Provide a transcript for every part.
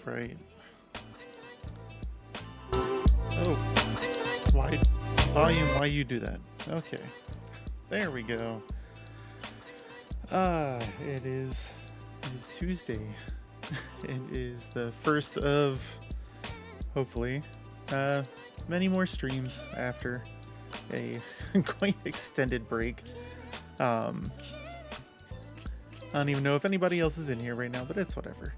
Right. Oh, why volume? Why you do that? Okay, there we go. It is Tuesday. It is the first of hopefully many more streams after a quite extended break. I don't even know if anybody else is in here right now, but it's whatever.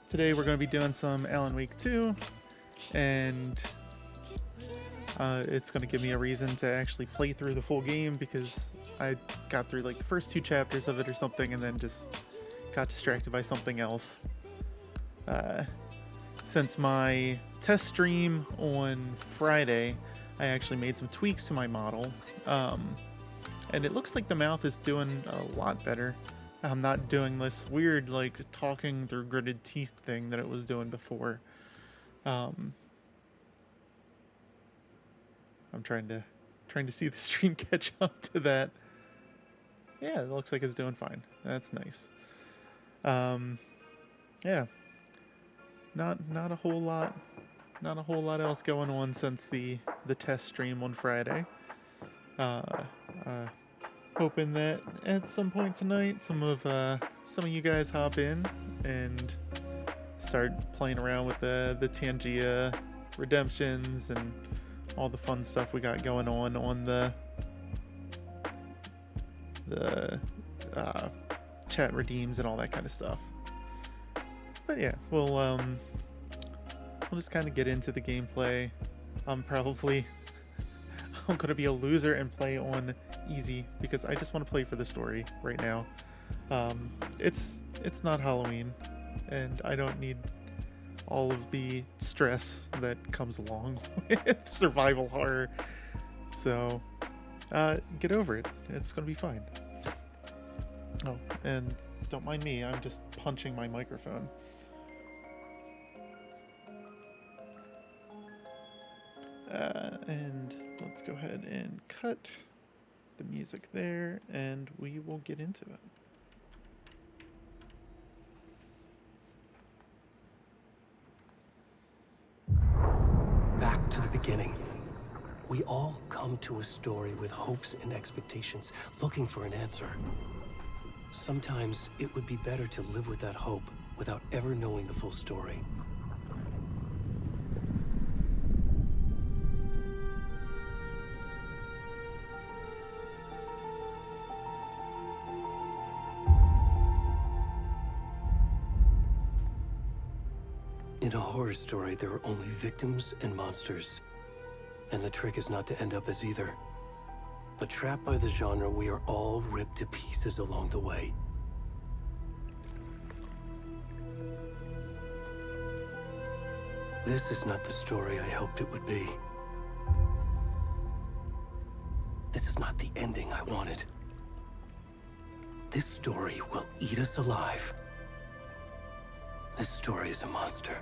Today we're going to be doing some Alan Wake 2, and it's going to give me a reason to actually play through the full game, because I got through like the first 2 chapters of it or something and then just got distracted by something else. Since my test stream on Friday, I actually made some tweaks to my model, and it looks like the mouth is doing a lot better. I'm not doing this weird, like, talking through gritted teeth thing that it was doing before. I'm trying to see the stream catch up to that. Yeah, it looks like it's doing fine. That's nice. Yeah. Not a whole lot else going on since the test stream on Friday. Hoping that at some point tonight, some of you guys hop in and start playing around with the Tangia redemptions and all the fun stuff we got going on the chat redeems and all that kind of stuff. But yeah, we'll just kind of get into the gameplay. I'm gonna be a loser and play on easy because I just want to play for the story right now. It's not Halloween, and I don't need all of the stress that comes along with survival horror. So get over it. It's gonna be fine. Oh, and don't mind me, I'm just punching my microphone. And let's go ahead and cut the music there, and we will get into it. Back to the beginning. We all come to a story with hopes and expectations, looking for an answer. Sometimes it would be better to live with that hope without ever knowing the full story. In a horror story, there are only victims and monsters. And the trick is not to end up as either. But trapped by the genre, we are all ripped to pieces along the way. This is not the story I hoped it would be. This is not the ending I wanted. This story will eat us alive. This story is a monster.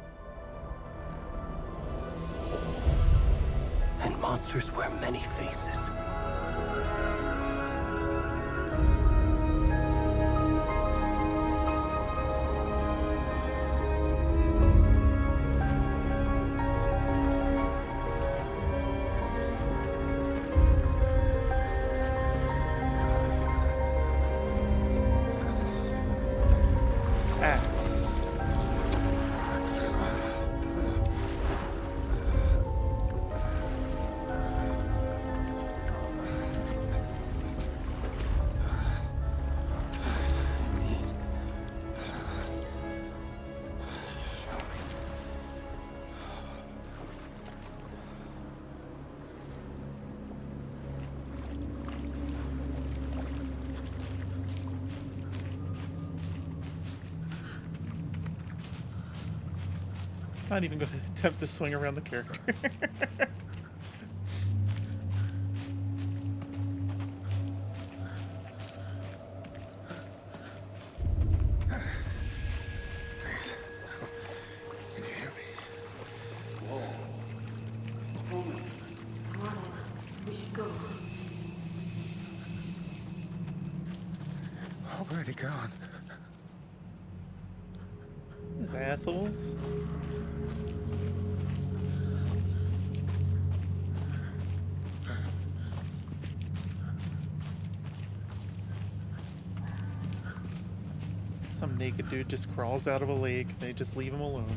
And monsters wear many faces. Not even going to attempt to swing around the character. Already gone. These assholes. Some naked dude just crawls out of a lake. They just leave him alone.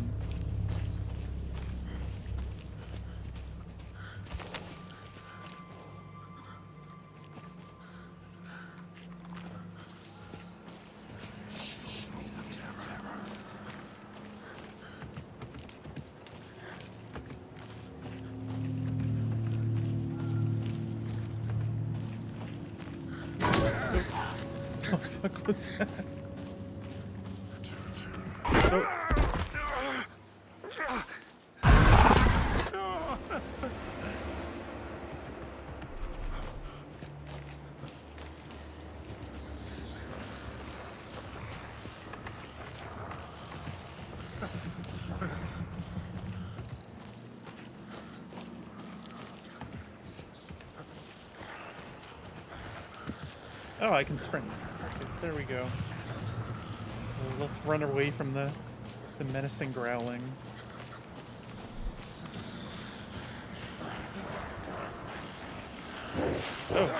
What the fuck was that? Oh. Oh, I can sprint. Okay, there we go. Well, let's run away from the menacing growling. Oh.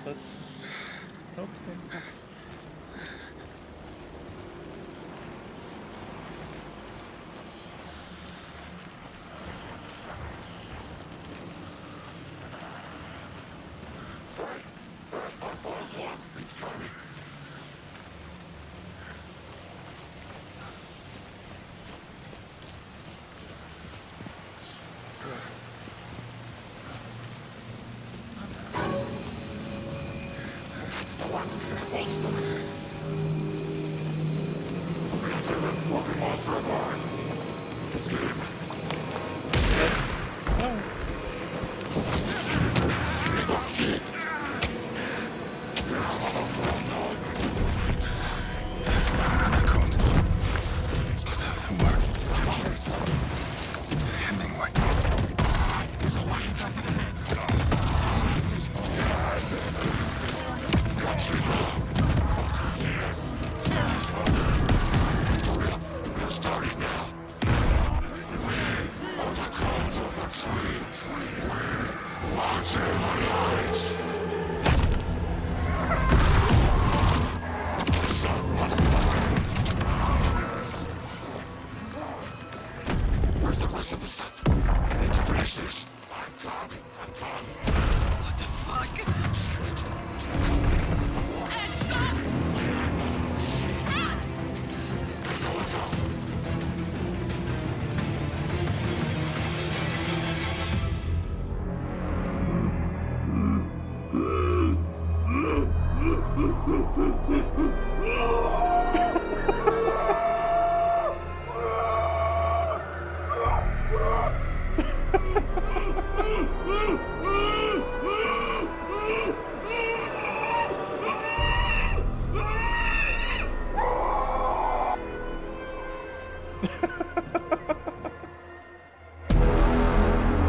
Let's... Okay.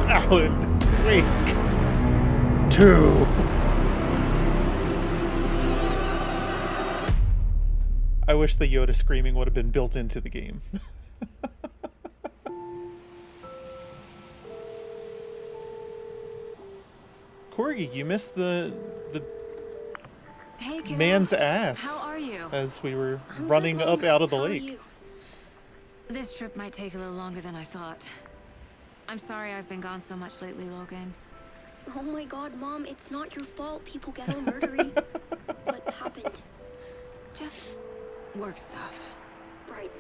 Alan Wake 2. I wish the Yoda screaming would have been built into the game. Corgi, you missed the Hey, kiddo. man's ass How are you? as we were I'm running good, up Mom. out of the How are lake. you? This trip might take a little longer than I thought. I'm sorry I've been gone so much lately, Logan. Oh my god, Mom, it's not your fault people get all murdery. What happened? Just work stuff. Right.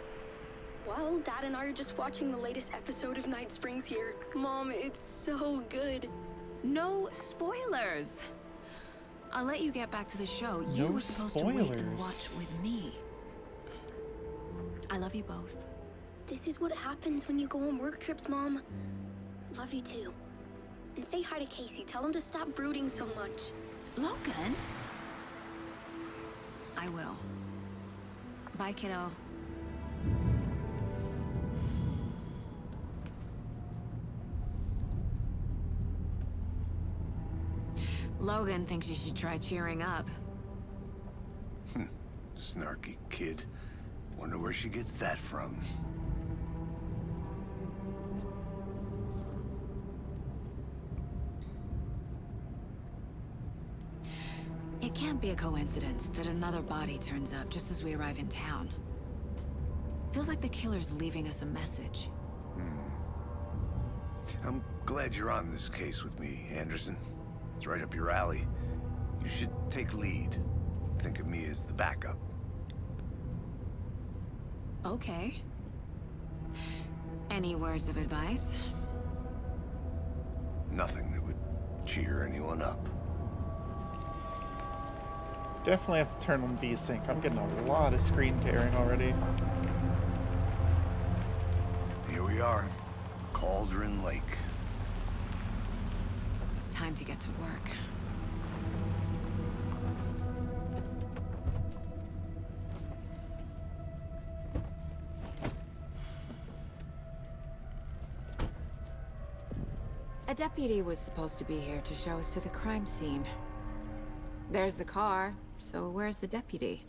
Well, Dad and I are just watching the latest episode of Night Springs here. Mom, it's so good. No spoilers. I'll let you get back to the show. You No were supposed to wait and spoilers. watch with me. I love you both. This is what happens when you go on work trips, Mom. Love you too. And say hi to Casey. Tell him to stop brooding so much. Logan? I will. Bye, kiddo. Logan thinks you should try cheering up. Snarky kid. Wonder where she gets that from. It can't be a coincidence that another body turns up just as we arrive in town. Feels like the killer's leaving us a message. I'm glad you're on this case with me, Anderson. It's right up your alley. You should take lead. Think of me as the backup. Okay. Any words of advice? Nothing that would cheer anyone up. Definitely have to turn on VSync. I'm getting a lot of screen tearing already. Here we are. Cauldron Lake. Time to get to work. A deputy was supposed to be here to show us to the crime scene. There's the car, so where's the deputy?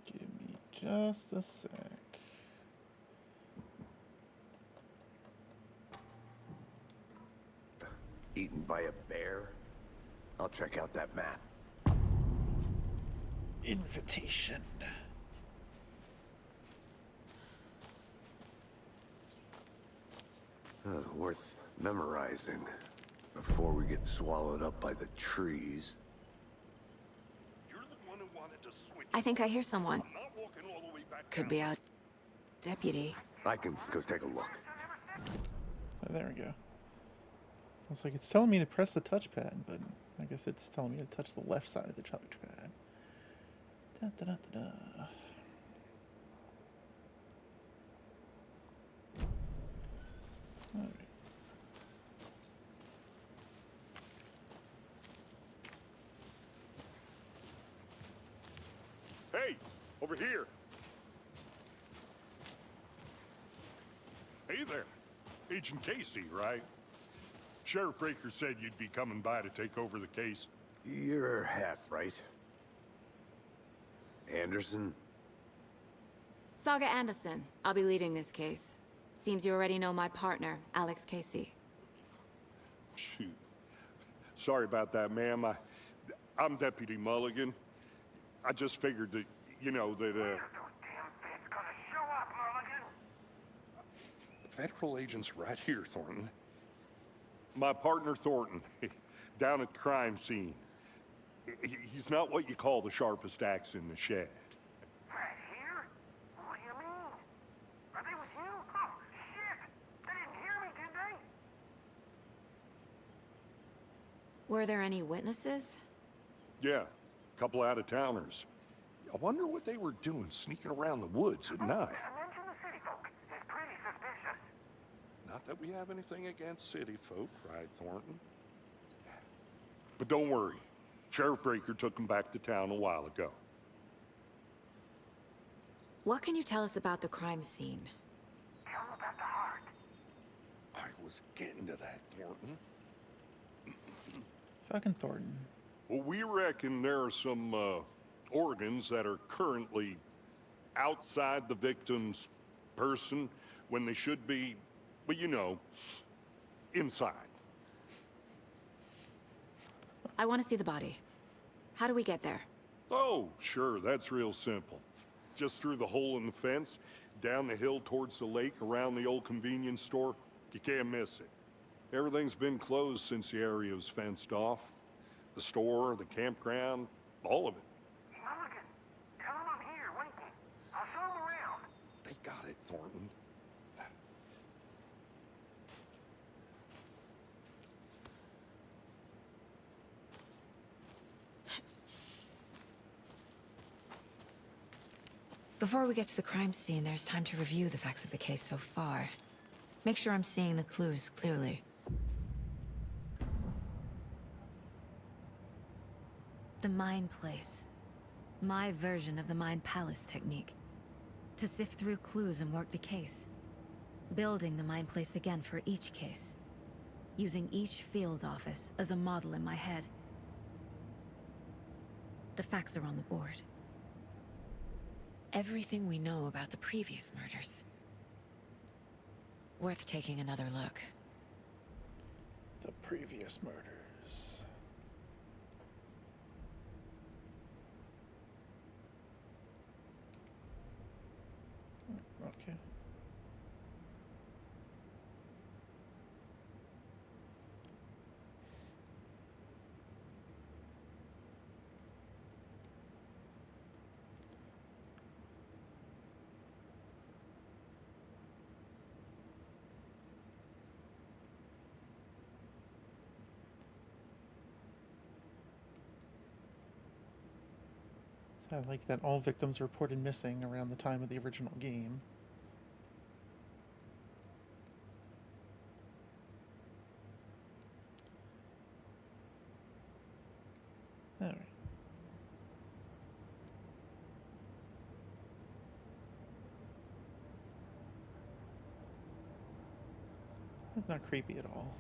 Give me just a sec. Eaten by a bear? I'll check out that map. Invitation. Worth memorizing before we get swallowed up by the trees. You're the one who wanted to switch. I think I hear someone. I'm not walking all the way back Could down. be our deputy. I can go take a look. Oh, there we go. I was like, it's telling me to press the touchpad, but I guess it's telling me to touch the left side of the touchpad. Da, da, da, da, da. All right. Hey, over here. Hey there. Agent Casey, right? Sheriff Breaker said you'd be coming by to take over the case. You're half right. Anderson? Saga Anderson. I'll be leading this case. Seems you already know my partner, Alex Casey. Shoot. Sorry about that, ma'am. I'm Deputy Mulligan. I just figured that, you know, that, Federal agent's right here, Thornton. My partner, Thornton, down at the crime scene. He's not what you call the sharpest axe in the shed. Right here? What do you mean? Are they with you? Oh, shit! They didn't hear me, did they? Were there any witnesses? Yeah, a couple out-of-towners. I wonder what they were doing sneaking around the woods at night. Mention the city folk. It's pretty suspicious. Not that we have anything against city folk, right, Thornton? But don't worry. Sheriff Breaker took them back to town a while ago. What can you tell us about the crime scene? Tell them about the heart. I was getting to that, Thornton. Fucking Thornton. Well, we reckon there are some organs that are currently outside the victim's person when they should be, well, you know, inside. I want to see the body. How do we get there? Oh, sure, that's real simple. Just through the hole in the fence, down the hill towards the lake, around the old convenience store. You can't miss it. Everything's been closed since the area was fenced off. The store, the campground, all of it. Mulligan, tell them I'm here, waiting. I'll show them around. They got it, Thornton. Before we get to the crime scene, there's time to review the facts of the case so far. Make sure I'm seeing the clues clearly. The Mind Place. My version of the Mind Palace technique. To sift through clues and work the case. Building the Mind Place again for each case. Using each field office as a model in my head. The facts are on the board. Everything we know about the previous murders. Worth taking another look. The previous murders. Okay. I like that all victims reported missing around the time of the original game. Alright. That's not creepy at all.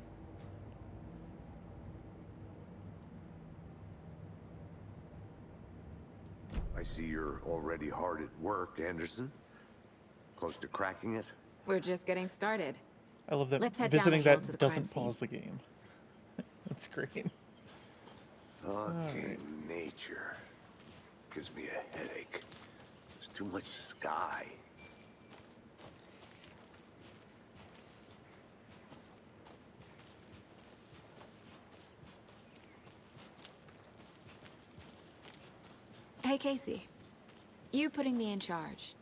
I see you're already hard at work, Anderson. Close to cracking it? We're just getting started. I love that Let's head down visiting the hill to that the crime doesn't scene. pause the game. That's great. Fucking nature. Gives me a headache. There's too much sky. Hey, Casey. You putting me in charge.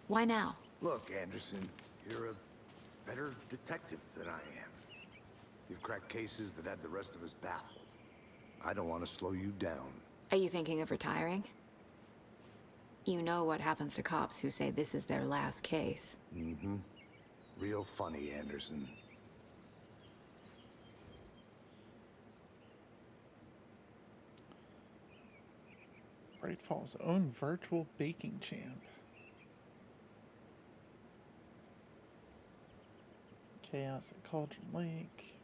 Why now? Look, Anderson, you're a better detective than I am. You've cracked cases that had the rest of us baffled. I don't want to slow you down. Are you thinking of retiring? You know what happens to cops who say this is their last case. Mm-hmm. Real funny, Anderson. Bright Falls' own virtual baking champ. Chaos at Cauldron Lake.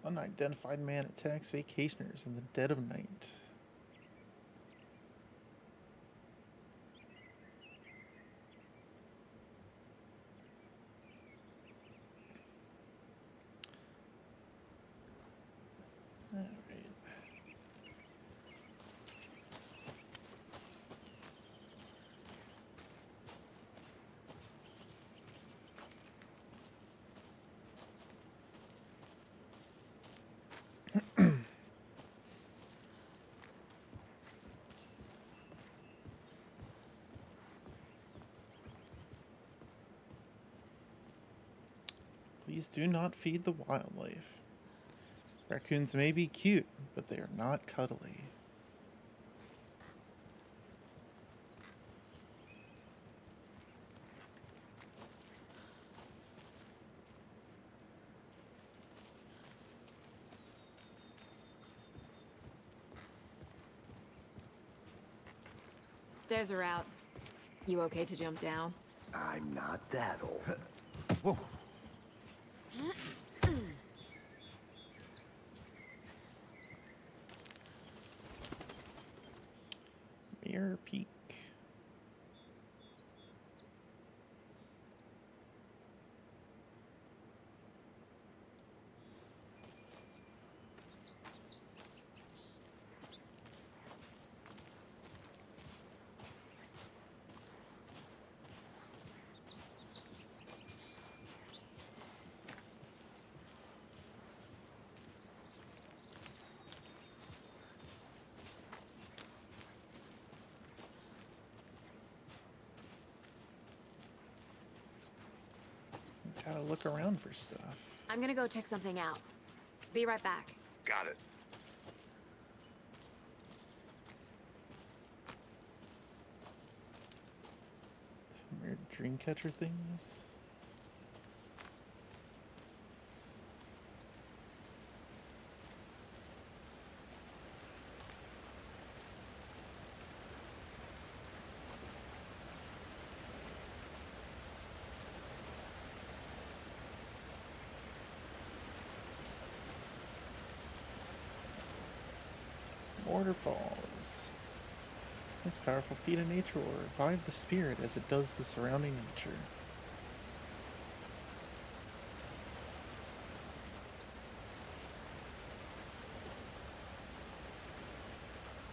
Unidentified man attacks vacationers in the dead of night. Alright. Please do not feed the wildlife. Raccoons may be cute, but they are not cuddly. Stairs are out. You okay to jump down? I'm not that old. Whoa. Mirror Peak. Gotta look around for stuff. I'm gonna go check something out. Be right back. Got it. Weird dream catcher things. Waterfalls. This powerful feat of nature will revive the spirit as it does the surrounding nature.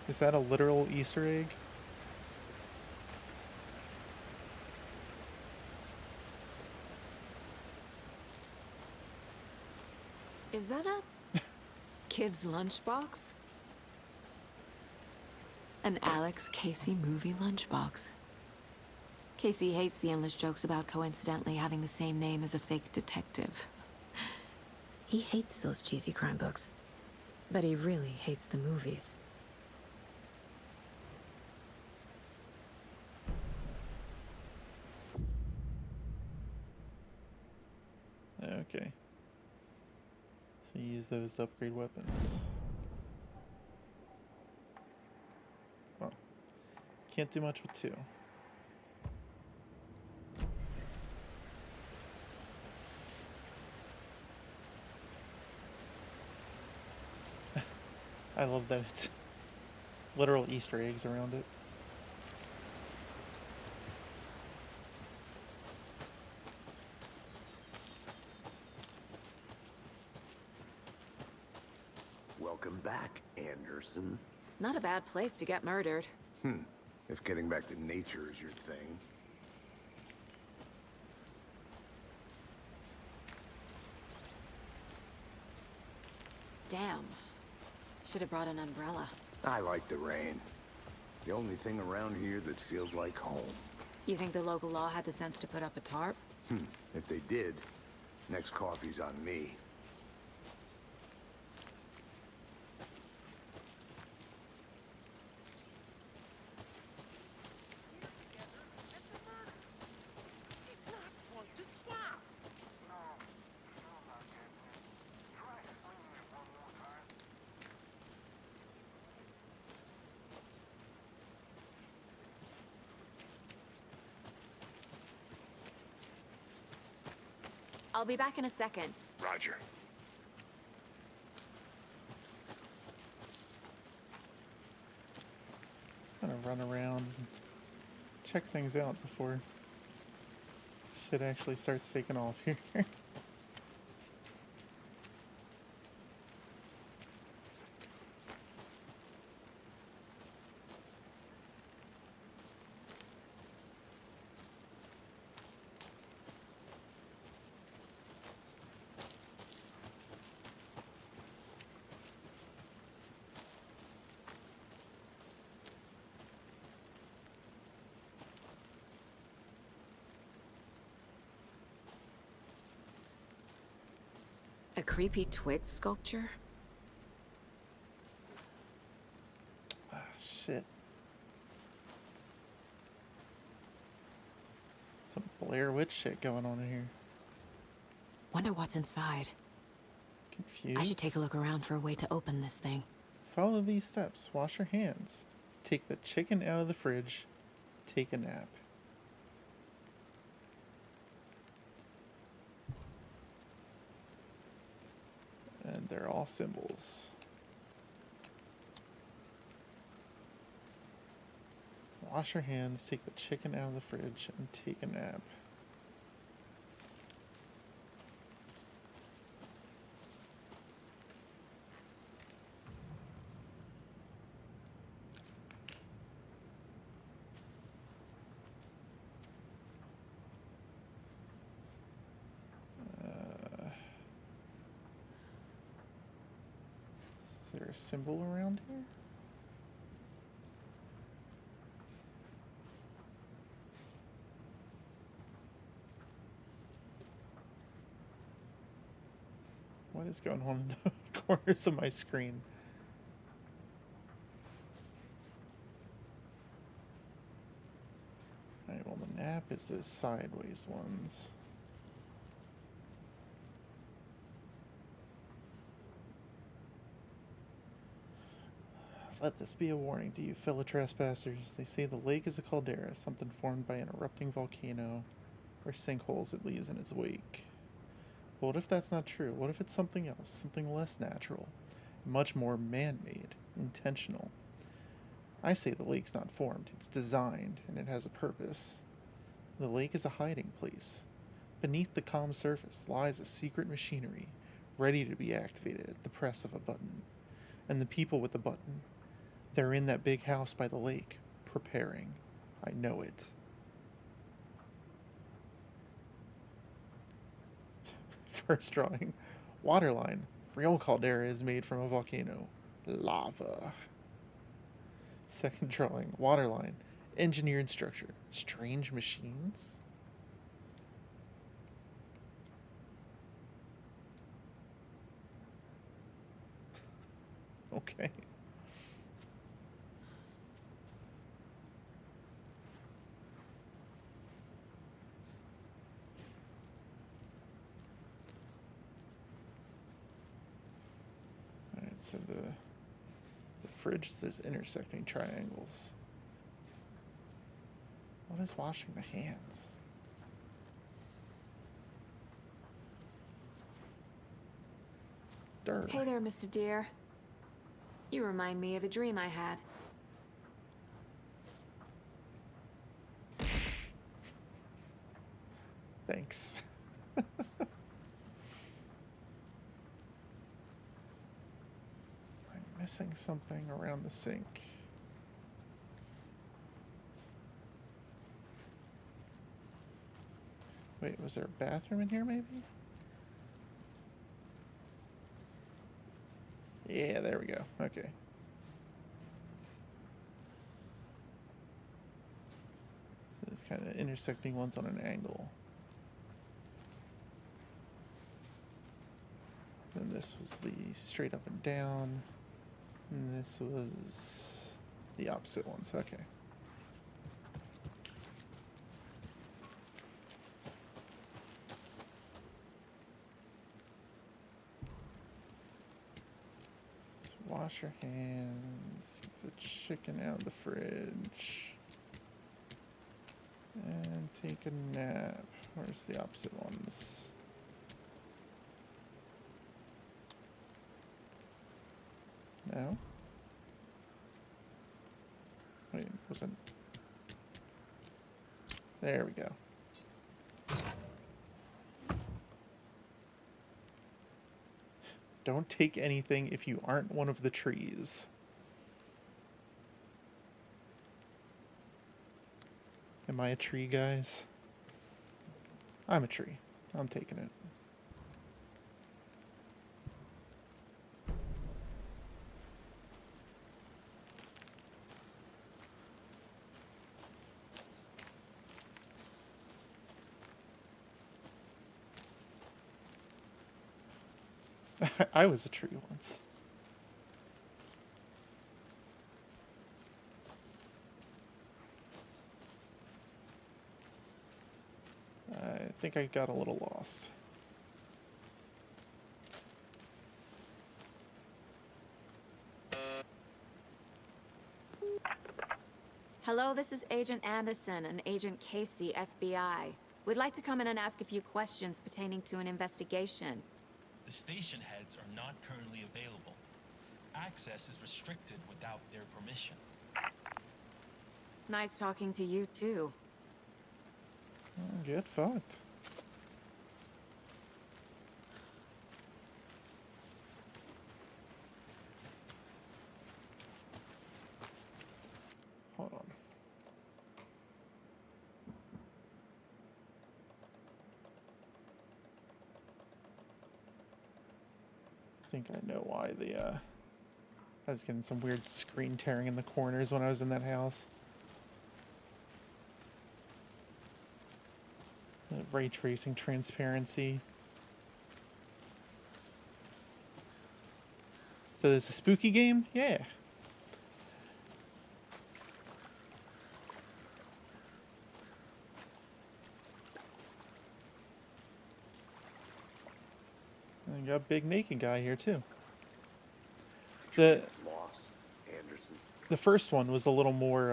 Is that a literal Easter egg? Is that a kid's lunchbox? An Alex Casey movie lunchbox. Casey hates the endless jokes about coincidentally having the same name as a fake detective. He hates those cheesy crime books, but he really hates the movies. Okay. So you use those to upgrade weapons. Well, can't do much with two. I love that it's literal Easter eggs around it. Welcome back, Anderson. Not a bad place to get murdered. If getting back to nature is your thing. Damn. Should have brought an umbrella. I like the rain. The only thing around here that feels like home. You think the local law had the sense to put up a tarp? If they did, next coffee's on me. I'll be back in a second. Roger. Just gonna run around and check things out before shit actually starts taking off here. A creepy twig sculpture? Ah, shit. Some Blair Witch shit going on in here. Wonder what's inside. Confused? I should take a look around for a way to open this thing. Follow these steps. Wash your hands. Take the chicken out of the fridge. Take a nap. And they're all symbols. Wash your hands, take the chicken out of the fridge, and take a nap. Is there a symbol around here? What is going on in the corners of my screen? I Well, the nap is those sideways ones. Let this be a warning to you fellow trespassers. They say the lake is a caldera, something formed by an erupting volcano, or sinkholes it leaves in its wake. But what if that's not true? What if it's something else, something less natural, much more man-made, intentional? I say the lake's not formed, it's designed, and it has a purpose. The lake is a hiding place. Beneath the calm surface lies a secret machinery, ready to be activated at the press of a button. And the people with the button, they're in that big house by the lake, preparing. I know it. First drawing. Waterline. Real caldera is made from a volcano. Lava. Second drawing. Waterline. Engineered structure. Strange machines? Okay. Alright, so the fridge says intersecting triangles. What is washing the hands? Dirt. Hey there, Mr. Deer. You remind me of a dream I had. Thanks. I'm missing something around the sink. Wait, was there a bathroom in here maybe? Yeah, there we go. Okay. So it's kind of intersecting ones on an angle. Then this was the straight up and down. And this was the opposite ones. Okay. So wash your hands. Get the chicken out of the fridge. And take a nap. Where's the opposite ones? No? Wait, wasn't... There we go. Don't take anything if you aren't one of the trees. Am I a tree, guys? I'm a tree. I'm taking it. I was a tree once. I think I got a little lost. Hello, this is Agent Anderson and Agent Casey, FBI. We'd like to come in and ask a few questions pertaining to an investigation. The station heads are not currently available. Access is restricted without their permission. Nice talking to you, too. Get fucked. Hold on. I think I know why I was getting some weird screen tearing in the corners when I was in that house. The ray tracing transparency. So there's a spooky game? Yeah. You got a big naked guy here too. Lost, Anderson. The first one was a little more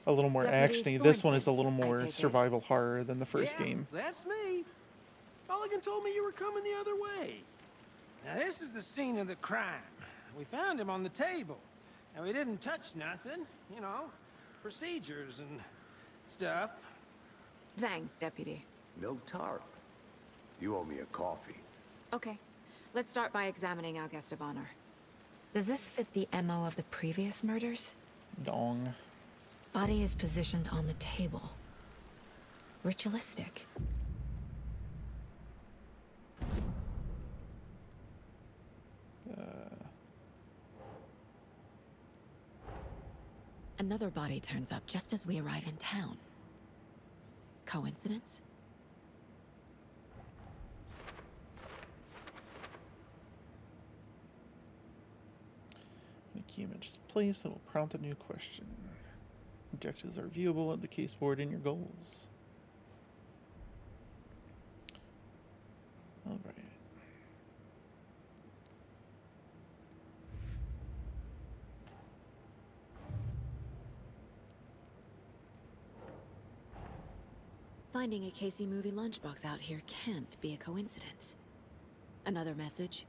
Deputy actiony. This one is a Thornton, little I more take it. survival horror than the first Yeah, game. That's me. Mulligan told me you were coming the other way. Now this is the scene of the crime. We found him on the table. And we didn't touch nothing, you know, procedures and stuff. Thanks, Deputy. No tarp. You owe me a coffee. Okay, let's start by examining our guest of honor. Does this fit the MO of the previous murders? Dong. Body is positioned on the table. Ritualistic. Another body turns up just as we arrive in town. Coincidence? When a key image is placed, it will prompt a new question. Objectives are viewable at the case board in your goals. All right. Finding a Casey movie lunchbox out here can't be a coincidence. Another message.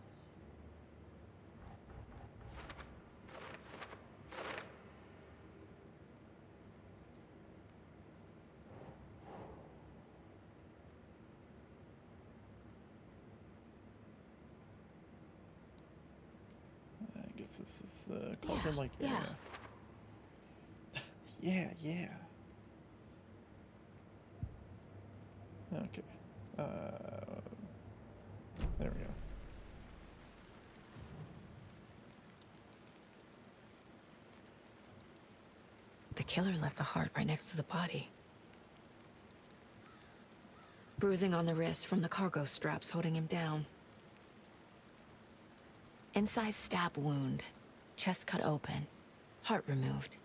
I guess this is the cauldron-like Yeah, area. Yeah. Okay. There we go. The killer left the heart right next to the body. Bruising on the wrist from the cargo straps holding him down. Incised stab wound. Chest cut open. Heart removed.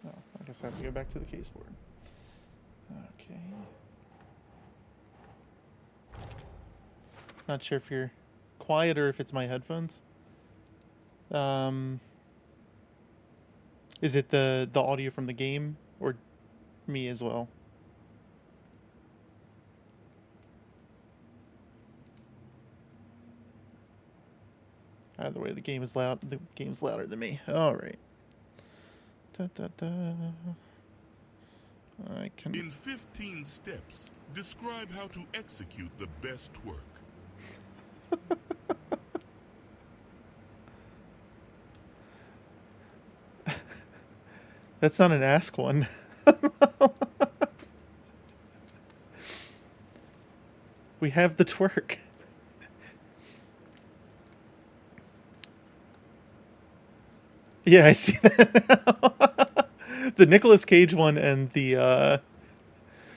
Oh, I guess I have to go back to the case board. Okay. Not sure if you're quiet or if it's my headphones. Is it the audio from the game or me as well? Either way, the game is loud. The game's louder than me. All right. Da, da, da. I can. In 15 steps, describe how to execute the best twerk. That's not an ask one. We have the twerk. Yeah, I see that now. The Nicolas Cage one and the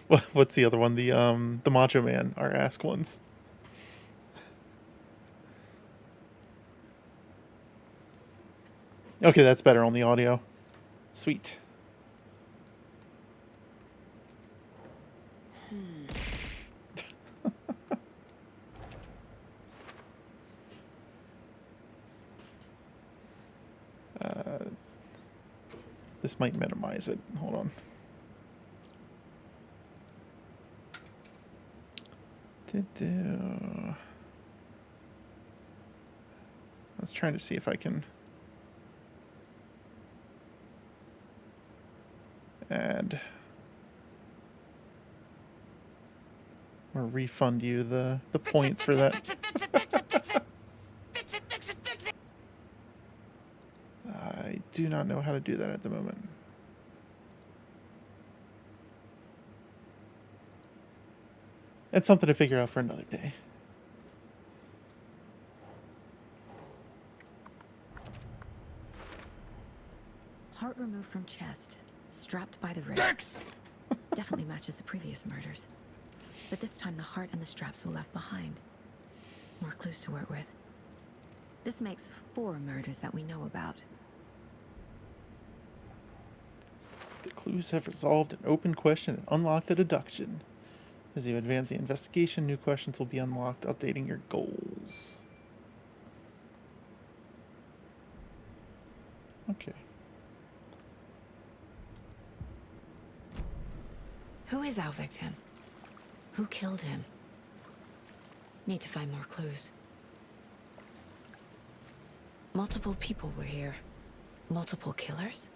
what's the other one? The Macho Man are ask ones. Okay, that's better on the audio. Sweet. This might minimize it. Hold on. I was trying to see if I can add or refund you the points for that. I do not know how to do that at the moment. It's something to figure out for another day. Heart removed from chest. Strapped by the wrist. Definitely matches the previous murders. But this time the heart and the straps were left behind. More clues to work with. This makes 4 murders that we know about. Clues have resolved an open question and unlocked a deduction. As you advance the investigation, new questions will be unlocked, updating your goals. Okay. Who is our victim? Who killed him? Need to find more clues. Multiple people were here. Multiple killers?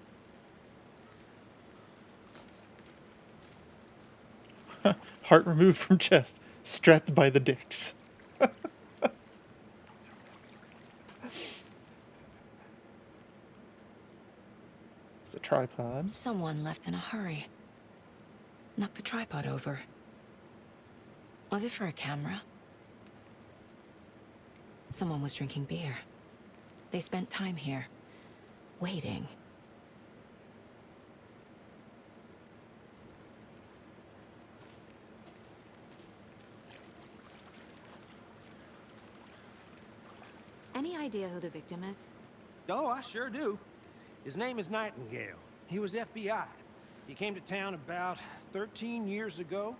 Heart removed from chest, strapped by the dicks. It's a tripod. Someone left in a hurry. Knocked the tripod over. Was it for a camera? Someone was drinking beer. They spent time here, waiting. Any idea who the victim is? Oh, I sure do. His name is Nightingale. He was FBI. He came to town about 13 years ago.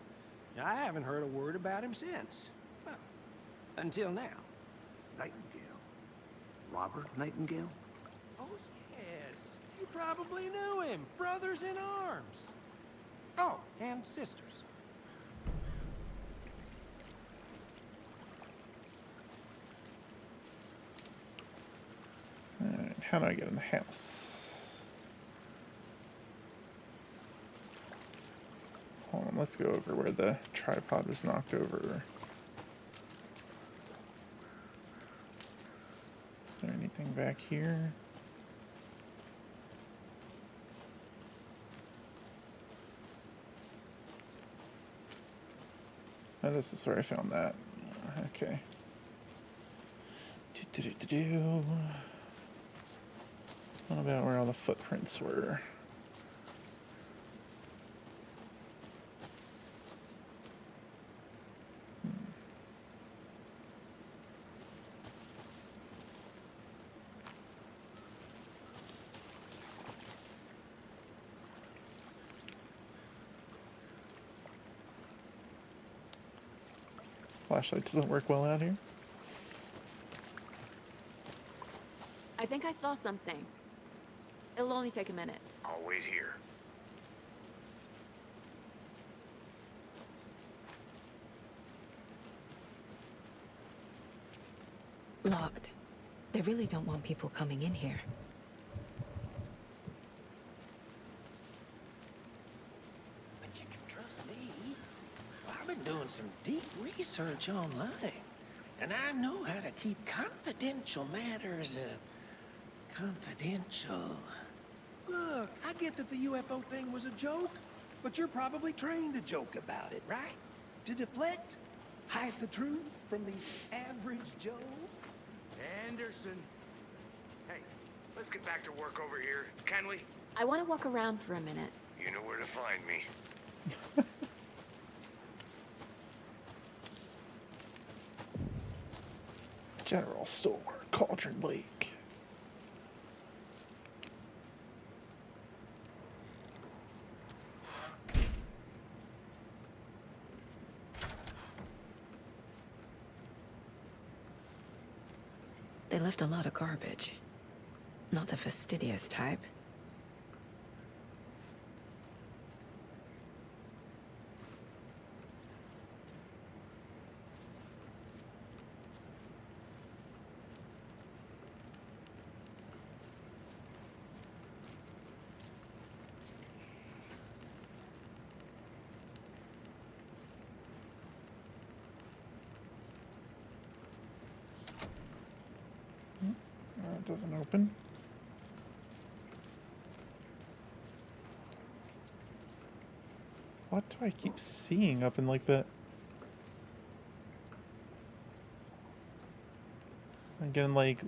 I haven't heard a word about him since. Well, until now. Nightingale? Robert Nightingale? Oh, yes. You probably knew him. Brothers in arms. Oh, and sisters. Alright, how do I get in the house? Hold on, let's go over where the tripod was knocked over. Is there anything back here? Oh, this is where I found that. Okay. Do-do-do-do-do. What about where all the footprints were? Flashlight doesn't work well out here. I think I saw something. It'll only take a minute. I'll wait here. Locked. They really don't want people coming in here. But you can trust me. I've been doing some deep research online. And I know how to keep confidential matters, confidential. Look, I get that the UFO thing was a joke, but you're probably trained to joke about it, right? To deflect? Hide the truth from the average Joe? Anderson. Hey, let's get back to work over here, can we? I want to walk around for a minute. You know where to find me. General Store, Cauldron Lake. They left a lot of garbage. Not the fastidious type. It doesn't open. What do I keep seeing up in like that? I'm getting like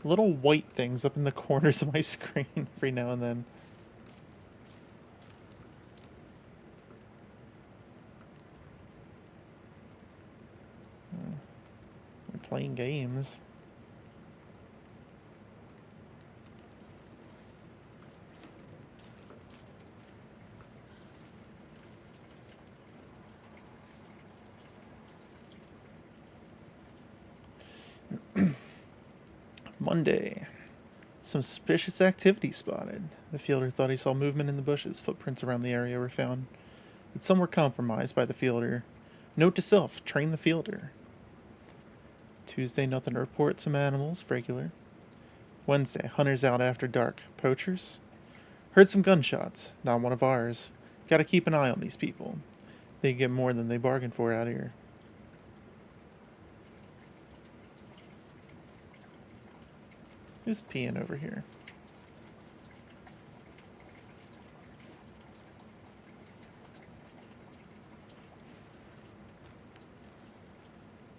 little white things up in the corners of my screen every now and then. I'm playing games. Monday. Some suspicious activity spotted. The fielder thought he saw movement in the bushes. Footprints around the area were found, but some were compromised by the fielder. Note to self, train the fielder. Tuesday, nothing to report. Some animals, regular. Wednesday, hunters out after dark. Poachers? Heard some gunshots. Not one of ours. Gotta keep an eye on these people. They get more than they bargained for out here. Who's peeing over here?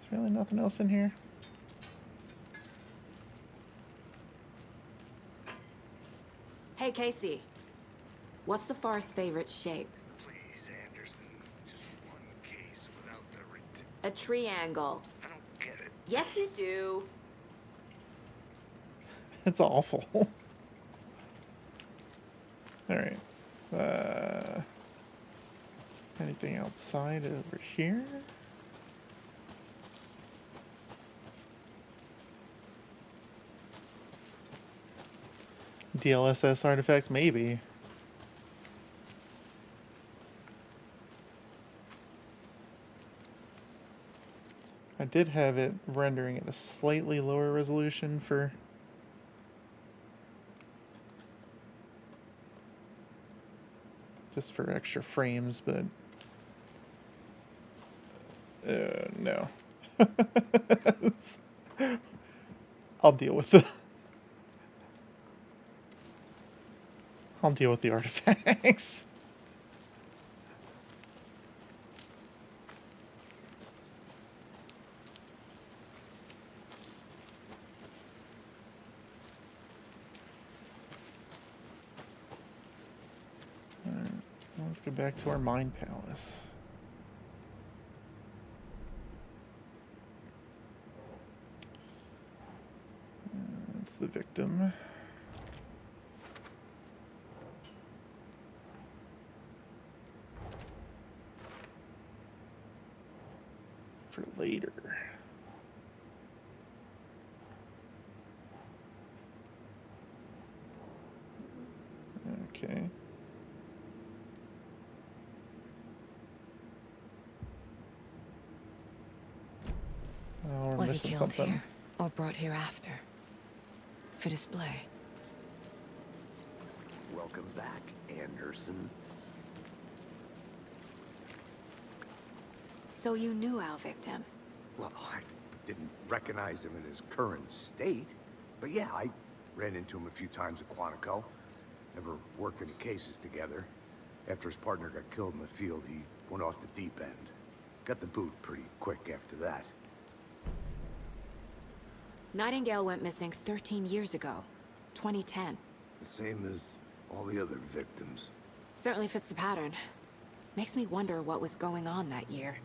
There's really nothing else in here. Hey, Casey. What's the forest's favorite shape? Please, Anderson. Just one case without the A triangle. I don't get it. Yes, you do. It's awful. Alright. Anything outside over here? DLSS artifacts? Maybe. I did have it rendering at a slightly lower resolution for just for extra frames, but no. I'll deal with the artifacts. Alright, let's go back to our Mind Palace. That's the victim. For later. Okay. Oh, we're Was he missing killed something. here or brought here after? For display. Welcome back, Anderson. So you knew our victim? Well, I didn't recognize him in his current state. But yeah, I ran into him a few times at Quantico. Never worked any cases together. After his partner got killed in the field, he went off the deep end. Got the boot pretty quick after that. Nightingale went missing 13 years ago. 2010. The same as all the other victims. Certainly fits the pattern. Makes me wonder what was going on that year.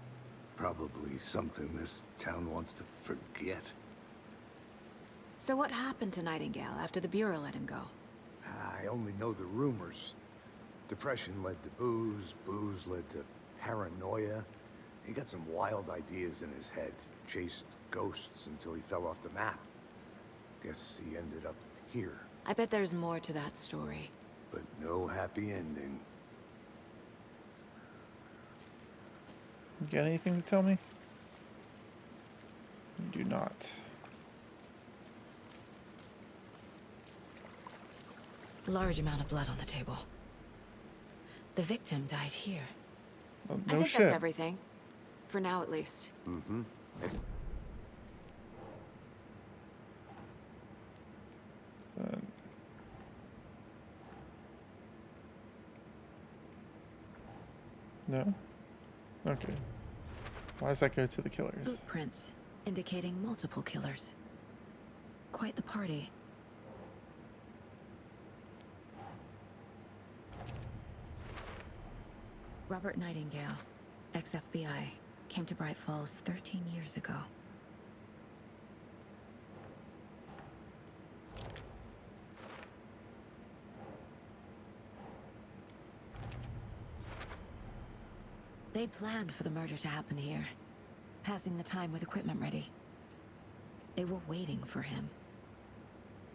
Probably something this town wants to forget. So what happened to Nightingale after the Bureau let him go? I only know the rumors. Depression led to booze, booze led to paranoia. He got some wild ideas in his head, chased ghosts until he fell off the map. Guess he ended up here, I bet there's more to that story. but no happy ending. You got anything to tell me? You do not. Large amount of blood on the table. The victim died here. Oh, I no think shit. that's everything. For now, at least. Mm-hmm. So- No? Okay. Why does that go to the killers? Footprints indicating multiple killers. Quite the party. Robert Nightingale, ex-FBI, came to Bright Falls 13 years ago. They planned for the murder to happen here, passing the time with equipment ready. They were waiting for him.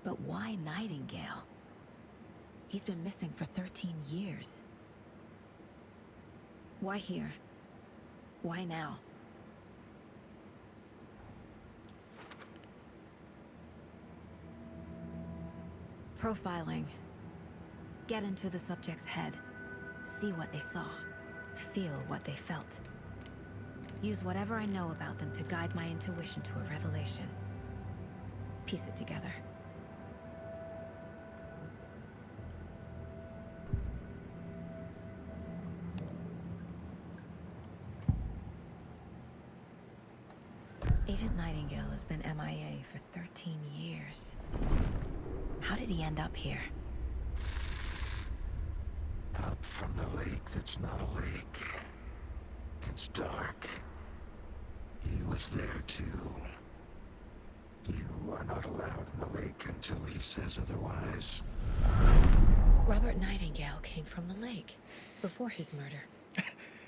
But why Nightingale? He's been missing for 13 years. Why here? Why now? Profiling. Get into the subject's head. See what they saw. Feel what they felt. Use whatever I know about them to guide my intuition to a revelation. Piece it together. Agent Nightingale has been MIA for 13 years. How did he end up here? Up from the lake that's not a lake. It's dark. He was there too. You are not allowed in the lake until he says otherwise. Robert Nightingale came from the lake before his murder.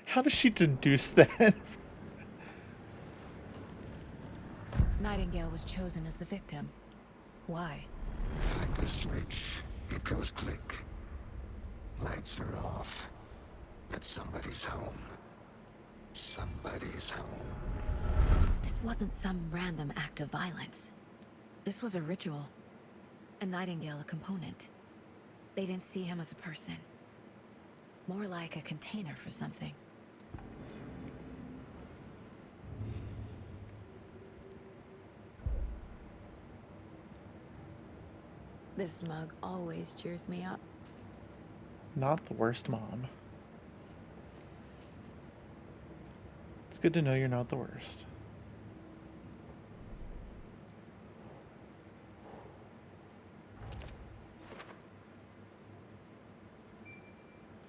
How does she deduce that? Nightingale was chosen as the victim. Why? Flick the switch. It goes click. Lights are off. But somebody's home. Somebody's home. This wasn't some random act of violence. This was a ritual. And Nightingale a component. They didn't see him as a person. More like a container for something. This mug always cheers me up. Not the worst mom. It's good to know you're not the worst.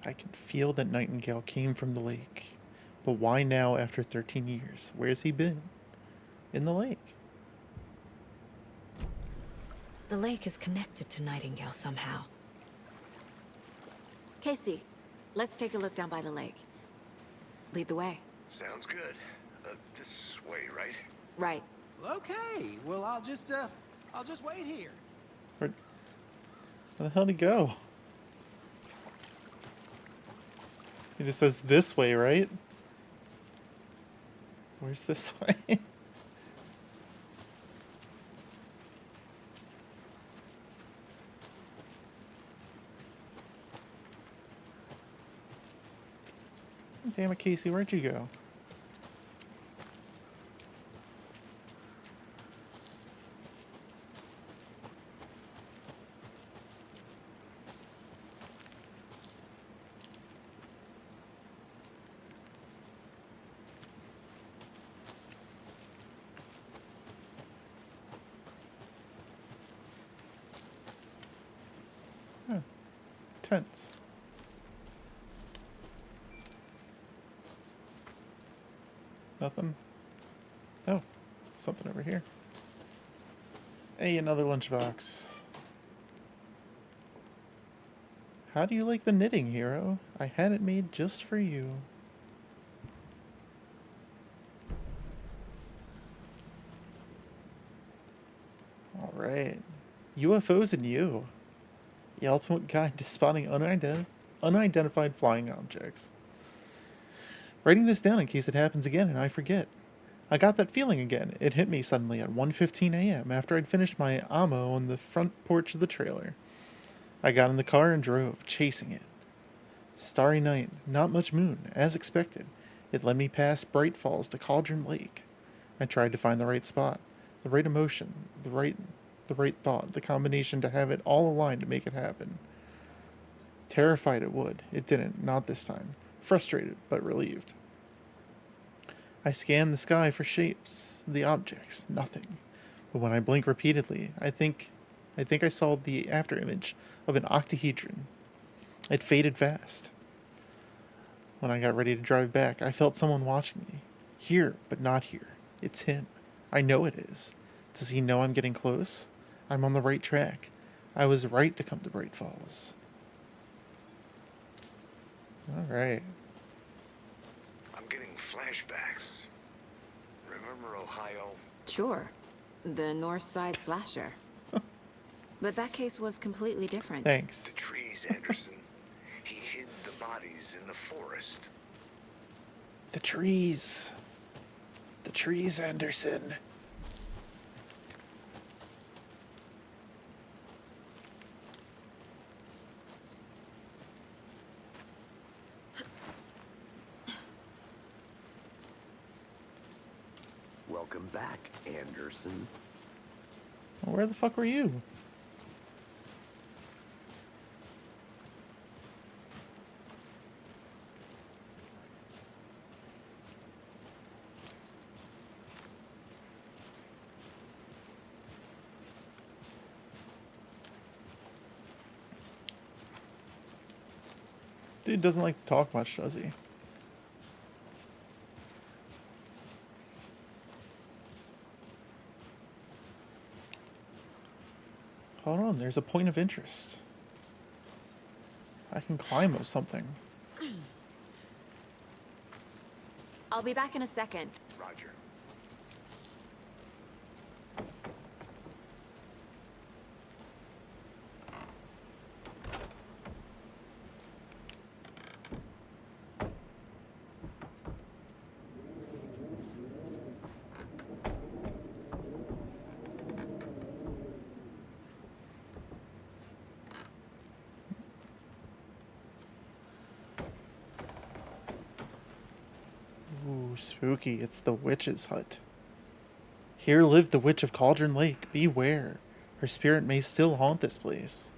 I can feel that Nightingale came from the lake. But why now after 13 years? Where's he been? In the lake. The lake is connected to Nightingale somehow. Casey, let's take a look down by the lake. Lead the way. Sounds good. This way, right? Right. Okay, well, I'll just wait here. Where the hell did he go? He just says this way, right? Where's this way? Damn it, Casey, where'd you go? Huh. Tents. Nothing? Oh, something over here. Hey, another lunchbox. How do you like the knitting, hero? I had it made just for you. Alright. UFOs and you. The ultimate guide to spotting unidentified flying objects. Writing this down in case it happens again and I forget. I got that feeling again. It hit me suddenly at 1:15 a.m. after I'd finished my ammo on the front porch of the trailer. I got in the car and drove, chasing it. Starry night, not much moon, as expected. It led me past Bright Falls to Cauldron Lake. I tried to find the right spot, the right emotion, the right thought, the combination to have it all aligned to make it happen. Terrified it would. It didn't, not this time. Frustrated, but relieved. I scanned the sky for shapes, the objects, nothing. But when I blink repeatedly, I think I saw the afterimage of an octahedron. It faded fast. When I got ready to drive back, I felt someone watching me. Here, but not here. It's him. I know it is. Does he know I'm getting close? I'm on the right track. I was right to come to Bright Falls. Alright. I'm getting flashbacks. Remember Ohio? Sure. The North Side Slasher. But that case was completely different. Thanks. The trees, Anderson. He hid the bodies in the forest. The trees. The trees, Anderson. Welcome back, Anderson. Where the fuck were you? This dude doesn't like to talk much, does he? Hold on, there's a point of interest. I can climb or something. I'll be back in a second. Roger. Ooh, spooky. It's the witch's hut. Here lived the witch of Cauldron Lake. Beware. Her spirit may still haunt this place.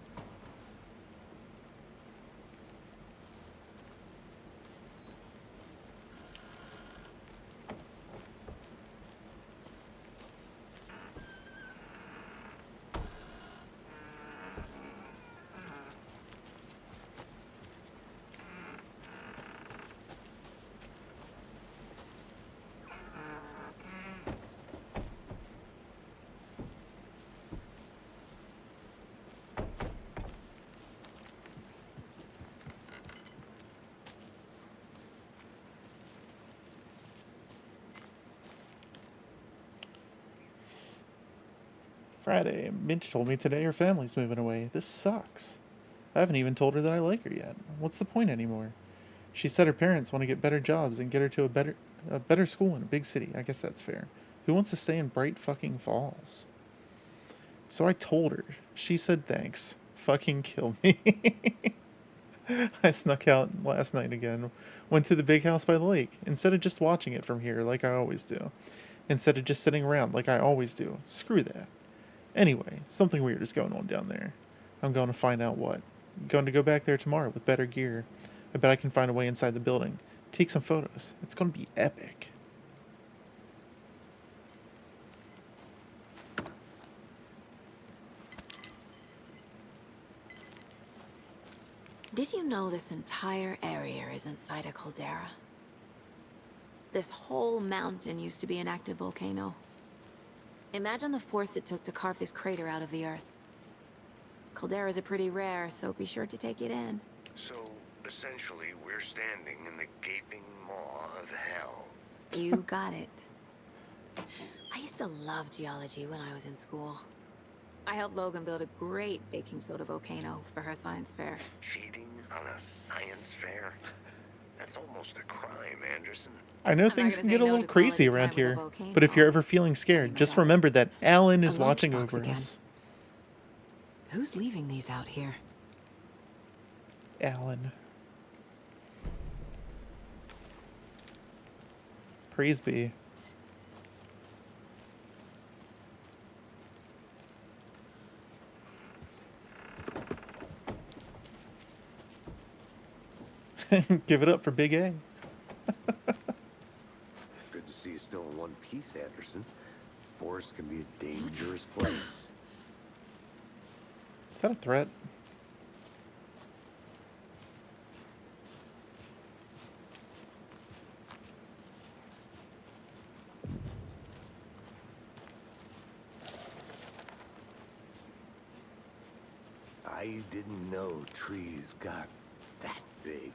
Friday. Mitch told me today her family's moving away. This sucks. I haven't even told her that I like her yet. What's the point anymore? She said her parents want to get better jobs and get her to a better school in a big city. I guess that's fair. Who wants to stay in Bright fucking Falls? So I told her. She said thanks. Fucking kill me. I snuck out last night again. Went to the big house by the lake. Instead of just watching it from here like I always do. Instead of just sitting around like I always do. Screw that. Anyway, something weird is going on down there. I'm going to find out what. I'm going to go back there tomorrow with better gear. I bet I can find a way inside the building. Take some photos. It's going to be epic. Did you know this entire area is inside a caldera? This whole mountain used to be an active volcano. Imagine the force it took to carve this crater out of the earth. Calderas are pretty rare, so be sure to take it in. So, essentially, we're standing in the gaping maw of hell. You got it. I used to love geology when I was in school. I helped Logan build a great baking soda volcano for her science fair. Cheating on a science fair? That's almost a crime, Anderson. I know things can get a little crazy around here, but if you're ever feeling scared, just remember that Alan is watching over us. Who's leaving these out here? Alan. Praise be. Give it up for Big A. Good to see you still in one piece, Anderson. Forest can be a dangerous place. Is that a threat? I didn't know trees got that big.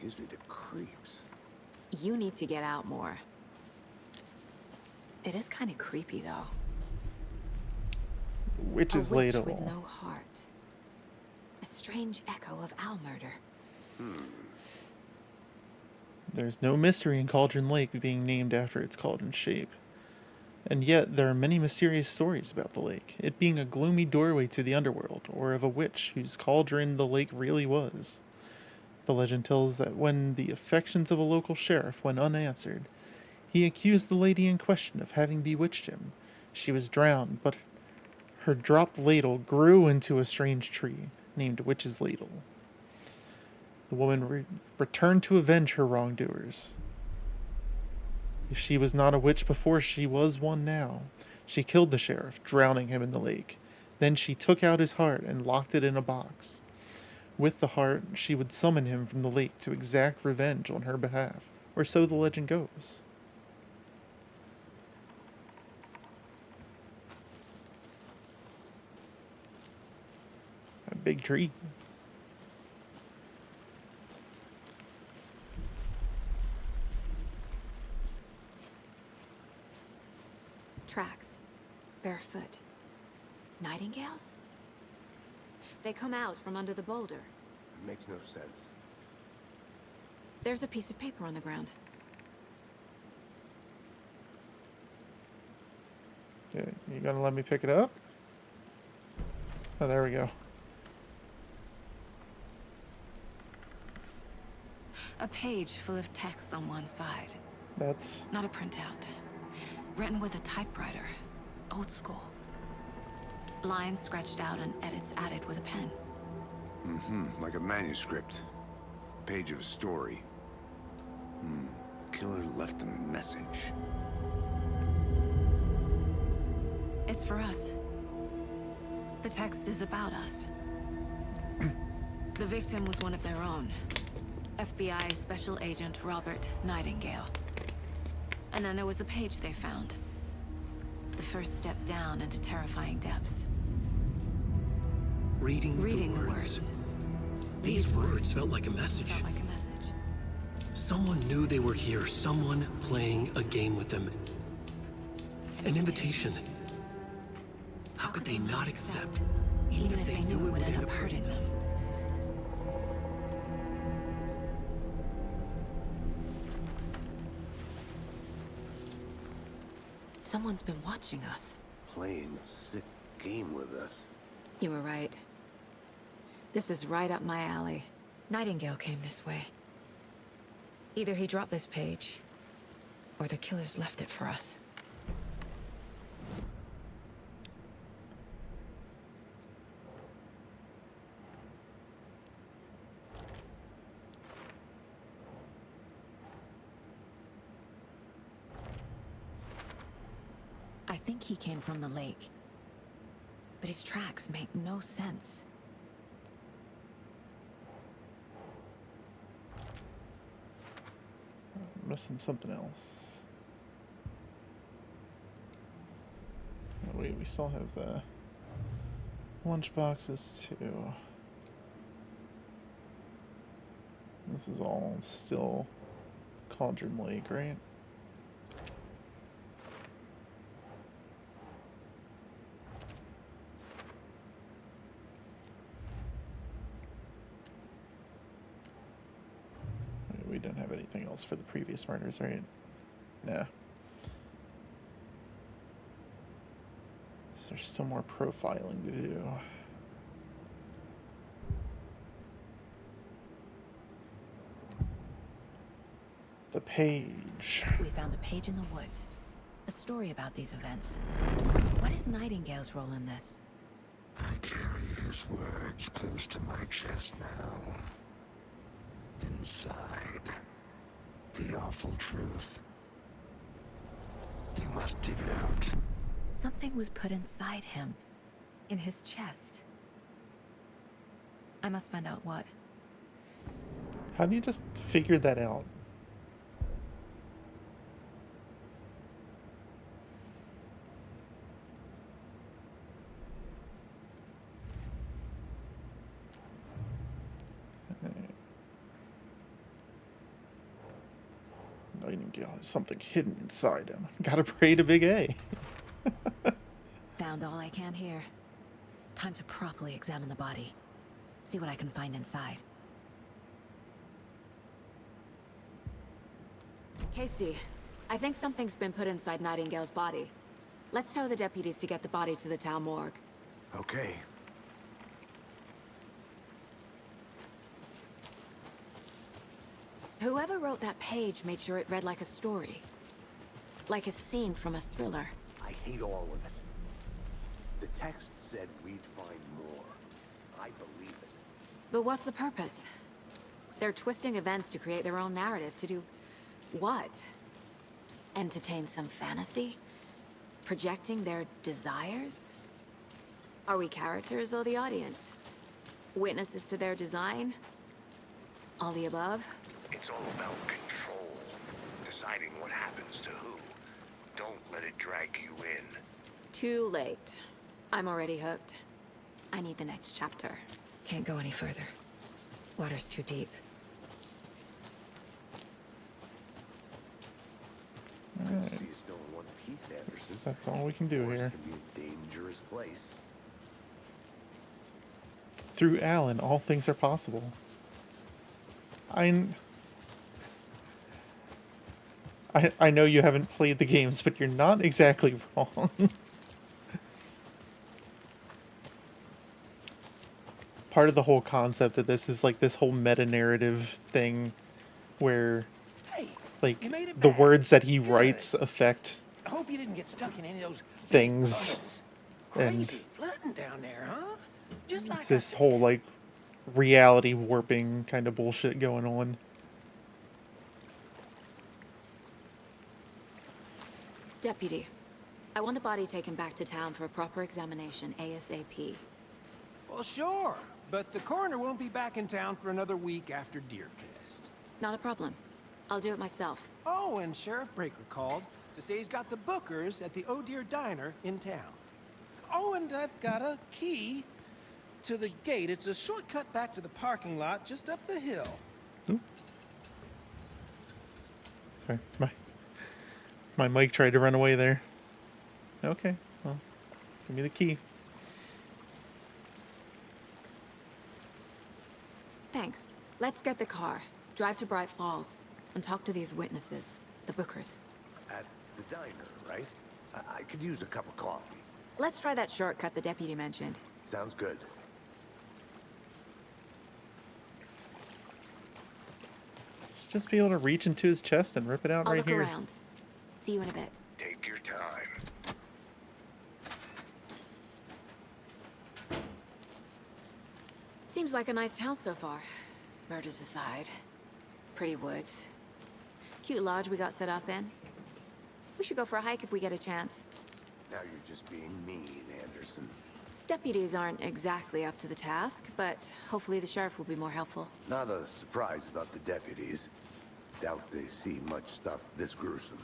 Gives me the creeps. You need to get out more. It is kind of creepy, though. witch's a witch ladle. with no heart. A strange echo of owl murder. There's no mystery in Cauldron Lake being named after its cauldron shape. And yet, there are many mysterious stories about the lake, it being a gloomy doorway to the underworld, or of a witch whose cauldron the lake really was. The legend tells that when the affections of a local sheriff went unanswered, he accused the lady in question of having bewitched him. She was drowned, but her dropped ladle grew into a strange tree, named Witch's Ladle. The woman returned to avenge her wrongdoers. If she was not a witch before, she was one now. She killed the sheriff, drowning him in the lake. Then she took out his heart and locked it in a box. With the heart, she would summon him from the lake to exact revenge on her behalf, or so the legend goes. A big tree. Tracks. Barefoot. Nightingales? They come out from under the boulder. It makes no sense. There's a piece of paper on the ground. Yeah, you gonna let me pick it up? Oh, there we go. A page full of text on one side. That's... Not a printout. Written with a typewriter. Old school. Lines scratched out and edits added with a pen. Like a manuscript. Page of a story. Killer left a message. It's for us. The text is about us. The victim was one of their own. FBI Special Agent Robert Nightingale. And then there was the page they found. The first step down into terrifying depths. Reading the words. These words felt like a message. Felt like a message. Someone knew they were here. Someone playing a game with them. An invitation. How could they not accept? Even if they knew it would end up hurting them. Someone's been watching us. Playing a sick game with us. You were right. This is right up my alley. Nightingale came this way. Either he dropped this page, or the killers left it for us. I think he came from the lake. But his tracks make no sense. I'm missing something else. Oh, wait, we still have the lunch boxes too. This is all still Cauldron Lake, right? We don't have anything else for the previous murders, right? Nah. So there's still more profiling to do. The page. We found a page in the woods. A story about these events. What is Nightingale's role in this? I carry his words close to my chest now. Inside, the awful truth. You must dig it out. Something was put inside him. In his chest. I must find out what. How do you just figure that out? Nightingale has something hidden inside him. Gotta pray to Big A. Found all I can here. Time to properly examine the body. See what I can find inside. Casey, I think something's been put inside Nightingale's body. Let's tell the deputies to get the body to the town morgue. Okay. Whoever wrote that page made sure it read like a story. Like a scene from a thriller. I hate all of it. The text said we'd find more. I believe it. But what's the purpose? They're twisting events to create their own narrative. To do what? Entertain some fantasy? Projecting their desires? Are we characters or the audience? Witnesses to their design? All the above? It's all about control. Deciding what happens to who. Don't let it drag you in. Too late. I'm already hooked. I need the next chapter. Can't go any further. Water's too deep. Alright. She's still in one piece, Anderson. That's all we can do Forest here. can be a dangerous place. Through Alan, all things are possible. I know you haven't played the games, but you're not exactly wrong. Part of the whole concept of this is like this whole meta-narrative thing where Hey, like you made it the back. words that he Good. writes affect I hope you didn't get stuck in any of those big things. puddles. And Crazy flooding down there, huh? Just like it's I this said. whole like reality warping kind of bullshit going on. Deputy, I want the body taken back to town for a proper examination ASAP. Well, sure, but the coroner won't be back in town for another week after Deerfest. Not a problem. I'll do it myself. Oh, and Sheriff Breaker called to say he's got the Bookers at the Oh Dear Diner in town. Oh, and I've got a key to the gate. It's a shortcut back to the parking lot just up the hill. Ooh. Sorry, my mic tried to run away there. Okay, well, give me the key. Thanks. Let's get the car, drive to Bright Falls, and talk to these witnesses, the Bookers. At the diner, right? I could use a cup of coffee. Let's try that shortcut the deputy mentioned. Sounds good. Just be able to reach into his chest and rip it out I'll right look here. around. See you in a bit. Take your time. Seems like a nice town so far. Murders aside. Pretty woods. Cute lodge we got set up in. We should go for a hike if we get a chance. Now you're just being mean, Anderson. Deputies aren't exactly up to the task, but hopefully the sheriff will be more helpful. Not a surprise about the deputies. Doubt they see much stuff this gruesome.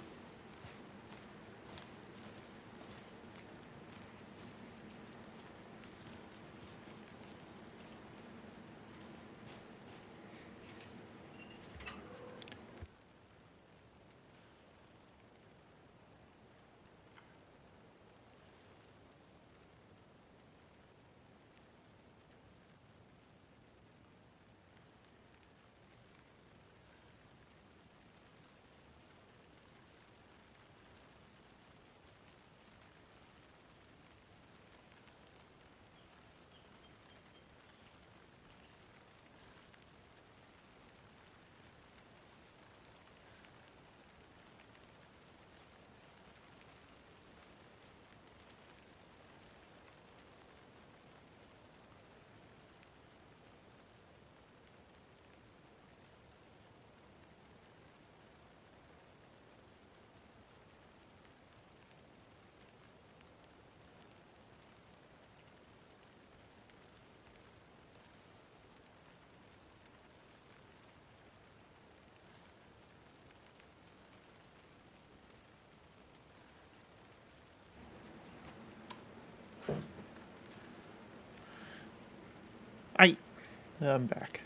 I'm back.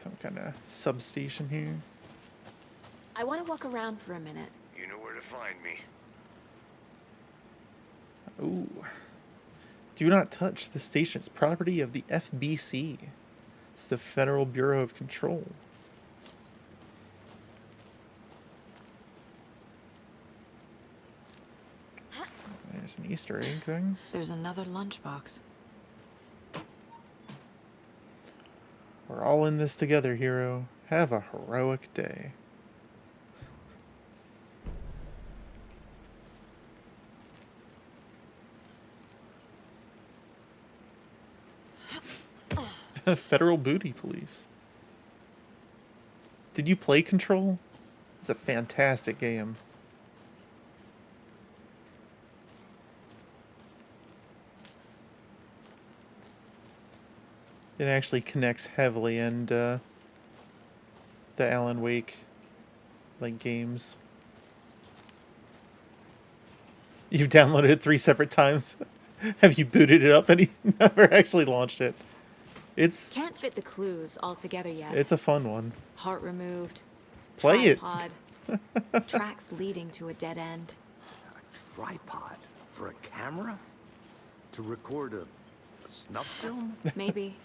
Some kind of substation here. I want to walk around for a minute. You know where to find me. Ooh. Do not touch the station. It's property of the FBC. It's the Federal Bureau of Control. There's an Easter egg thing. There's another lunchbox. We're all in this together, hero. Have a heroic day. Federal Booty Police. Did you play Control? It's a fantastic game. It actually connects heavily into the Alan Wake like games. You've downloaded it 3 separate times. Have you booted it up and you never actually launched it? Can't fit the clues all together yet. It's a fun one. Heart removed. Play tripod, tracks leading to a dead end. A tripod for a camera? To record a snuff film? Maybe.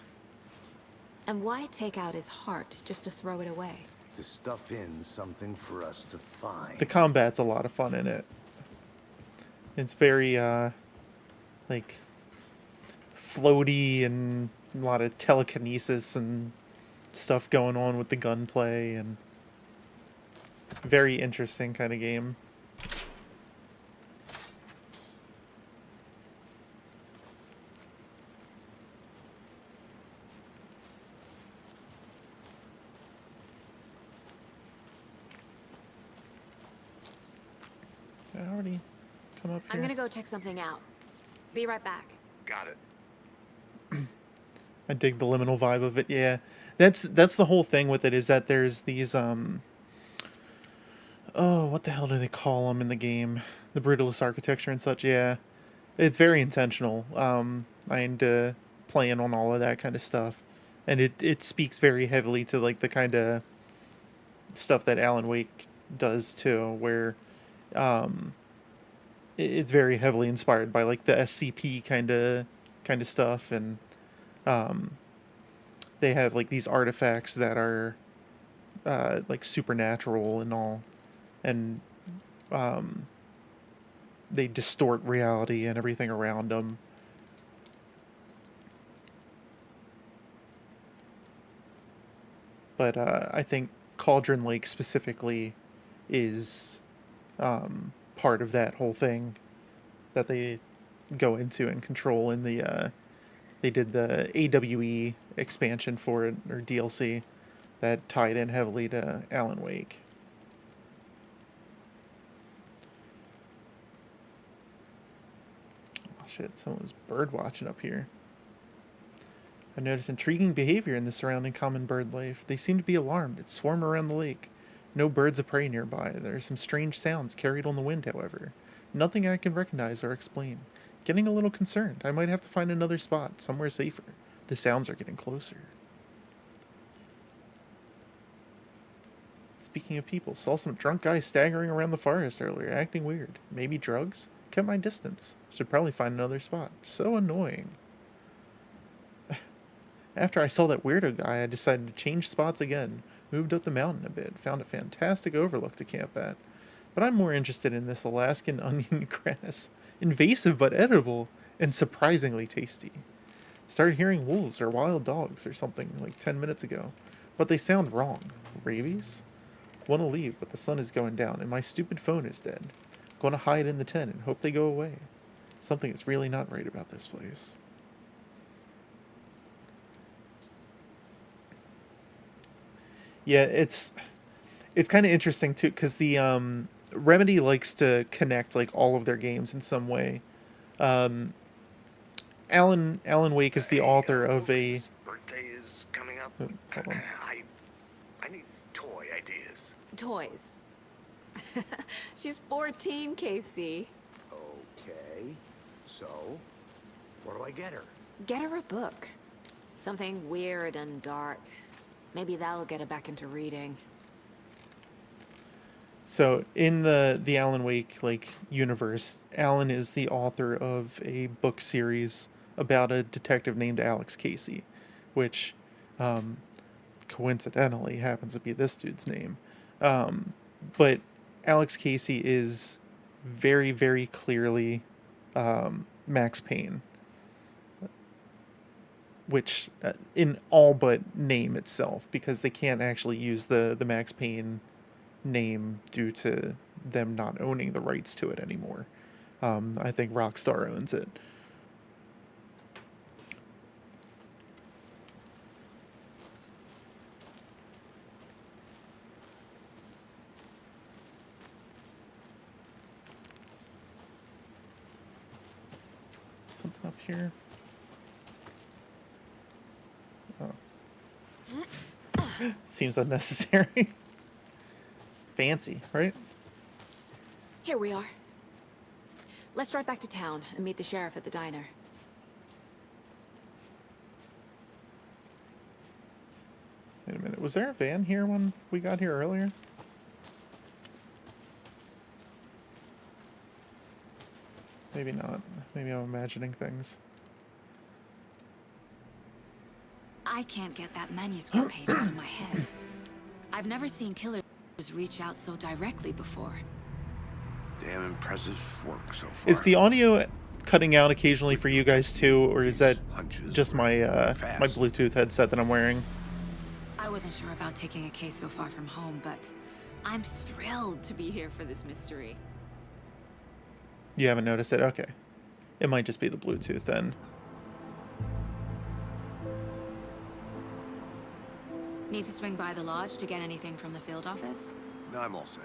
And why take out his heart just to throw it away? To stuff in something for us to find. The combat's a lot of fun in it. It's very like floaty and a lot of telekinesis and stuff going on with the gunplay, and very interesting kind of game. I already come up here. I'm gonna go check something out. Be right back. Got it. I dig the liminal vibe of it. Yeah, that's the whole thing with it, is that there's these oh, what the hell do they call them in the game? The brutalist architecture and such. Yeah, it's very intentional. And playing on all of that kind of stuff, and it speaks very heavily to like the kind of stuff that Alan Wake does too, where it's very heavily inspired by like the SCP kind of stuff, and they have like these artifacts that are like supernatural and all, and they distort reality and everything around them. But I think Cauldron Lake specifically is part of that whole thing that they go into and control in the they did the AWE expansion for it, or DLC, that tied in heavily to Alan Wake. Oh shit, someone was bird watching up here. I noticed intriguing behavior in the surrounding common bird life. They seem to be alarmed and swarm around the lake. No birds of prey nearby. There are some strange sounds carried on the wind, however. Nothing I can recognize or explain. Getting a little concerned. I might have to find another spot, somewhere safer. The sounds are getting closer. Speaking of people, saw some drunk guy staggering around the forest earlier, acting weird. Maybe drugs? Kept my distance. Should probably find another spot. So annoying. After I saw that weirdo guy, I decided to change spots again. Moved up the mountain a bit. Found a fantastic overlook to camp at. But I'm more interested in this Alaskan onion grass. Invasive but edible, and surprisingly tasty. Started hearing wolves or wild dogs or something like 10 minutes ago. But they sound wrong. Rabies? Want to leave, but the sun is going down, and my stupid phone is dead. Going to hide in the tent and hope they go away. Something is really not right about this place. Yeah, it's kind of interesting too, because the Remedy likes to connect like all of their games in some way. Alan Wake is the author of a. His birthday is coming up. Oh, hold on. I need toy ideas. Toys. She's 14, KC. Okay, so what do I get her? Get her a book. Something weird and dark. Maybe that'll get her back into reading. So in the Alan Wake universe, Alan is the author of a book series about a detective named Alex Casey, which coincidentally happens to be this dude's name. But Alex Casey is very, very clearly Max Payne, which in all but name itself, because they can't actually use the Max Payne name due to them not owning the rights to it anymore. I think Rockstar owns it. Something up here. Oh. Seems unnecessary. Fancy, right? Here we are. Let's drive back to town and meet the sheriff at the diner. Wait a minute. Was there a van here when we got here earlier? Maybe not. Maybe I'm imagining things. I can't get that manuscript page out of my head. I've never seen killers reach out so directly before. Damn impressive work so far. Is the audio cutting out occasionally for you guys too, or is that just my my Bluetooth headset that I'm wearing? I wasn't sure about taking a case so far from home, but I'm thrilled to be here for this mystery. You haven't noticed it? Okay. It might just be the Bluetooth then. Need to swing by the lodge to get anything from the field office? No, I'm all set.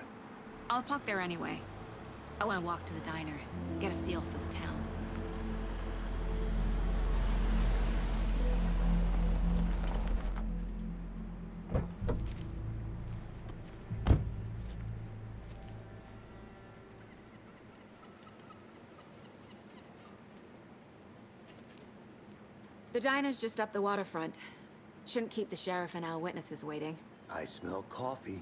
I'll park there anyway. I want to walk to the diner, get a feel for the town. The diner's just up the waterfront. Shouldn't keep the sheriff and our witnesses waiting. I smell coffee.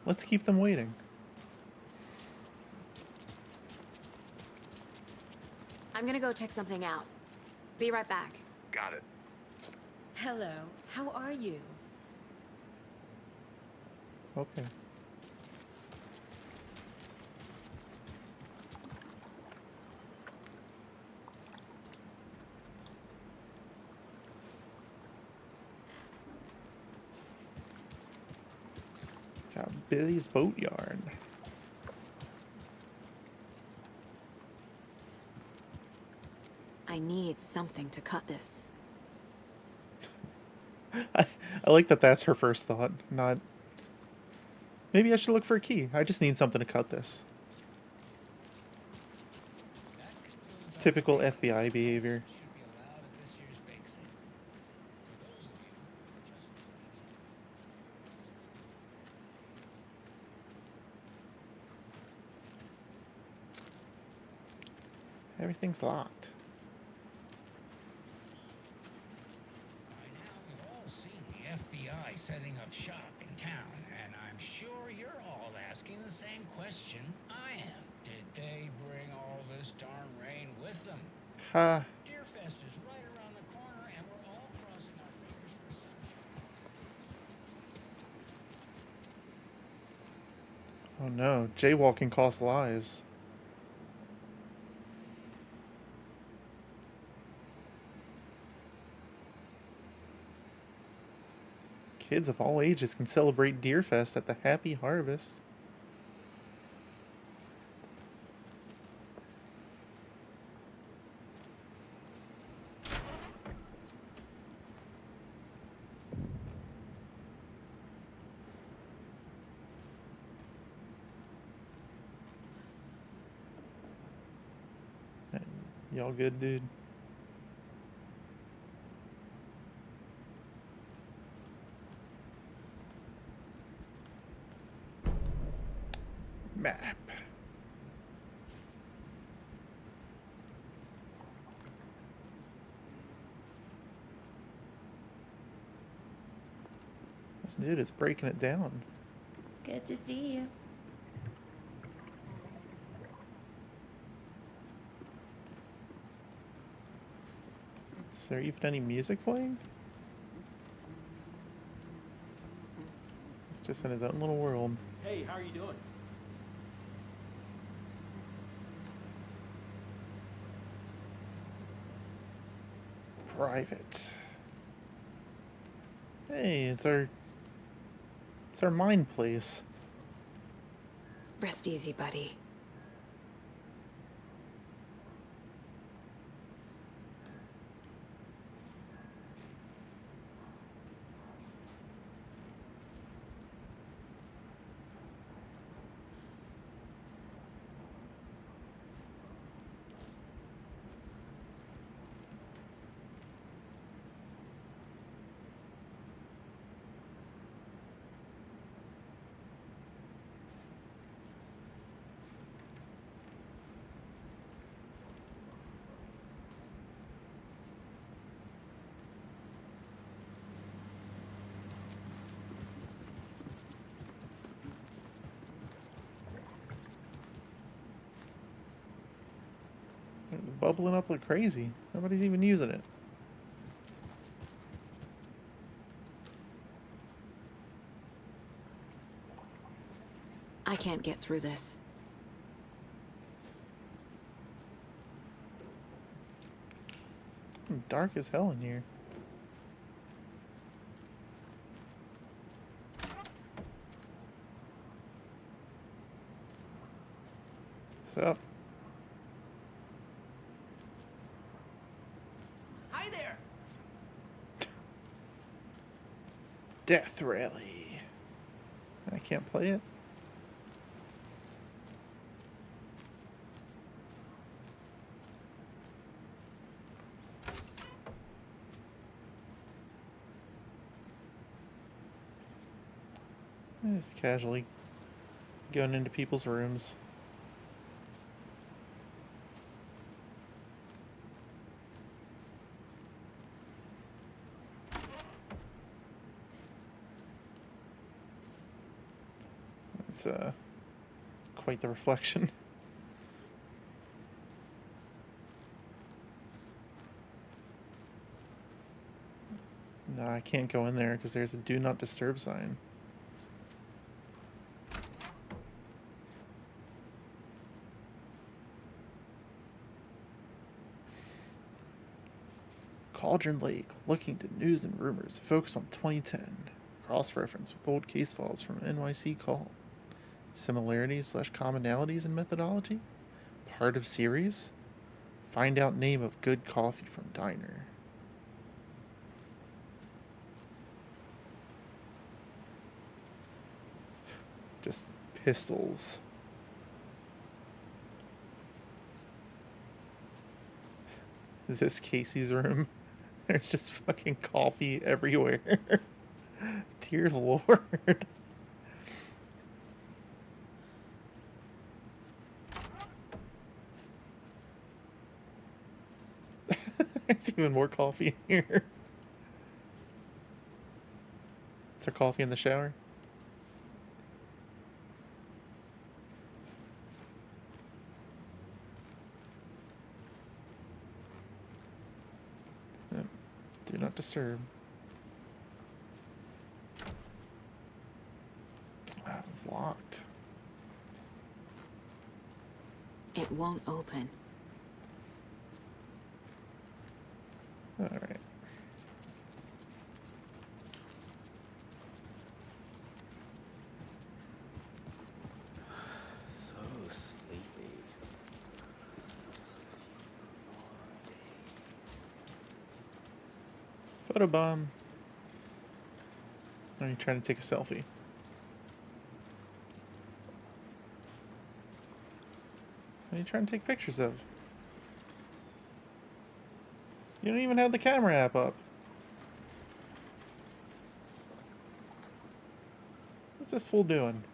Let's keep them waiting. I'm gonna go check something out. Be right back. Got it. Hello, how are you? Okay. Got Billy's Boatyard. I need something to cut this. I like that that's her first thought, not... Maybe I should look for a key. I just need something to cut this. Typical FBI behavior. Everything's locked. By now, we've all seen the FBI setting up shop in town, and I'm sure you're all asking the same question I am. Did they bring all this darn rain with them? Ha. Deerfest is right around the corner, and we're all crossing our fingers for sunshine. Oh no, jaywalking costs lives. Kids of all ages can celebrate Deerfest at the Happy Harvest. Y'all good, dude? Map. This dude is breaking it down. Good to see you. Is there even any music playing? He's just in his own little world. Hey, how are you doing? Private. Hey, it's our mine place. Rest easy, buddy. It's bubbling up like crazy. Nobody's even using it. I can't get through this. Dark as hell in here. What's up? Hi there. Death Rally. I can't play it. Just casually going into people's rooms. It's quite the reflection. No, I can't go in there because there's a do not disturb sign. Cauldron Lake, looking to news and rumors, focus on 2010. Cross-reference with old case files from NYC Call. Similarities/commonalities in methodology? Part of series? Find out name of good coffee from diner. Just pistols. Is this Casey's room? There's just fucking coffee everywhere. Dear Lord. There's even more coffee in here. Is there coffee in the shower? Do not disturb. Ah, it's locked. It won't open. All right. So sleepy. Photobomb. Are you trying to take a selfie? What are you trying to take pictures of? You don't even have the camera app up. What's this fool doing?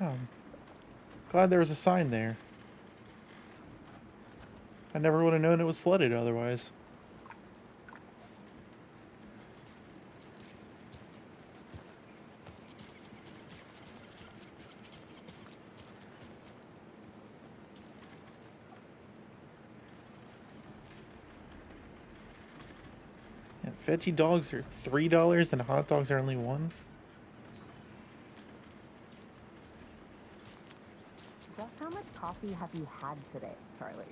Oh. Glad there was a sign there. I never would have known it was flooded otherwise. And veggie dogs are $3 and hot dogs are only $1. Just how much coffee have you had today, Charlie?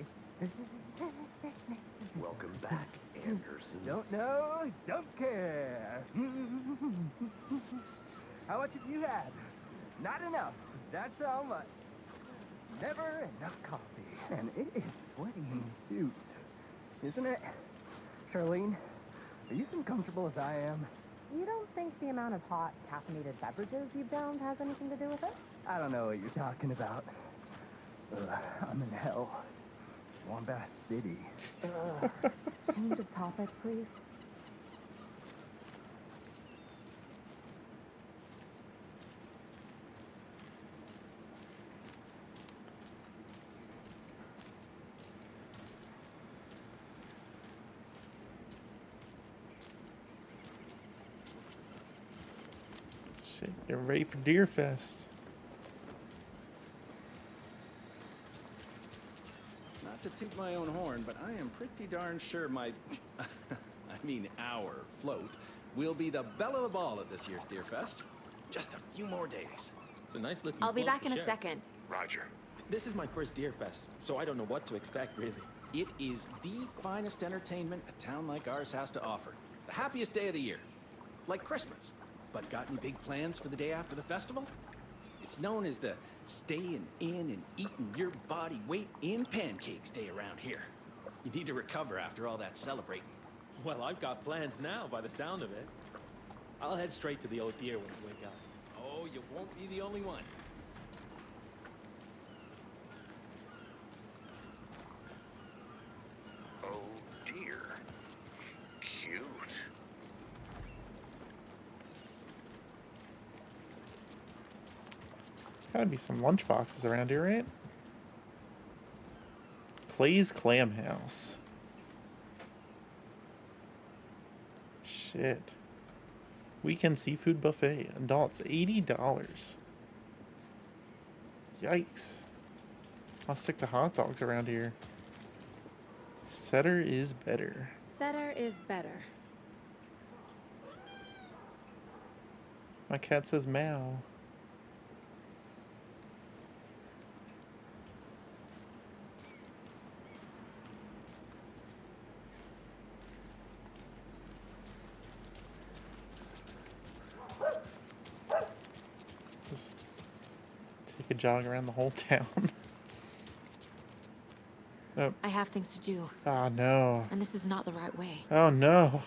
Welcome back, Anderson. Don't know, don't care. How much have you had? Not enough. That's how much. Never enough coffee. And it is sweaty in these suits, isn't it? Charlene, are you as comfortable as I am? You don't think the amount of hot, caffeinated beverages you've downed has anything to do with it? I don't know what you're talking about. I'm in hell. Swamp Ass City. Change of topic, please. Shit, get ready for Deer Fest. Not to toot my own horn, but I am pretty darn sure my, our float will be the belle of the ball at this year's Deer Fest. Just a few more days. It's a nice looking I'll be float back to in a share. second. Roger. This is my first Deer Fest, so I don't know what to expect, really. It is the finest entertainment a town like ours has to offer. The happiest day of the year. Like Christmas. But got any big plans for the day after the festival? It's known as the staying in and eating your body weight in pancakes day around here. You need to recover after all that celebrating. Well, I've got plans now, by the sound of it. I'll head straight to the old deer when I wake up. Oh, you won't be the only one. Oh dear. Cute. Gotta be some lunch boxes around here, right? Clay's Clam House. Shit. Weekend seafood buffet. Adults, $80. Yikes. I'll stick to hot dogs around here. Setter is better. Setter is better. My cat says meow. Just take a jog around the whole town. Oh. I have things to do. Oh no. And this is not the right way. Oh no.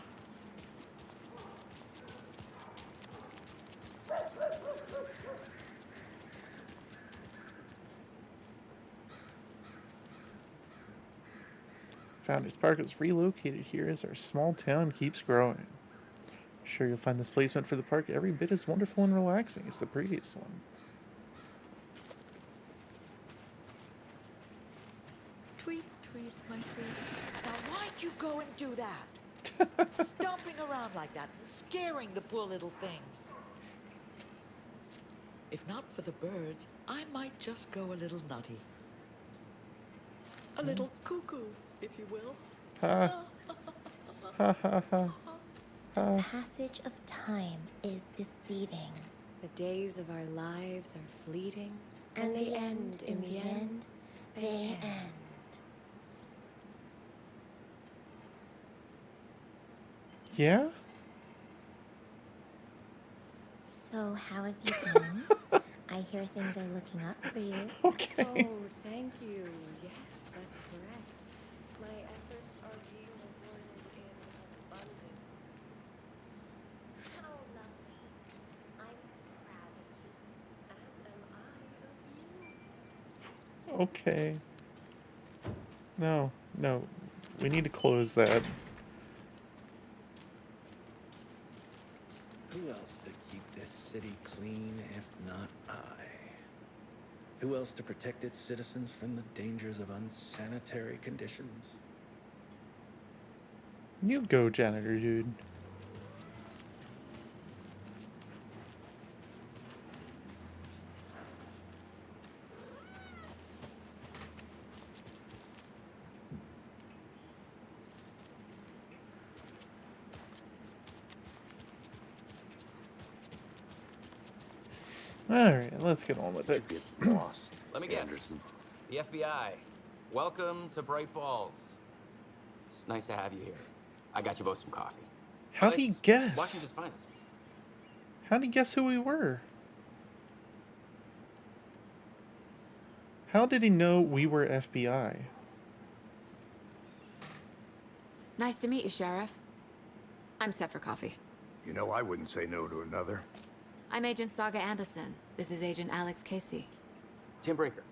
Founders Park is relocated here as our small town keeps growing. Sure, you'll find this placement for the park every bit as wonderful and relaxing as the previous one. Tweet, tweet, my sweets. Now, why'd you go and do that? Stomping around like that and scaring the poor little things. If not for the birds, I might just go a little nutty. A little cuckoo, if you will. Ha. Ha ha ha. The passage of time is deceiving. The days of our lives are fleeting. And they end in the end. They end. Yeah? So how have you been? I hear things are looking up for you. Okay. Oh, thank you. Yes, that's correct. My efforts are being rewarded in abundance. How lovely. I'm proud of you. As am I of you. Okay. No, no. We need to close that. Who else to keep this city clean if not I? Who else to protect its citizens from the dangers of unsanitary conditions? You go, janitor dude. Alright, let's get on with it. Get lost. Let me guess. Anderson. The FBI. Welcome to Bright Falls. It's nice to have you here. I got you both some coffee. How'd he guess? Washington's finest. How'd he guess who we were? How did he know we were FBI? Nice to meet you, Sheriff. I'm set for coffee. You know, I wouldn't say no to another. I'm Agent Saga Anderson. This is Agent Alex Casey. Tim Breaker.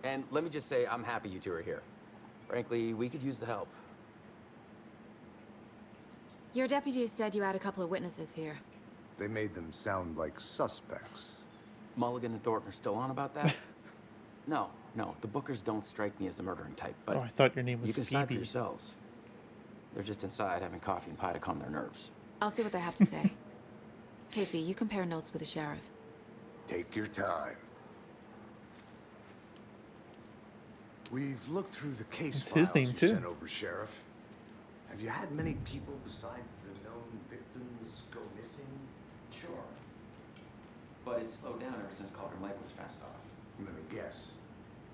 And let me just say, I'm happy you two are here. Frankly, we could use the help. Your deputies said you had a couple of witnesses here. They made them sound like suspects. Mulligan and Thornton are still on about that? No, the Bookers don't strike me as the murdering type, but... Oh, I thought your name was you can decide for Phoebe. yourselves. They're just inside having coffee and pie to calm their nerves. I'll see what they have to say. Casey, you compare notes with the sheriff. Take your time. We've looked through the case It's files his name, you too. sent over, Sheriff. Have you had many people besides the known victims go missing? Sure. But it's slowed down ever since Calder Mike was fenced off. Let me guess.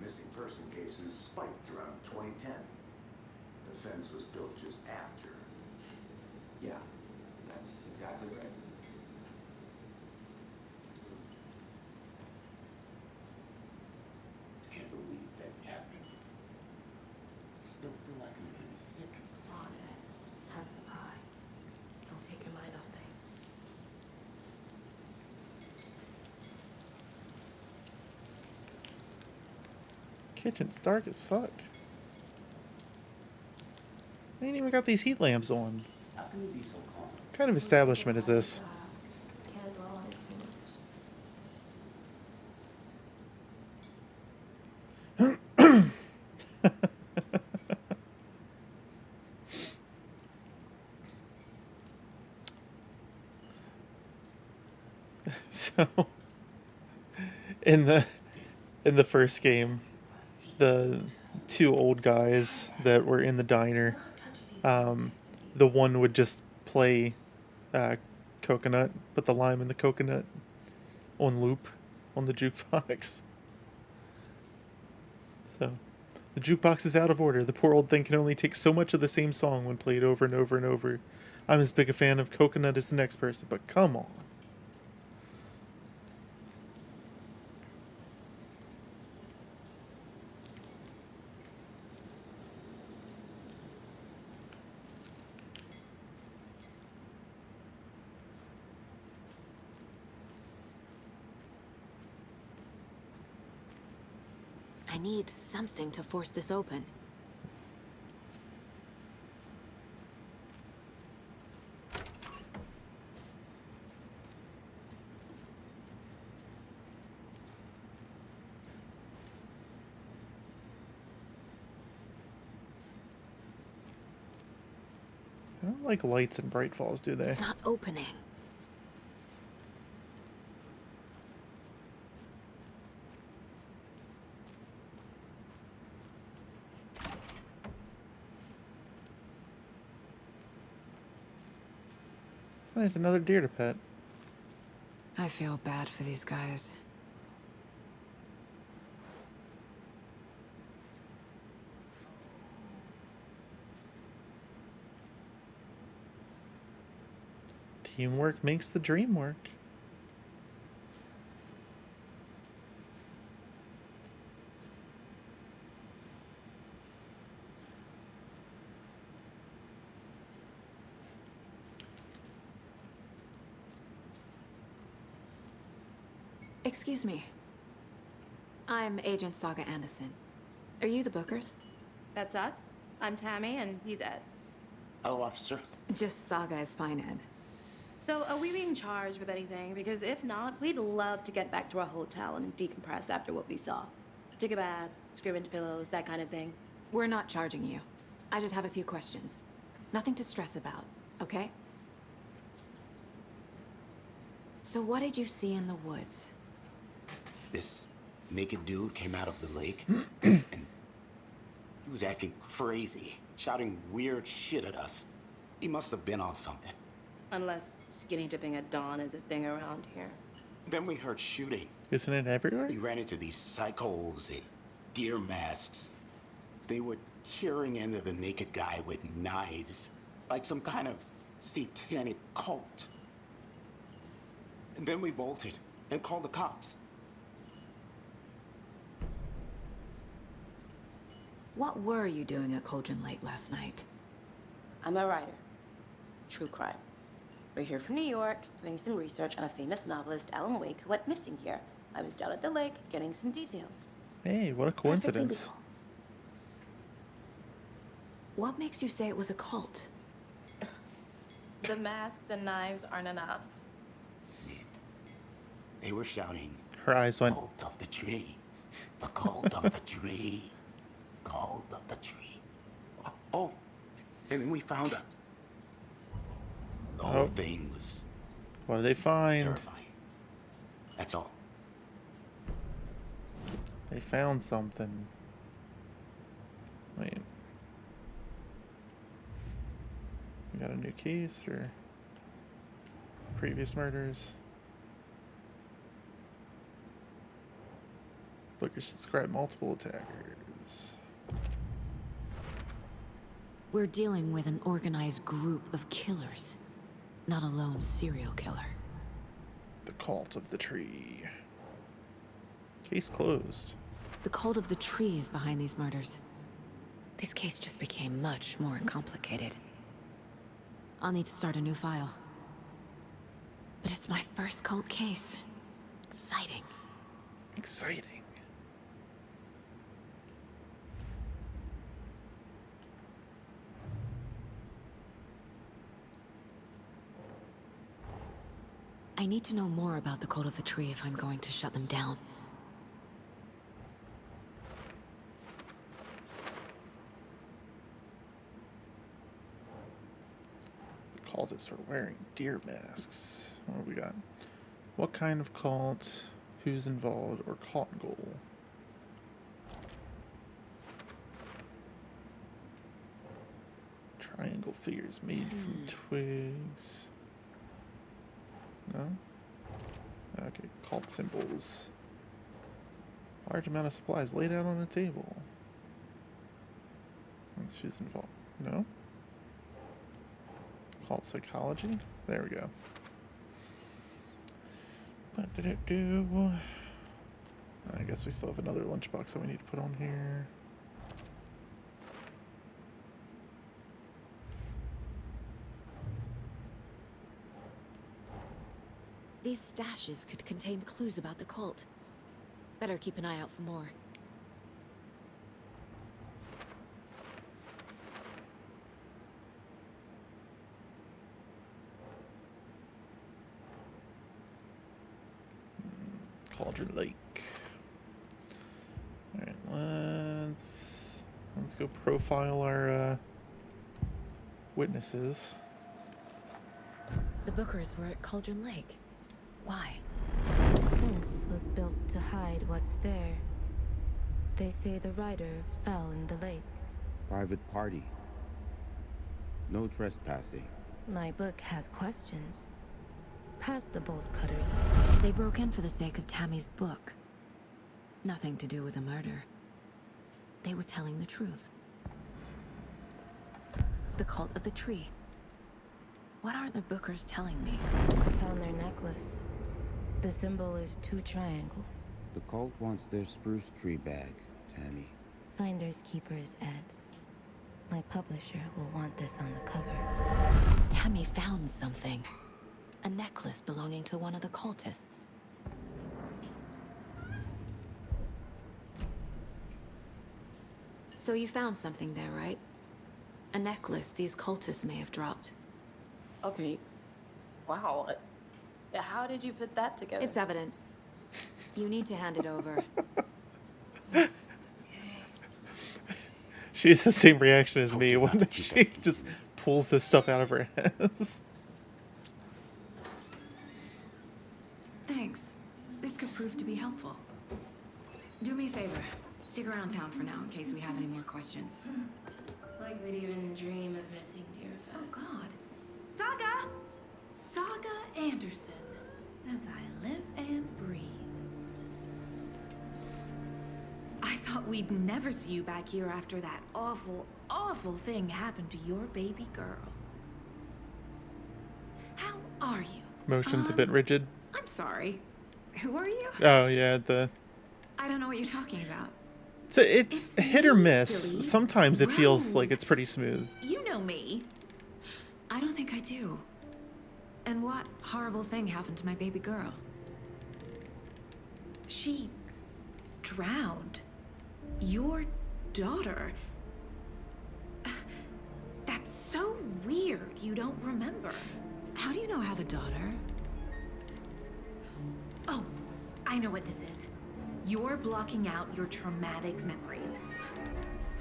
Missing person cases spiked around 2010. The fence was built just after. Yeah, that's exactly right. Can't believe that happened. I still feel like I'm gonna be sick. On it. How's the pie? Don't take your mind off things. Kitchen's dark as fuck. They ain't even got these heat lamps on. How can you be so calm? What kind of establishment is this? Can't dwell on it too much. So, in the first game, the two old guys that were in the diner, the one would just play Coconut, put the lime in the coconut on loop on the jukebox. So, the jukebox is out of order. The poor old thing can only take so much of the same song when played over and over and over. I'm as big a fan of Coconut as the next person, but come on. I need something to force this open. They don't like lights in Bright Falls, do they? It's not opening. There's another deer to pet. I feel bad for these guys. Teamwork makes the dream work. Excuse me. I'm Agent Saga Anderson. Are you the Bookers? That's us. I'm Tammy, and he's Ed. Hello, officer. Just Saga is fine, Ed. So, are we being charged with anything? Because if not, we'd love to get back to our hotel and decompress after what we saw. Take a bath, scream into pillows, that kind of thing. We're not charging you. I just have a few questions. Nothing to stress about, okay? So what did you see in the woods? This naked dude came out of the lake, and he was acting crazy, shouting weird shit at us. He must have been on something. Unless skinny dipping at dawn is a thing around here. Then we heard shooting. Isn't it everywhere? We ran into these psychos in deer masks. They were tearing into the naked guy with knives, like some kind of satanic cult. And then we bolted and called the cops. What were you doing at Cauldron Lake last night? I'm a writer. True crime. We're here from New York, doing some research on a famous novelist, Alan Wake, who went missing here. I was down at the lake, getting some details. Hey, what a coincidence. What makes you say it was a cult? The masks and knives aren't enough. They were shouting, Her eyes went, "Cult of the tree, the cult of the tree, cult of the tree." Oh, and then we found out. The whole thing was what did they find? terrifying. That's all. They found something. Wait. We got a new case or previous murders? Bookers describe multiple attackers. We're dealing with an organized group of killers, not a lone serial killer. The cult of the tree. Case closed. The cult of the tree is behind these murders. This case just became much more complicated. I'll need to start a new file. But it's my first cult case. Exciting. Exciting. I need to know more about the cult of the tree if I'm going to shut them down. The cultists are wearing deer masks. What do we got? What kind of cult? Who's involved? Or cult goal? Triangle figures made from twigs. No? Okay, cult symbols. Large amount of supplies laid out on a table. Let's who's involved. No? Cult psychology? There we go. Ba-da-da-do. I guess we still have another lunchbox that we need to put on here. These stashes could contain clues about the cult. Better keep an eye out for more. Cauldron Lake. Alright, let's go profile our witnesses. The Bookers were at Cauldron Lake. Why? The fence was built to hide what's there. They say the rider fell in the lake. Private party. No trespassing. My book has questions. Past the bolt cutters. They broke in for the sake of Tammy's book. Nothing to do with a murder. They were telling the truth. The cult of the tree. What are the Bookers telling me? I found their necklace. The symbol is 2 triangles. The cult wants their spruce tree bag, Tammy. Finders keepers, Ed. My publisher will want this on the cover. Tammy found something. A necklace belonging to one of the cultists. So you found something there, right? A necklace these cultists may have dropped. Okay. Wow. How did you put that together? It's evidence. You need to hand it over. She has the same reaction as me when she just pulls this stuff out of her ass. Thanks. This could prove to be helpful. Do me a favor. Stick around town for now in case we have any more questions. Like we'd even dream of missing dear Oh, God. Saga! Saga Anderson. As I live and breathe. I thought we'd never see you back here after that awful, awful thing happened to your baby girl. How are you? Motion's a bit rigid. I'm sorry. Who are you? Oh yeah, I don't know what you're talking about. So it's hit or miss. silly. Sometimes it feels Rose. like it's pretty smooth. You know me. I don't think I do. And what horrible thing happened to my baby girl? She drowned. Your daughter. That's so weird you don't remember. How do you know I have a daughter? Oh, I know what this is. You're blocking out your traumatic memories.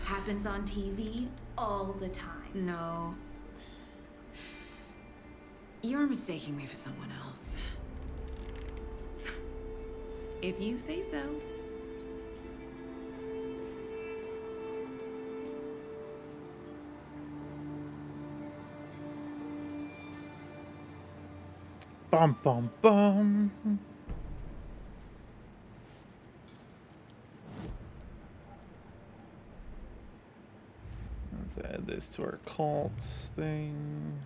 Happens on TV all the time. No. You're mistaking me for someone else. If you say so. Bum bum bum. Let's add this to our cult thing.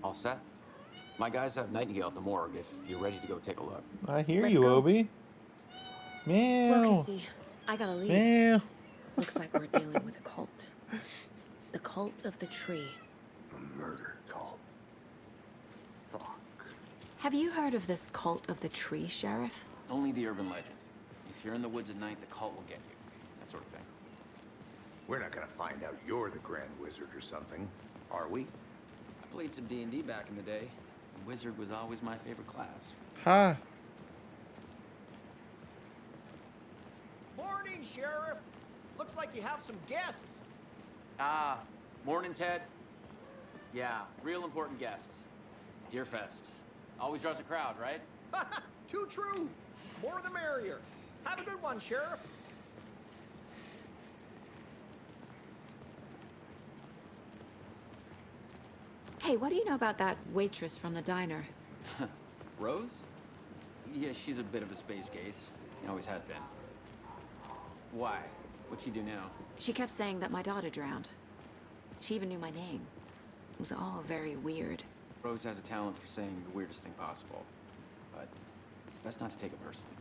All set? My guys have Nightingale at the morgue if you're ready to go take a look. I hear Let's you, go. Obi. Meow. Look, Casey, I got a lead. Meow. Looks like we're dealing with a cult. The cult of the tree. A murder cult. Fuck. Have you heard of this cult of the tree, Sheriff? Only the urban legend. If you're in the woods at night, the cult will get you. That sort of thing. We're not gonna find out you're the Grand Wizard or something, are we? I played some D&D back in the day. And Wizard was always my favorite class. Ha. Morning, Sheriff. Looks like you have some guests. Ah, morning, Ted. Yeah, real important guests. Deerfest. Always draws a crowd, right? Too true. More the merrier. Have a good one, Sheriff. Hey, what do you know about that waitress from the diner? Rose? Yeah, she's a bit of a space case. She always has been. Why? What'd she do now? She kept saying that my daughter drowned. She even knew my name. It was all very weird. Rose has a talent for saying the weirdest thing possible. But it's best not to take it personally.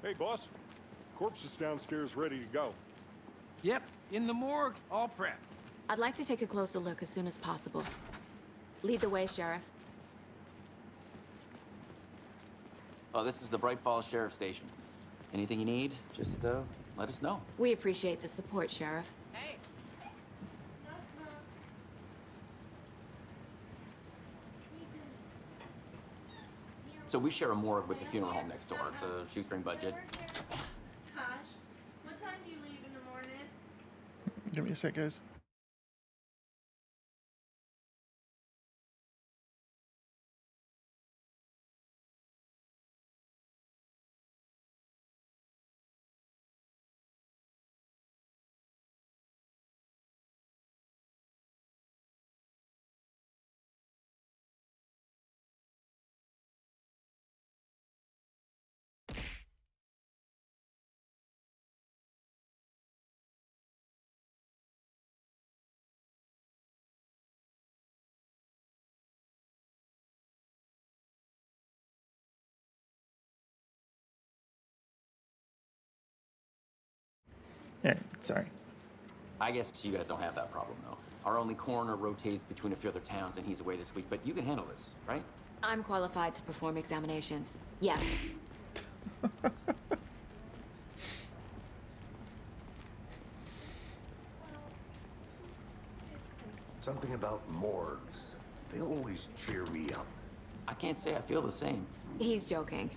Hey, boss. Corpse is downstairs ready to go. Yep, in the morgue, all prepped. I'd like to take a closer look as soon as possible. Lead the way, Sheriff. Oh, this is the Bright Falls Sheriff Station. Anything you need, just let us know. We appreciate the support, Sheriff. Hey. So we share a morgue with the funeral home next door. It's a shoestring budget. Tosh, what time do you leave in the morning? Give me a sec, guys. Yeah, sorry. I guess you guys don't have that problem, though. Our only coroner rotates between a few other towns, and he's away this week, but you can handle this, right? I'm qualified to perform examinations. Yes. Something about morgues. They always cheer me up. I can't say I feel the same. He's joking.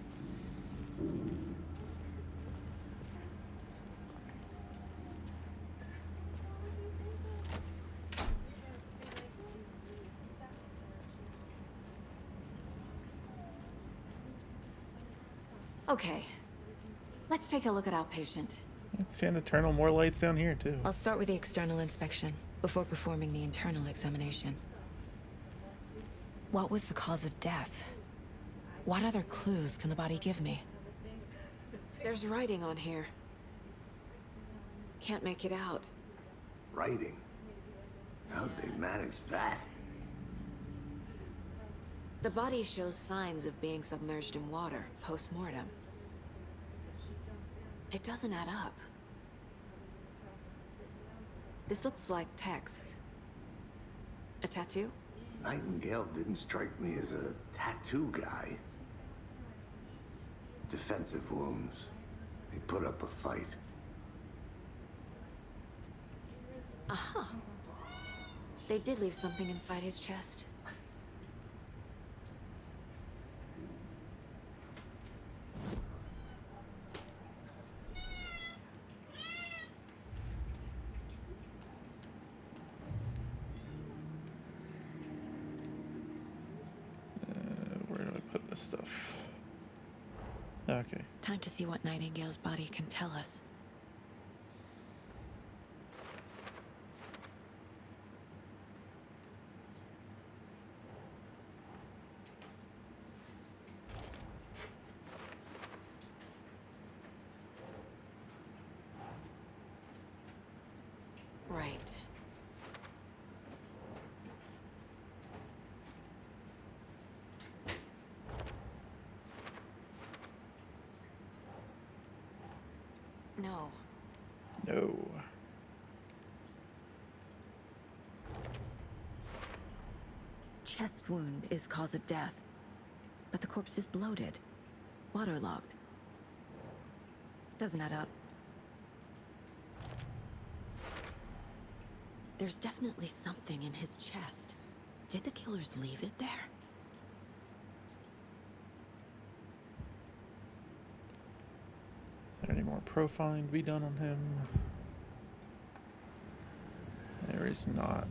Okay. Let's take a look at our patient. Let's see an eternal more lights down here too. I'll start with the external inspection before performing the internal examination. What was the cause of death? What other clues can the body give me? There's writing on here. Can't make it out. Writing? How'd they manage that? The body shows signs of being submerged in water post-mortem. It doesn't add up. This looks like text. A tattoo? Nightingale didn't strike me as a tattoo guy. Defensive wounds. He put up a fight. Uh-huh. They did leave something inside his chest. Where do I put this stuff? Okay. Time to see what Nightingale's body can tell us. Right. No. No. Chest wound is cause of death, but the corpse is bloated, waterlogged. Doesn't add up. There's definitely something in his chest. Did the killers leave it there? Is there any more profiling to be done on him? There is not.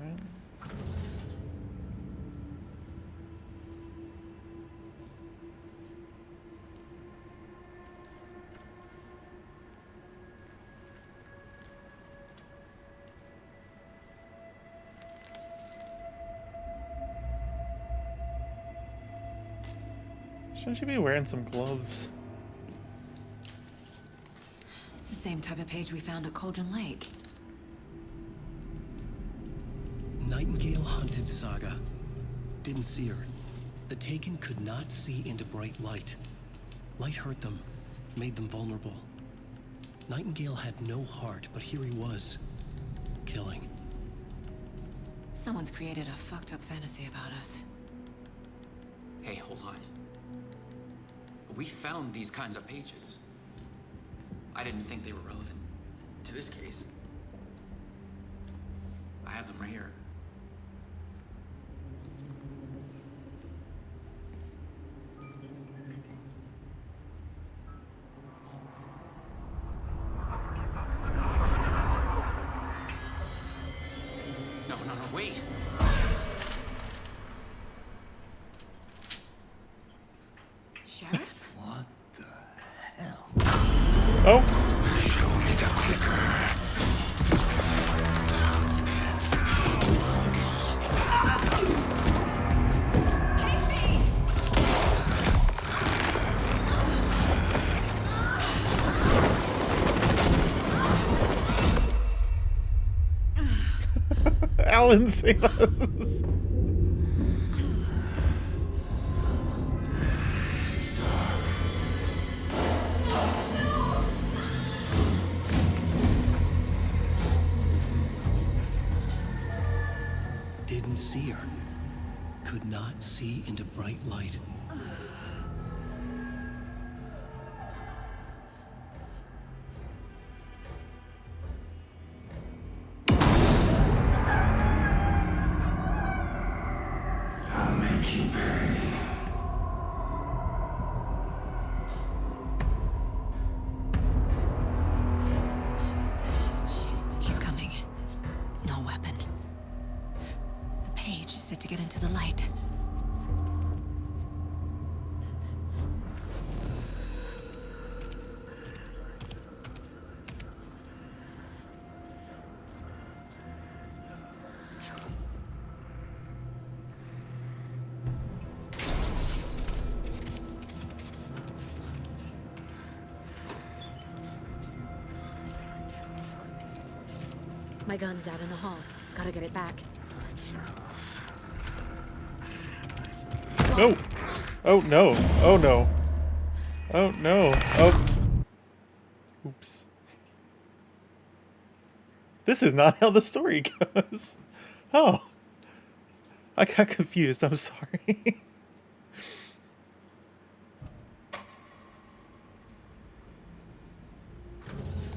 Right. Shouldn't you be wearing some gloves? It's the same type of page we found at Cauldron Lake. Nightingale hunted Saga. Didn't see her. The Taken could not see into bright light. Light hurt them, made them vulnerable. Nightingale had no heart, but here he was, killing. Someone's created a fucked up fantasy about us. Hey, hold on. We found these kinds of pages. I didn't think they were relevant to this case. I have them right here. No, wait! Sheriff? What the hell? Oh! Show me the clicker. Alan, save us! not see into bright light. I'll make you pay. He's coming. No weapon. The page is set to get into the light. My gun's out in the hall. Gotta get it back. No! Oh no! Oh no! Oh no! Oh! Oops. This is not how the story goes. Oh. I got confused. I'm sorry.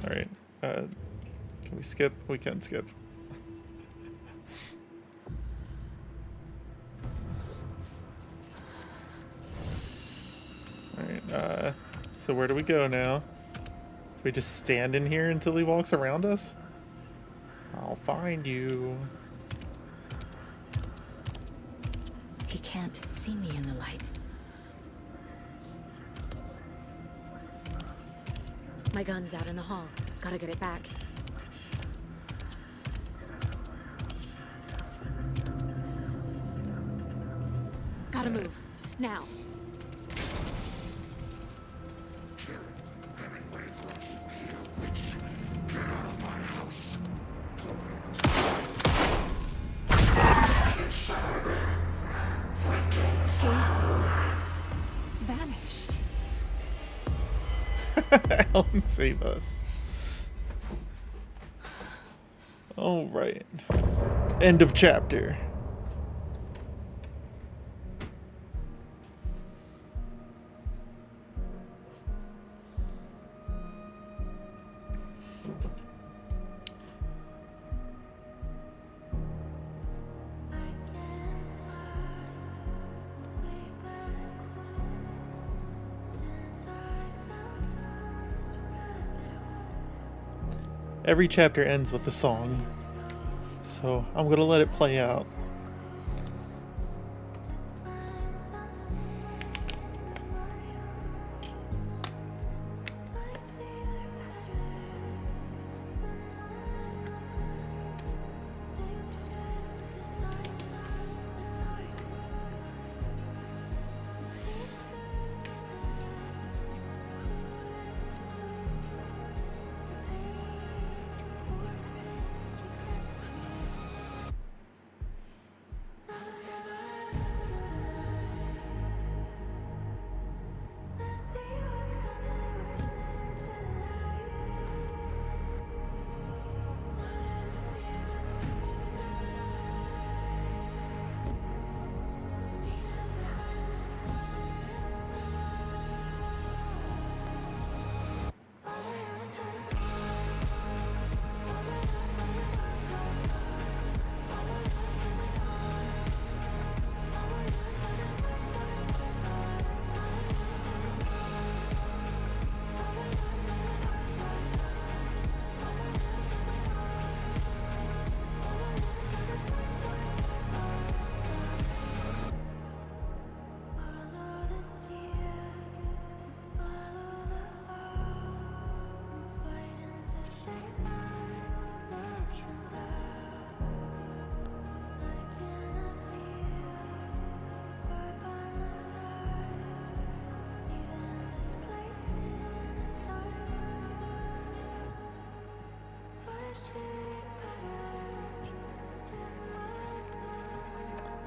Alright. Can we skip? We can skip. Alright, so where do we go now? Do we just stand in here until he walks around us? I'll find you. He can't see me in the light. My gun's out in the hall. Gotta get it back. Gotta move. Now. Vanished. Alan, save us. Alright. End of chapter. Every chapter ends with a song, so I'm gonna let it play out.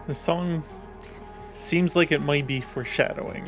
The song seems like it might be foreshadowing.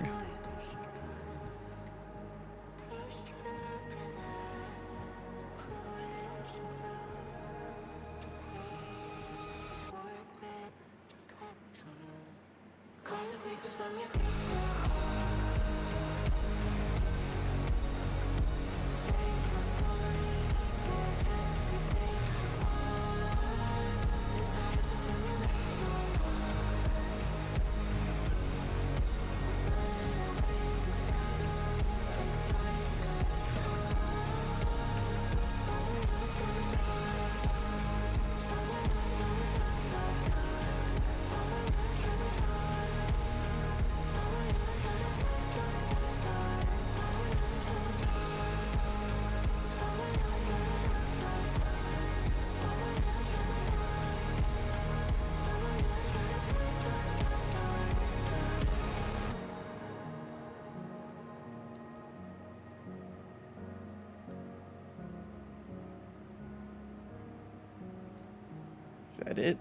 Is that it?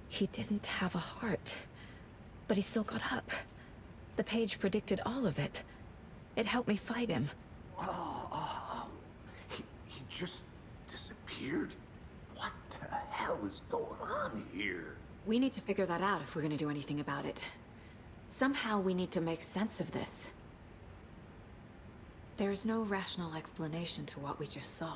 He didn't have a heart, but he still got up. The page predicted all of it. It helped me fight him. He just disappeared? What the hell is going on here? We need to figure that out if we're gonna do anything about it. Somehow we need to make sense of this. There's no rational explanation to what we just saw.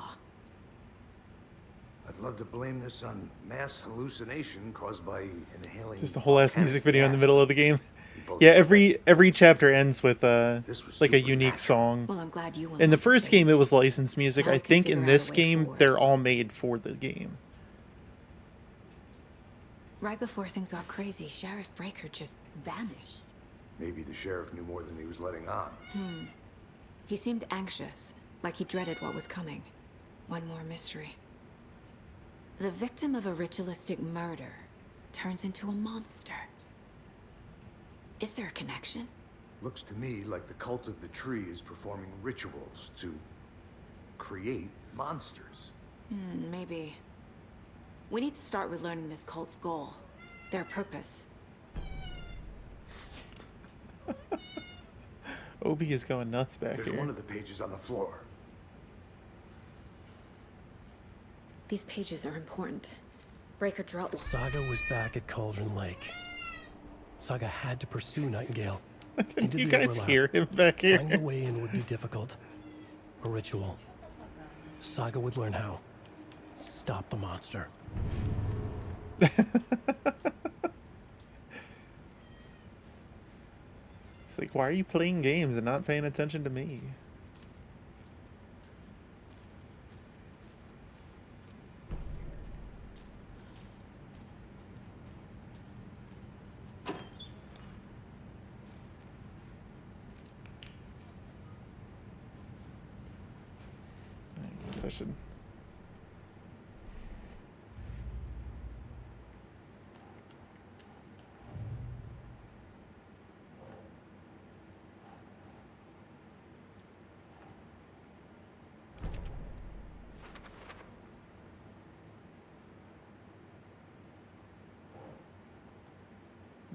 I'd love to blame this on mass hallucination caused by inhaling... Just a whole ass volcanic music video in the gas. middle of the game. both Yeah, know every chapter ends with like a unique supernatural. song. Well, I'm glad you will In the know the first game, it was licensed music. Now I we can think figure in out a this way game, forward. they're all made for the game. Right before things got crazy, Sheriff Breaker just vanished. Maybe the sheriff knew more than he was letting on. He seemed anxious, like he dreaded what was coming. One more mystery. The victim of a ritualistic murder turns into a monster. Is there a connection? Looks to me like the cult of the tree is performing rituals to create monsters. Maybe. We need to start with learning this cult's goal, their purpose. Obi is going nuts back There's here. one of the pages on the floor. These pages are important. Breaker dropped. Saga was back at Cauldron Lake. Saga had to pursue Nightingale. Into You the guys overlap. hear him back here? Finding a way in would be difficult. A ritual. Saga would learn how. Stop the monster. It's like, why are you playing games and not paying attention to me? I guess I should.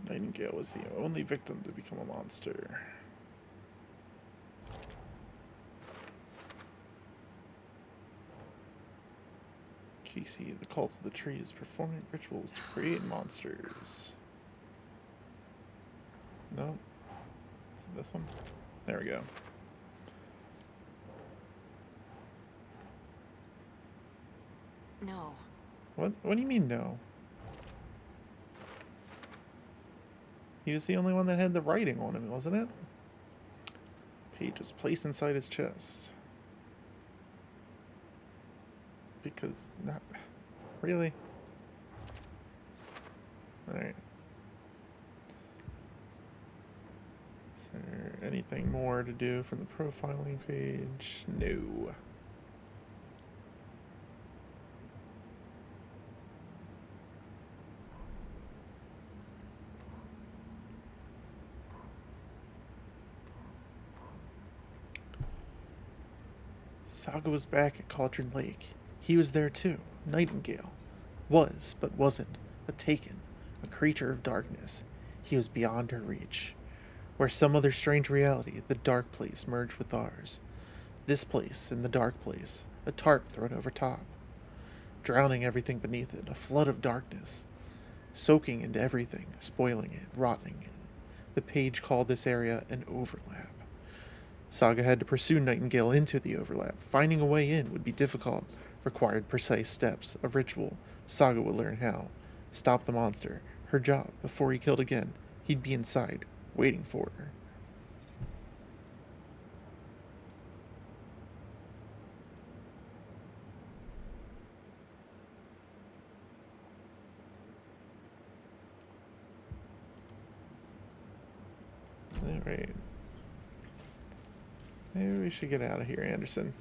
Nightingale was the only victim to become a monster. Casey, the cult of the tree, is performing rituals to create monsters. No? Is it this one? There we go. No. What do you mean no? He was the only one that had the writing on him, wasn't it? Page was placed inside his chest. Because not really. Alright. Is there anything more to do from the profiling page? No. Saga was back at Cauldron Lake. He was there too. Nightingale. Was, but wasn't. A taken. A creature of darkness. He was beyond her reach. Where some other strange reality, the dark place, merged with ours. This place and the dark place. A tarp thrown over top. Drowning everything beneath it. A flood of darkness. Soaking into everything. Spoiling it. Rotting it. The page called this area an overlap. Saga had to pursue Nightingale into the overlap. Finding a way in would be difficult. Required precise steps. A ritual. Saga would learn how. Stop the monster. Her job. Before he killed again, he'd be inside, waiting for her. Alright. Maybe we should get out of here, Anderson.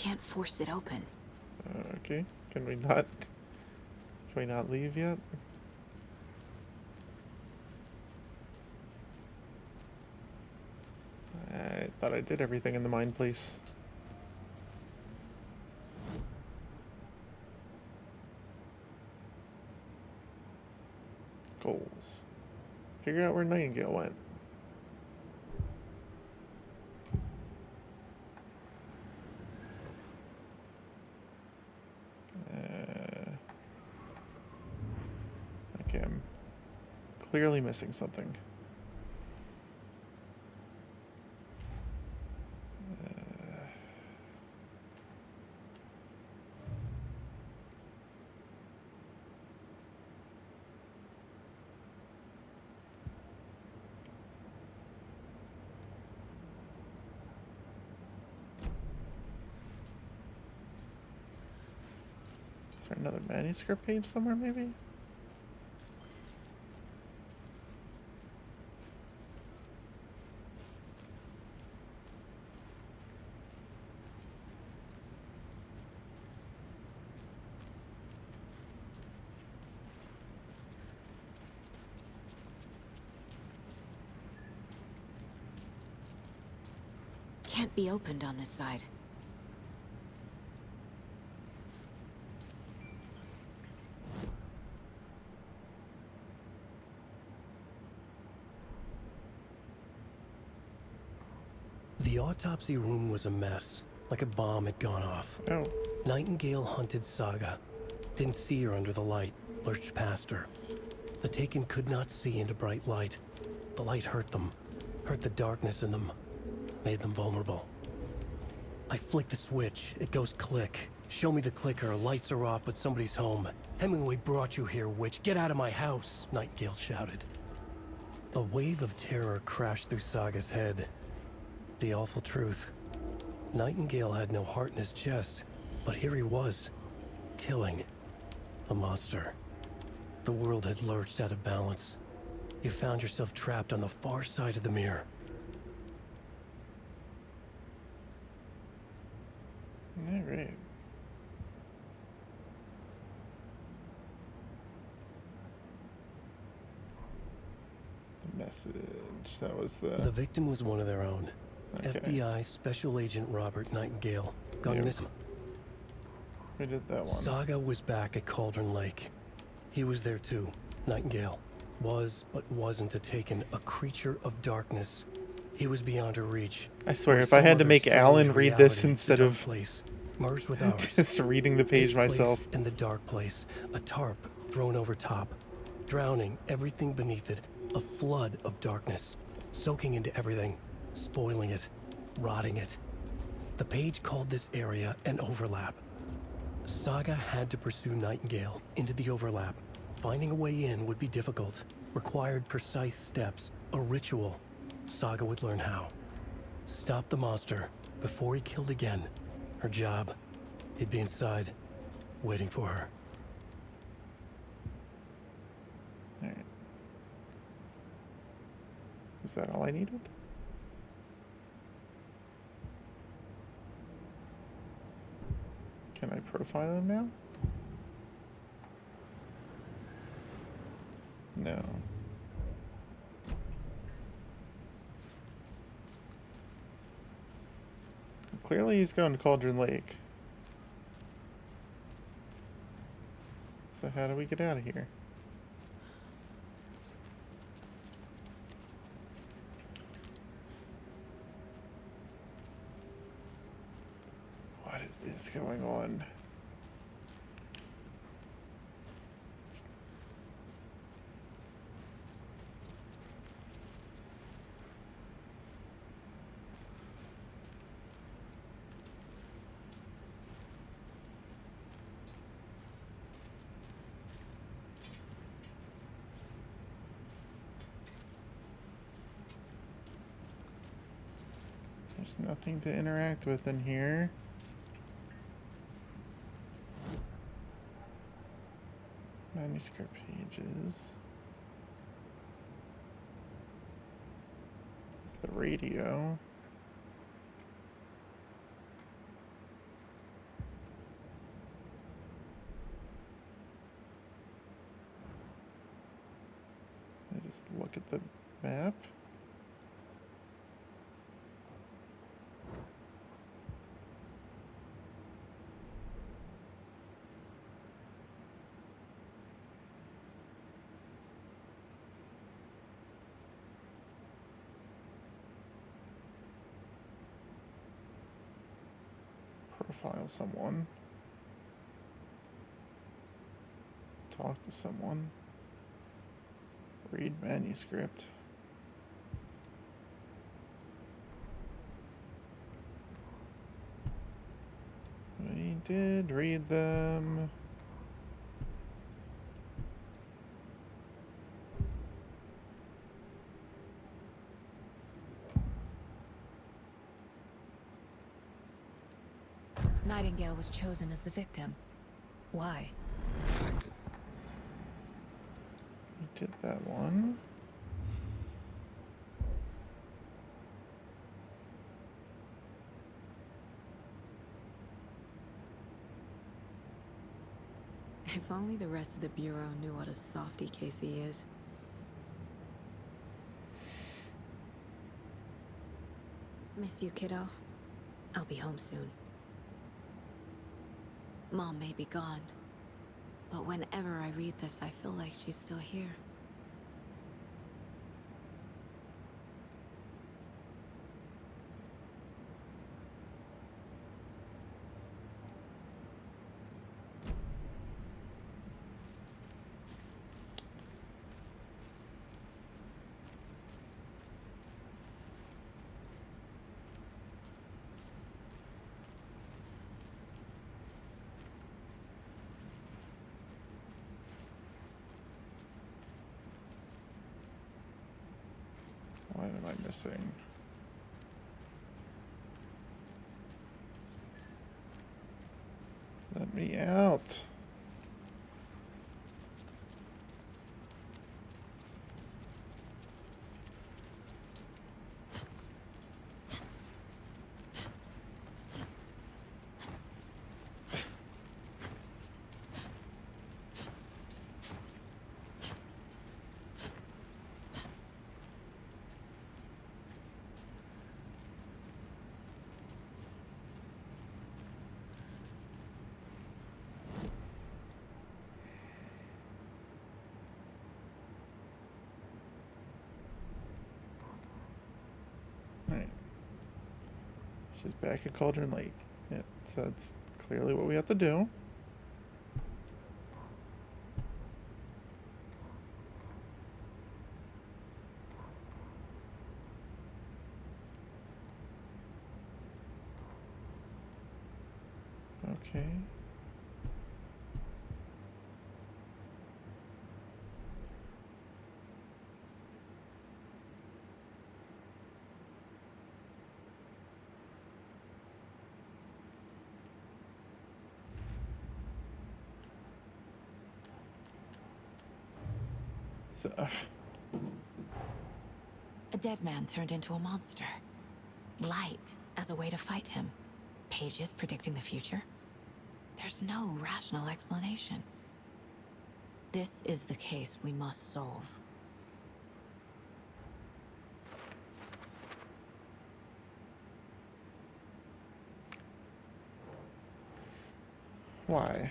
can't force it open. Okay. Can we not leave yet? I thought I did everything in the mine place. Goals. Figure out where Nightingale went. Okay, I'm clearly missing something. Is there another manuscript page somewhere, maybe? Can't be opened on this side. The autopsy room was a mess, like a bomb had gone off. Oh. Nightingale hunted Saga. Didn't see her under the light, lurched past her. The Taken could not see into bright light. The light hurt them, hurt the darkness in them, made them vulnerable. I flick the switch, it goes click. Show me the clicker, lights are off, but somebody's home. Hemingway brought you here, witch. Get out of my house, Nightingale shouted. A wave of terror crashed through Saga's head. The awful truth. Nightingale had no heart in his chest, but here he was, killing a monster. The world had lurched out of balance. You found yourself trapped on the far side of the mirror. All right. The message. That was the victim was one of their own. Okay. FBI Special Agent Robert Nightingale. Gone missing. We did that one. Saga was back at Cauldron Lake. He was there too. Nightingale was, but wasn't a Taken, a creature of darkness. He was beyond her reach. I swear, if I had to make Alan read this instead of merged with ours. just reading the page This place myself. in the dark place, a tarp thrown over top, drowning everything beneath it, a flood of darkness, soaking into everything, spoiling it, rotting it. The page called this area an overlap. Saga had to pursue Nightingale into the overlap. Finding a way in would be difficult, required precise steps, a ritual. Saga would learn how. Stop the monster before he killed again. Her job. He'd be inside, waiting for her. Alright. Was that all I needed? Can I profile him now? No. Clearly he's going to Cauldron Lake. So how do we get out of here? What is going on? There's nothing to interact with in here. Manuscript pages. It's the radio. Just look at the map. Profile someone. Talk to someone. Read manuscript. We did read them. Nightingale was chosen as the victim. Why? We did that one. If only the rest of the Bureau knew what a softy Casey is. Miss you, kiddo. I'll be home soon. Mom may be gone, but whenever I read this, I feel like she's still here. What am I missing? Let me out. Alright. She's back at Cauldron Lake. Yeah, so that's clearly what we have to do. Okay. So, A dead man turned into a monster. Light as a way to fight him. Pages predicting the future. There's no rational explanation. This is the case we must solve. why?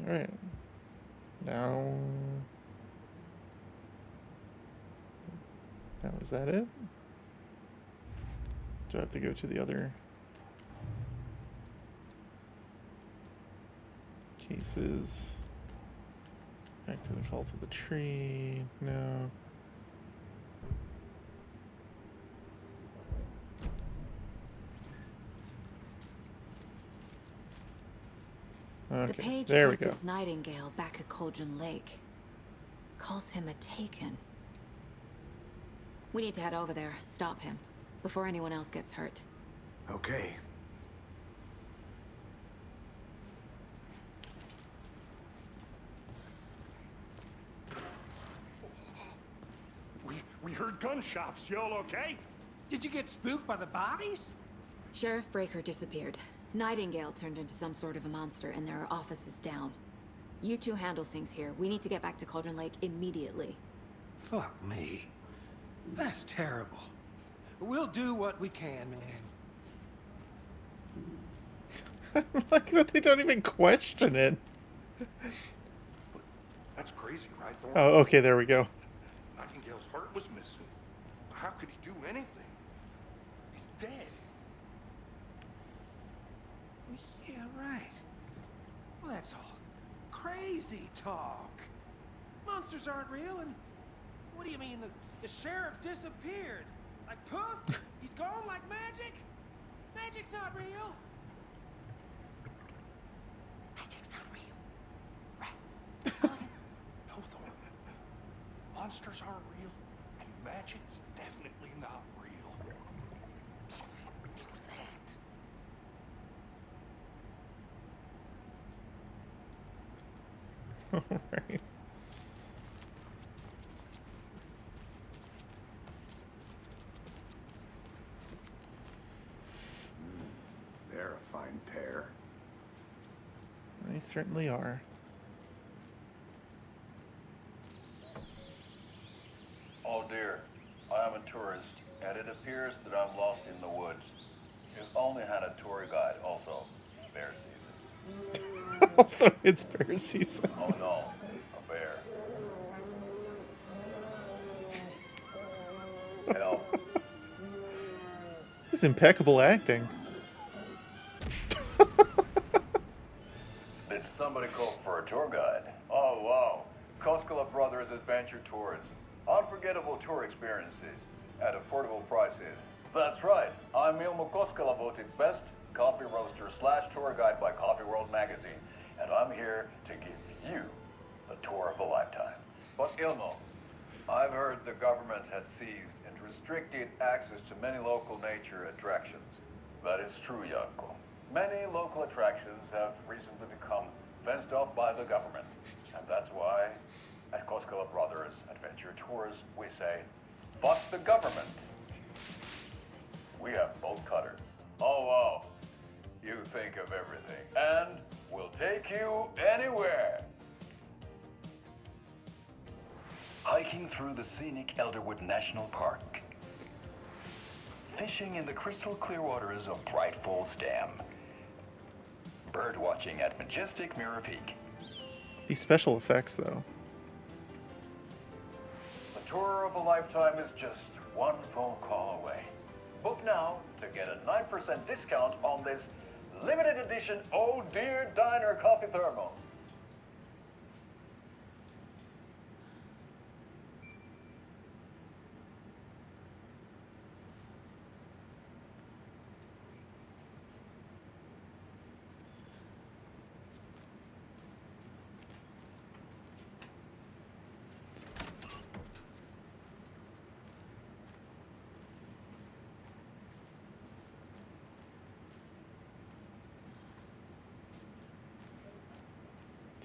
Alright. Now... Now, is that it? Do I have to go to the other cases? Back to the cult of the tree? No. The Okay, page there we go. places Nightingale back at Cauldron Lake. Calls him a Taken. We need to head over there, stop him, before anyone else gets hurt. Okay. We heard gunshots. Y'all okay? Did you get spooked by the bodies? Sheriff Breaker disappeared. Nightingale turned into some sort of a monster, and there are offices down. You two handle things here. We need to get back to Cauldron Lake immediately. Fuck me. That's terrible. We'll do what we can, man. Like that they don't even question it. That's crazy, right, Thorne? Oh, okay, there we go. Nightingale's heart was missing. How could he do anything? He's dead. Yeah, right. Well, that's all crazy talk. Monsters aren't real, and what do you mean the sheriff disappeared? Like poof? He's gone like magic? Magic's not real. Magic's not real. No, Thorne. Monsters aren't real, and magic's definitely not real. Alright. They're a fine pair. They certainly are. Oh dear, I am a tourist, and it appears that I'm lost in the woods. You've only had a tour guide, also. It's bear season. Also, it's bear season. Oh no, a bear. Help. This is impeccable acting. Did somebody call for a tour guide? Oh wow, Koskela Brothers Adventure Tours. Unforgettable tour experiences at affordable prices. That's right, I'm Ilmo Koskela, voted best coffee roaster / tour guide by Coffee World magazine, and I'm here to give you the tour of a lifetime. But Ilmo, I've heard the government has seized and restricted access to many local nature attractions. That is true, Janko. Many local attractions have recently become fenced off by the government, and that's why at Koskela Brothers Adventure Tours, we say, fuck the government. We have bolt cutters. Oh, wow. You think of everything. And we'll take you anywhere. Hiking through the scenic Elderwood National Park. Fishing in the crystal clear waters of Bright Falls Dam. Bird watching at majestic Mirror Peak. These special effects, though. The tour of a lifetime is just one phone call away. Book now to get a 9% discount on this limited edition Oh Dear Diner coffee thermos.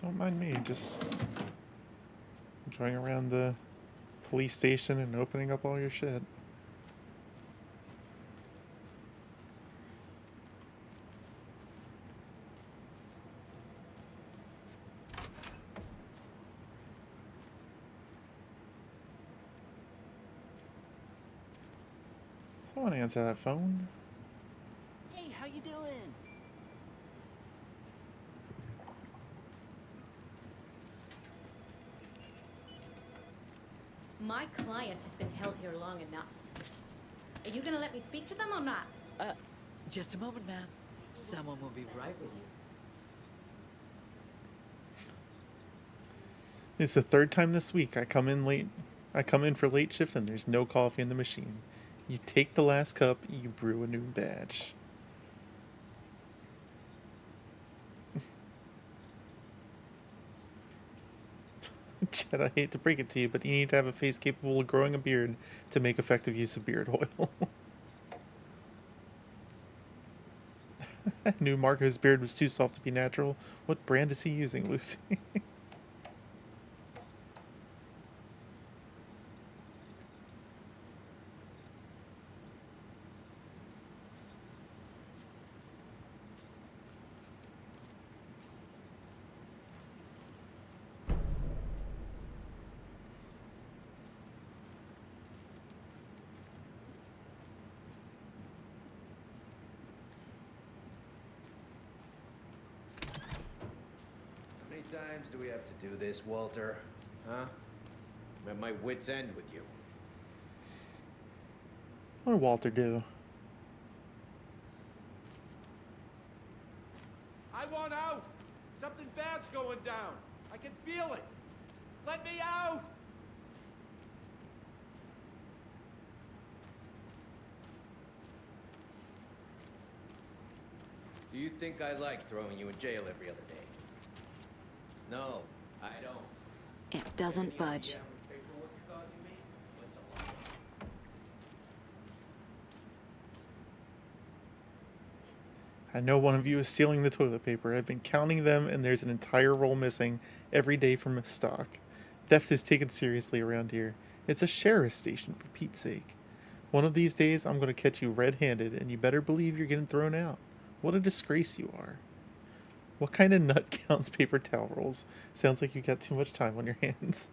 Don't mind me, just going around the police station and opening up all your shit. Someone answer that phone. Hey, how you doing? My client has been held here long enough. Are you gonna let me speak to them or not? Just a moment, ma'am. Someone will be right with you. It's the third time this week I come in late. I come in for late shift and there's no coffee in the machine. You take the last cup, you brew a new batch. Chet, I hate to break it to you, but you need to have a face capable of growing a beard to make effective use of beard oil. I knew Marco's beard was too soft to be natural. What brand is he using, Lucy? times do we have to do this, Walter? Huh? I'm at my wit's end with you. What did Walter do? I want out! Something bad's going down. I can feel it. Let me out! Do you think I like throwing you in jail every other day? No, I don't. It doesn't budge. Paperwork you're causing me? What's a lot? I know one of you is stealing the toilet paper. I've been counting them, and there's an entire roll missing every day from stock. Theft is taken seriously around here. It's a sheriff's station, for Pete's sake. One of these days, I'm going to catch you red-handed, and you better believe you're getting thrown out. What a disgrace you are. What kind of nut counts paper towel rolls? Sounds like you got too much time on your hands.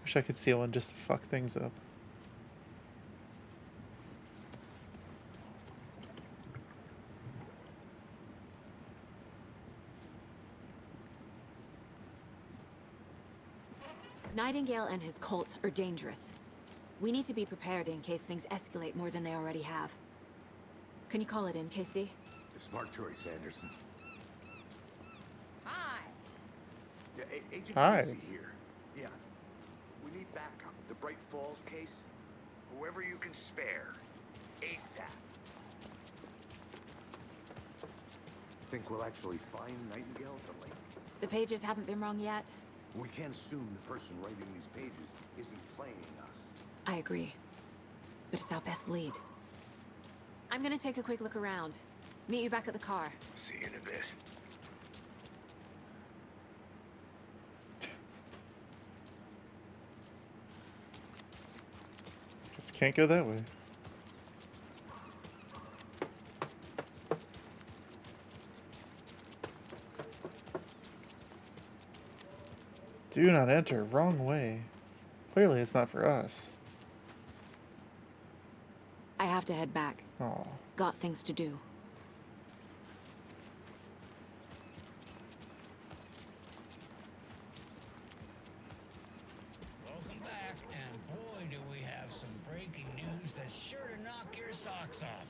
Wish I could steal one just to fuck things up. Nightingale and his cult are dangerous. We need to be prepared in case things escalate more than they already have. Can you call it in, KC? A smart choice, Anderson. Hi. Yeah, Agent Hi. Casey here. Yeah. We need backup. The Bright Falls case? Whoever you can spare. ASAP. Think we'll actually find Nightingale at the lake? The pages haven't been wrong yet. We can't assume the person writing these pages isn't playing us. I agree. But it's our best lead. I'm gonna take a quick look around. Meet you back at the car. See you in a bit. Guess can't go that way. Do not enter. Wrong way. Clearly it's not for us. I have to head back. Oh. Got things to do. Welcome back, and boy do we have some breaking news that's sure to knock your socks off.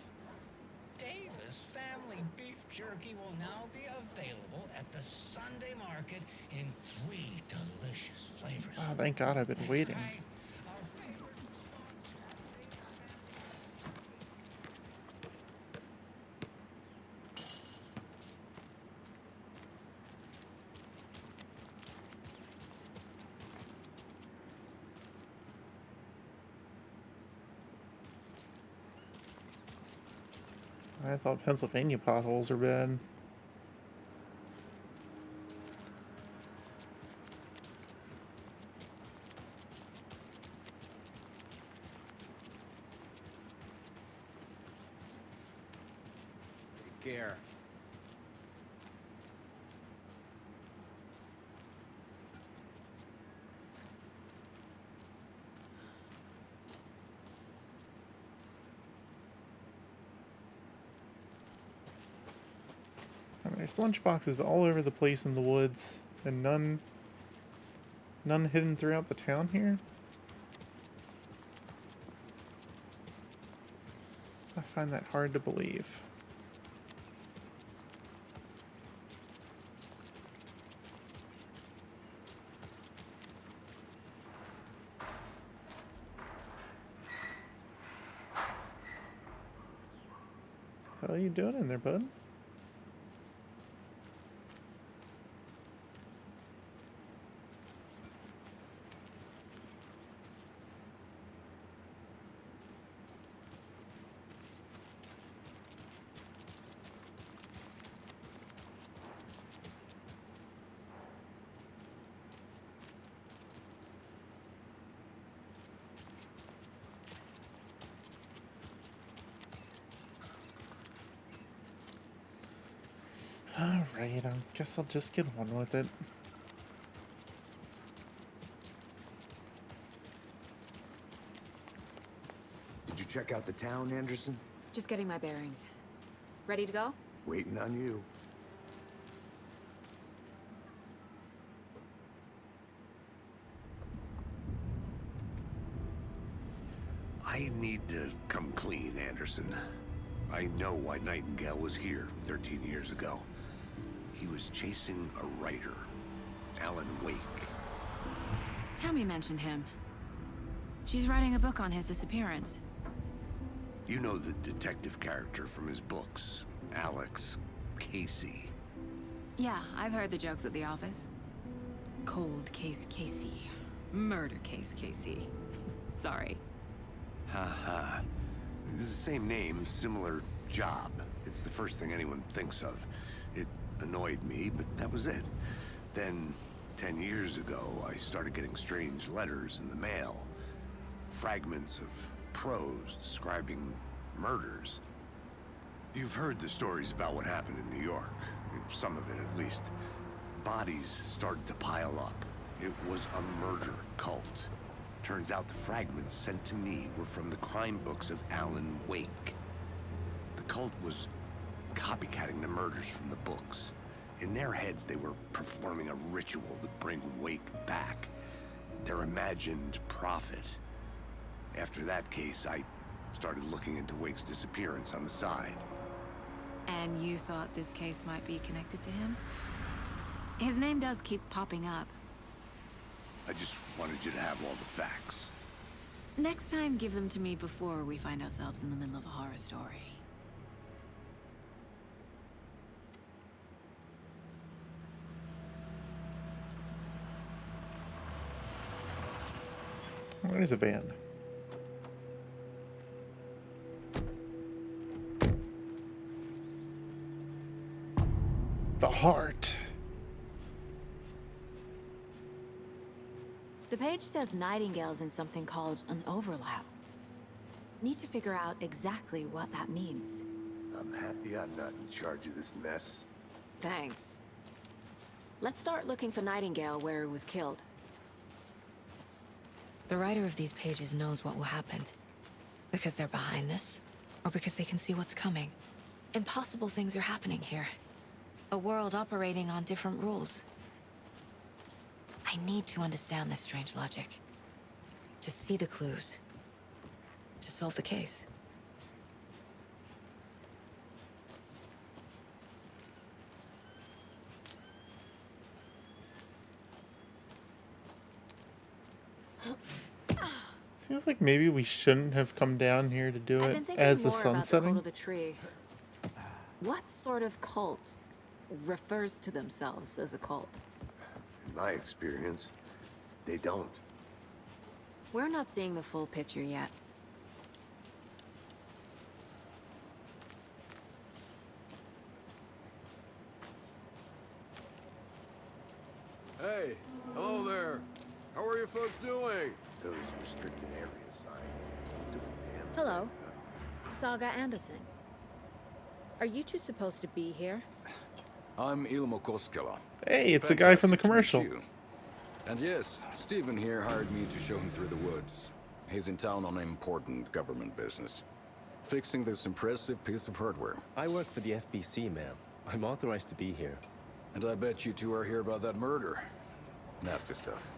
Davis Family Beef Jerky will now be available at the Sunday market in 3 delicious flavors. Oh, thank God I've been waiting. Right. Our favorite sponsor, Davis I thought Pennsylvania potholes are bad. Take care. There's lunchboxes all over the place in the woods, and none hidden throughout the town here. I find that hard to believe. What are you doing in there, bud? Alright, I guess I'll just get on with it. Did you check out the town, Anderson? Just getting my bearings. Ready to go? Waiting on you. I need to come clean, Anderson. I know why Nightingale was here 13 years ago. He was chasing a writer, Alan Wake. Tammy mentioned him. She's writing a book on his disappearance. You know the detective character from his books, Alex Casey. Yeah, I've heard the jokes at the office. Cold case Casey. Murder case Casey. Sorry. Ha. It's the same name, similar job. It's the first thing anyone thinks of. It annoyed me, but that was it. Then, 10 years ago, I started getting strange letters in the mail. Fragments of prose describing murders. You've heard the stories about what happened in New York. Some of it, at least. Bodies started to pile up. It was a murder cult. Turns out the fragments sent to me were from the crime books of Alan Wake. The cult was copycatting the murders from the books. In their heads, they were performing a ritual to bring Wake back. Their imagined prophet. After that case, I started looking into Wake's disappearance on the side. And you thought this case might be connected to him? His name does keep popping up. I just wanted you to have all the facts. Next time, give them to me before we find ourselves in the middle of a horror story. Where's a van? The heart. The page says Nightingale's in something called an overlap. Need to figure out exactly what that means. I'm happy I'm not in charge of this mess. Thanks. Let's start looking for Nightingale where he was killed. The writer of these pages knows what will happen. Because they're behind this, or because they can see what's coming. Impossible things are happening here. A world operating on different rules. I need to understand this strange logic. To see the clues. To solve the case. Seems like maybe we shouldn't have come down here to do I've it been thinking as the more sun's about the setting. cult of the tree. What sort of cult refers to themselves as a cult? In my experience, they don't. We're not seeing the full picture yet. Hey, hello there. How are you folks doing? Those restricted area signs. Doing damn. Hello. Saga Anderson. Are you two supposed to be here? I'm Ilmo Koskela. Hey, it's the guy from the commercial. You. And yes, Stephen here hired me to show him through the woods. He's in town on important government business. Fixing this impressive piece of hardware. I work for the FBC, ma'am. I'm authorized to be here. And I bet you two are here about that murder. Nasty stuff.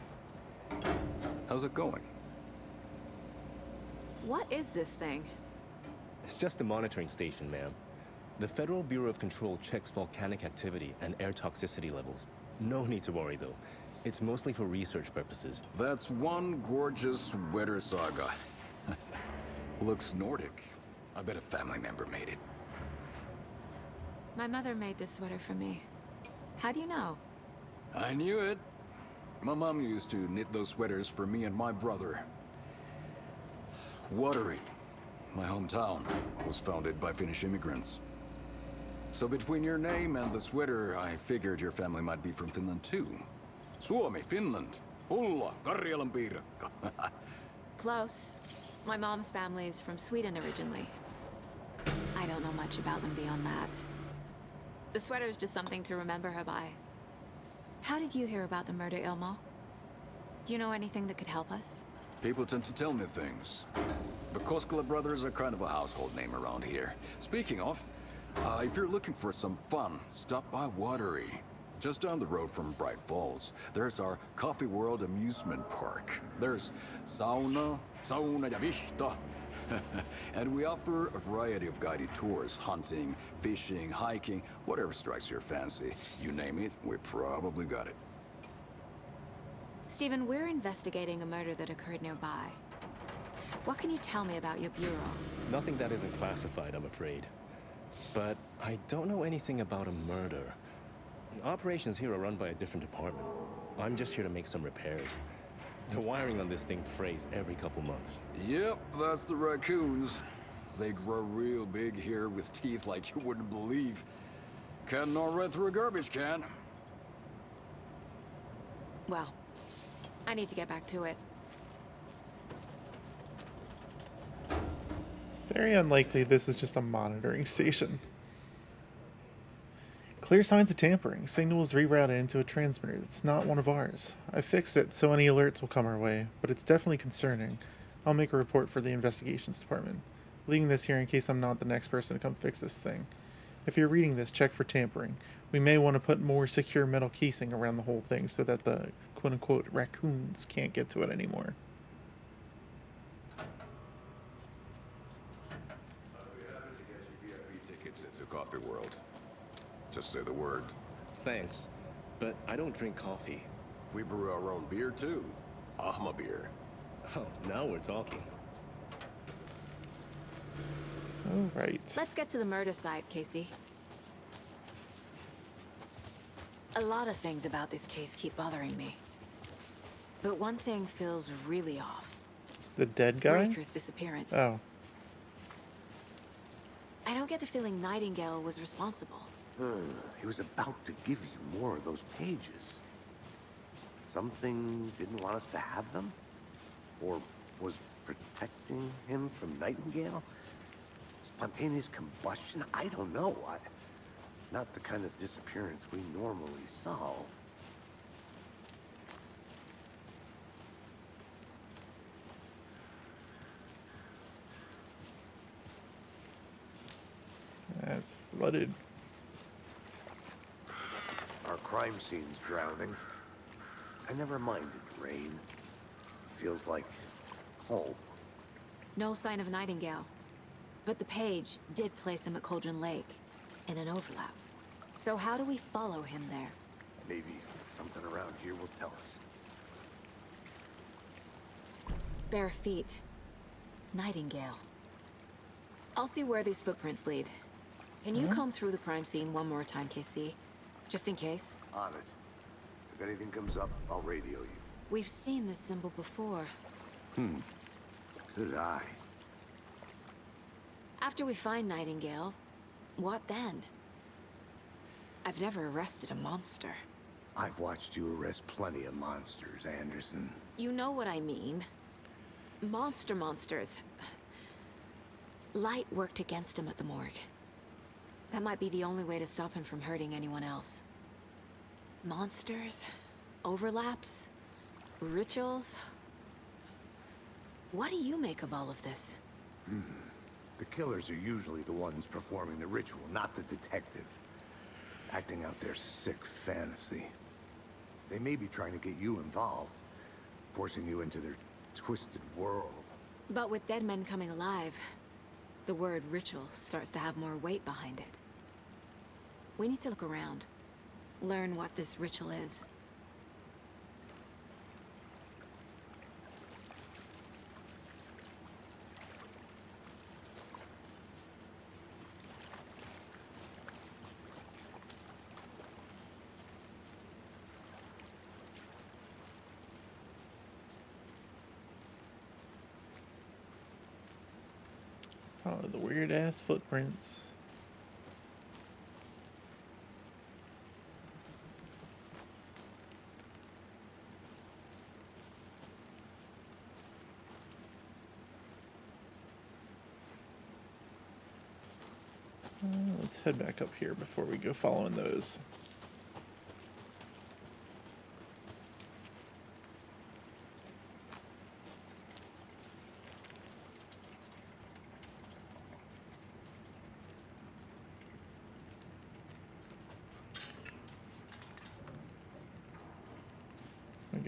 How's it going? What is this thing? It's just a monitoring station, ma'am. The Federal Bureau of Control checks volcanic activity and air toxicity levels. No need to worry, though. It's mostly for research purposes. That's one gorgeous sweater, Saga. Looks Nordic. I bet a family member made it. My mother made this sweater for me. How do you know? I knew it. My mom used to knit those sweaters for me and my brother. Watery, my hometown, was founded by Finnish immigrants. So between your name and the sweater, I figured your family might be from Finland too. Suomi, Finland. Ulla, Karjalan piirakka. Close. My mom's family is from Sweden originally. I don't know much about them beyond that. The sweater is just something to remember her by. How did you hear about the murder, Ilmo? Do you know anything that could help us? People tend to tell me things. The Koskela brothers are kind of a household name around here. Speaking of, If you're looking for some fun, stop by Watery. Just down the road from Bright Falls, there's our Coffee World amusement park. There's sauna ja vihta. And we offer a variety of guided tours, hunting, fishing, hiking, whatever strikes your fancy. You name it, we probably got it. Stephen, we're investigating a murder that occurred nearby. What can you tell me about your bureau? Nothing that isn't classified, I'm afraid. But I don't know anything about a murder. Operations here are run by a different department. I'm just here to make some repairs. The wiring on this thing frays every couple months. Yep, that's the raccoons. They grow real big here with teeth like you wouldn't believe. Can't nor run through a garbage can. Well, I need to get back to it. It's very unlikely this is just a monitoring station. Clear signs of tampering. Signal was rerouted into a transmitter that's not one of ours. I fixed it so any alerts will come our way, but it's definitely concerning. I'll make a report for the investigations department, leaving this here in case I'm not the next person to come fix this thing. If you're reading this, check for tampering. We may want to put more secure metal casing around the whole thing so that the quote-unquote raccoons can't get to it anymore. Tickets into Coffee World. Just say the word. Thanks, but I don't drink coffee. We brew our own beer too. Ahma beer. Oh, now we're talking. All right. Let's get to the murder site, Casey. A lot of things about this case keep bothering me. But one thing feels really off. The dead guy? Breaker's disappearance. Oh. I don't get the feeling Nightingale was responsible. He was about to give you more of those pages. Something didn't want us to have them? Or was protecting him from Nightingale? Spontaneous combustion? I don't know. Not the kind of disappearance we normally solve. That's flooded. Our crime scene's drowning. I never minded rain. Feels like home. No sign of Nightingale. But the page did place him at Cauldron Lake, in an overlap. So how do we follow him there? Maybe something around here will tell us. Bare feet. Nightingale. I'll see where these footprints lead. Can you comb through the crime scene one more time, KC? Just in case? On it. If anything comes up, I'll radio you. We've seen this symbol before. Good eye. After we find Nightingale, what then? I've never arrested a monster. I've watched you arrest plenty of monsters, Anderson. You know what I mean. Monsters. Light worked against him at the morgue. That might be the only way to stop him from hurting anyone else. Monsters? Overlaps? Rituals? What do you make of all of this? The killers are usually the ones performing the ritual, not the detective. Acting out their sick fantasy. They may be trying to get you involved, forcing you into their twisted world. But with dead men coming alive, the word ritual starts to have more weight behind it. We need to look around. Learn what this ritual is. Follow the weird ass footprints. Let's head back up here before we go following those.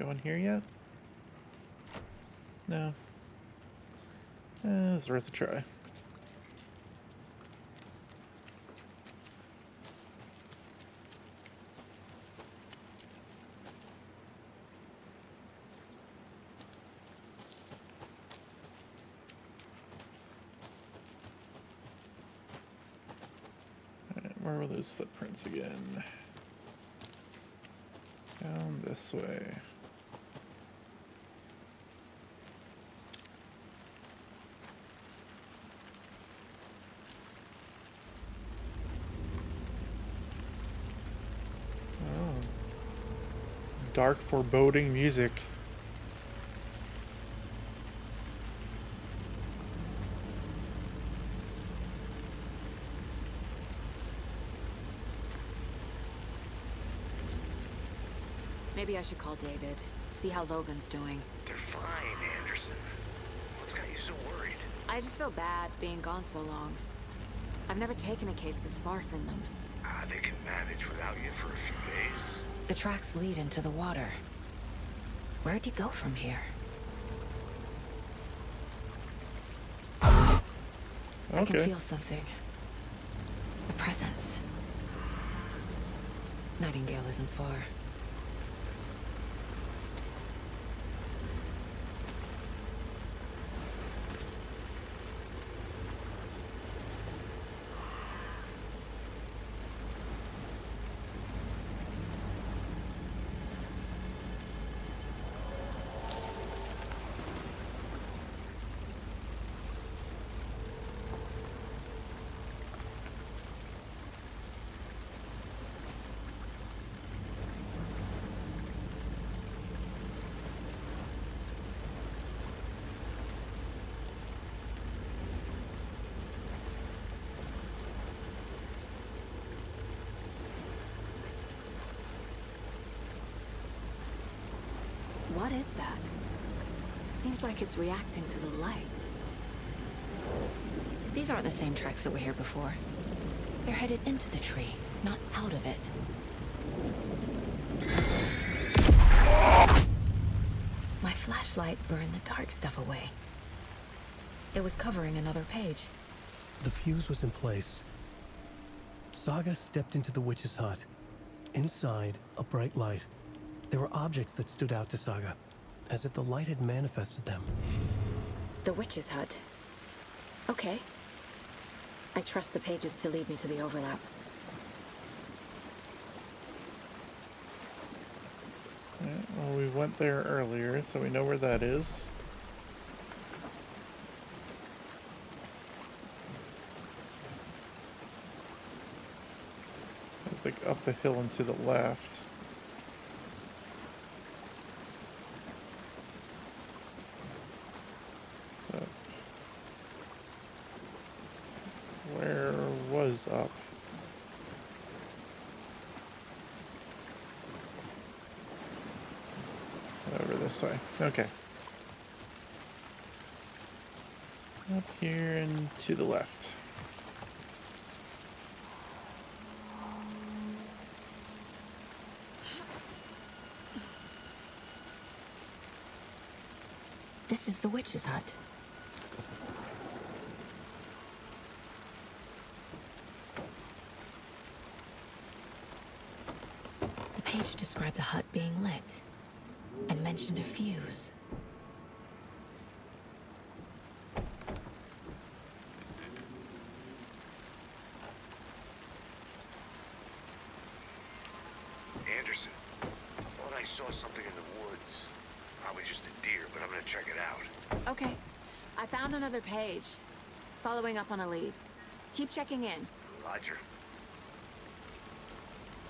go in here yet? No. It's worth a try. Where were those footprints again? Down this way. Oh. Dark foreboding music. Maybe I should call David, see how Logan's doing. They're fine, Anderson. What's got you so worried? I just feel bad being gone so long. I've never taken a case this far from them. They can manage without you for a few days. The tracks lead into the water. Where'd he go from here? I can feel something. A presence. Nightingale isn't far. What is that? Seems like it's reacting to the light. These aren't the same tracks that were here before. They're headed into the tree, not out of it. My flashlight burned the dark stuff away. It was covering another page. The fuse was in place. Saga stepped into the witch's hut. Inside, a bright light. There were objects that stood out to Saga, as if the light had manifested them. The witch's hut. Okay. I trust the pages to lead me to the overlap. Yeah, well, we went there earlier, so we know where that is. It's like up the hill and to the left. But where was up? Over this way. Okay. Up here and to the left. This is the witch's hut. The page described the hut being lit and mentioned a fuse. Anderson, I thought I saw something in the woods. Probably just a deer, but I'm gonna check it out. Okay. I found another page. Following up on a lead. Keep checking in. Roger.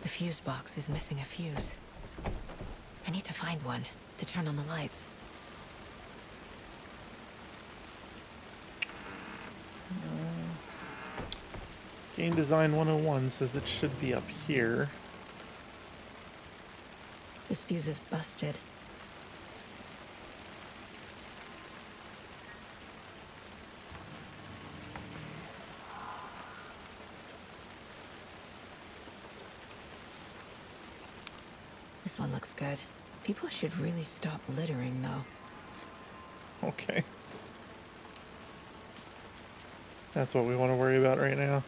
The fuse box is missing a fuse. I need to find one to turn on the lights. Game Design 101 says it should be up here. This fuse is busted. This one looks good. People should really stop littering, though. Okay. That's what we want to worry about right now.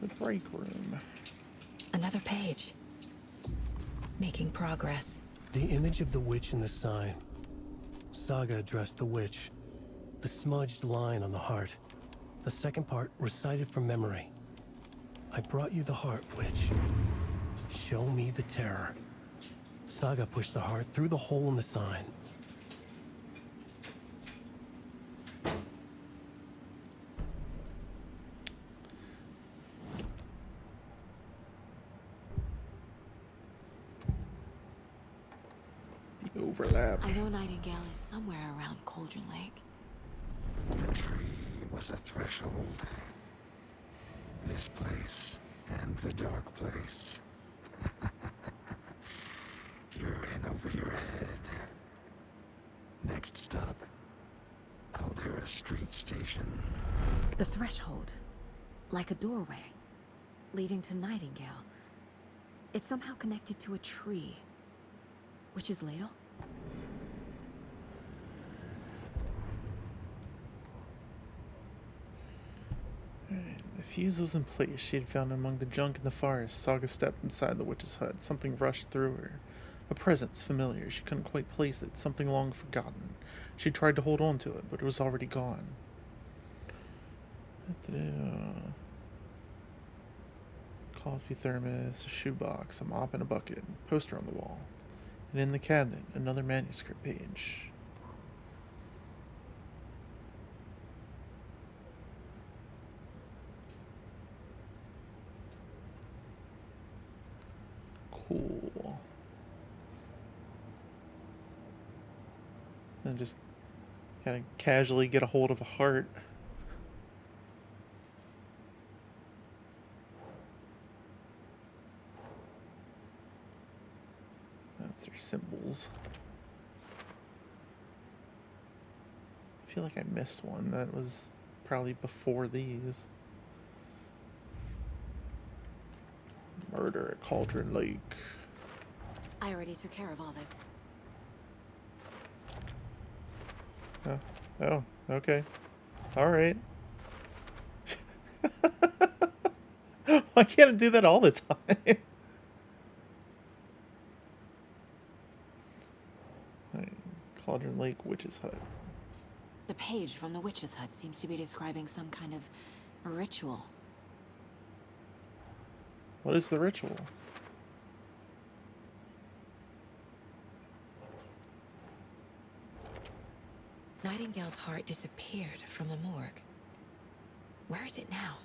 The break room. Another page. Making progress. The image of the witch in the sign. Saga addressed the witch. The smudged line on the heart. The second part recited from memory. I brought you the heart, witch. Show me the terror. Saga pushed the heart through the hole in the sign. The overlap. I know Nightingale is somewhere around Cauldron Lake. The tree was a threshold. This place and the dark place. You're in over your head. Next stop, Caldera Street Station. The threshold. Like a doorway. Leading to Nightingale. It's somehow connected to a tree. Witch's ladle? The fuse was in place. She had found it among the junk in the forest. Saga stepped inside the witch's hut. Something rushed through her. A presence familiar. She couldn't quite place it. Something long forgotten. She tried to hold on to it, but it was already gone. Coffee thermos, a shoebox, a mop, and a bucket. Poster on the wall. And in the cabinet, another manuscript page. Cool. And just kind of casually get a hold of a heart. That's their symbols. I feel like I missed one. That was probably before these. Murder at Cauldron Lake. I already took care of all this. Oh, okay. Alright. Why can't I do that all the time? Right. Cauldron Lake Witch's Hut. The page from the witch's hut seems to be describing some kind of ritual. What is the ritual? Nightingale's heart disappeared from the morgue. Where is it now?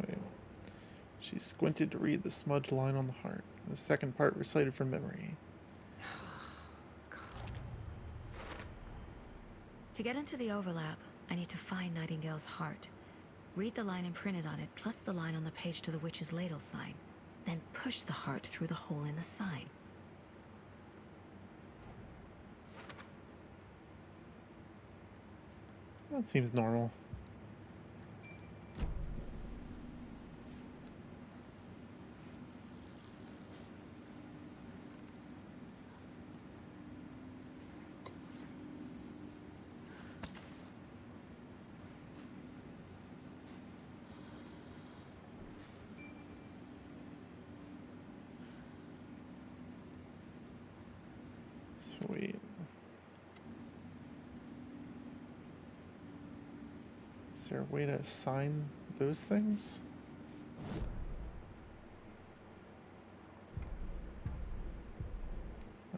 Wait. She squinted to read the smudged line on the heart. The second part recited from memory. To get into the overlap, I need to find Nightingale's heart. Read the line imprinted on it, plus the line on the page to the witch's ladle sign. Then push the heart through the hole in the sign. That seems normal. Sweet. Is there a way to assign those things?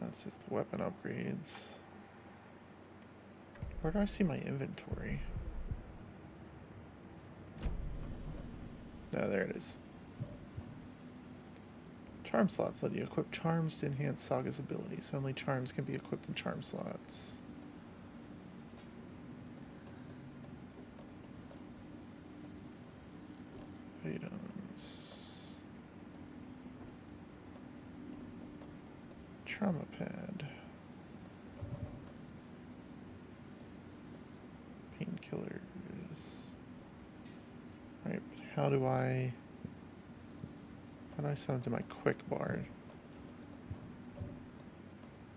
That's just the weapon upgrades. Where do I see my inventory? No, there it is. Charm slots let you equip charms to enhance Saga's abilities. Only charms can be equipped in charm slots. Items. Trauma pad. Painkillers. Alright, how do I summon to my quick bar?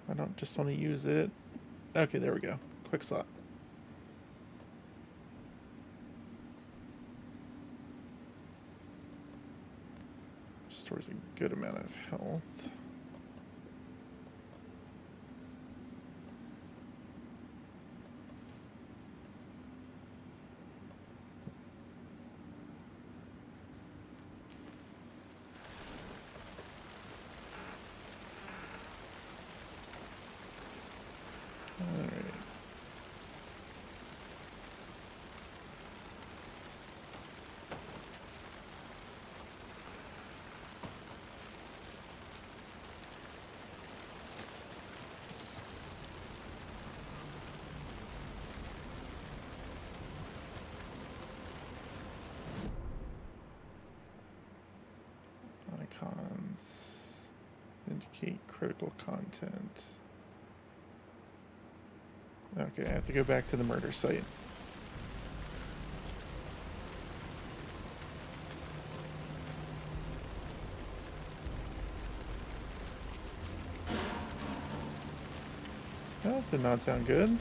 I don't just want to use it. Okay, there we go. Quick slot. Restores a good amount of health. Icons indicate critical content. Okay, I have to go back to the murder site. That did not sound good.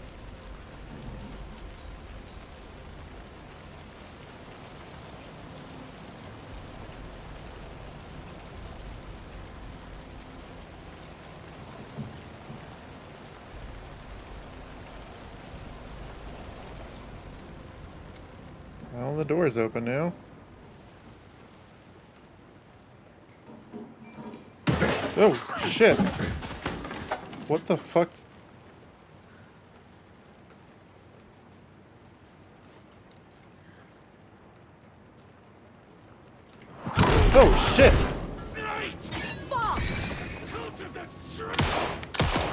Well, the door's open now. Oh, shit. What the fuck? Oh, shit.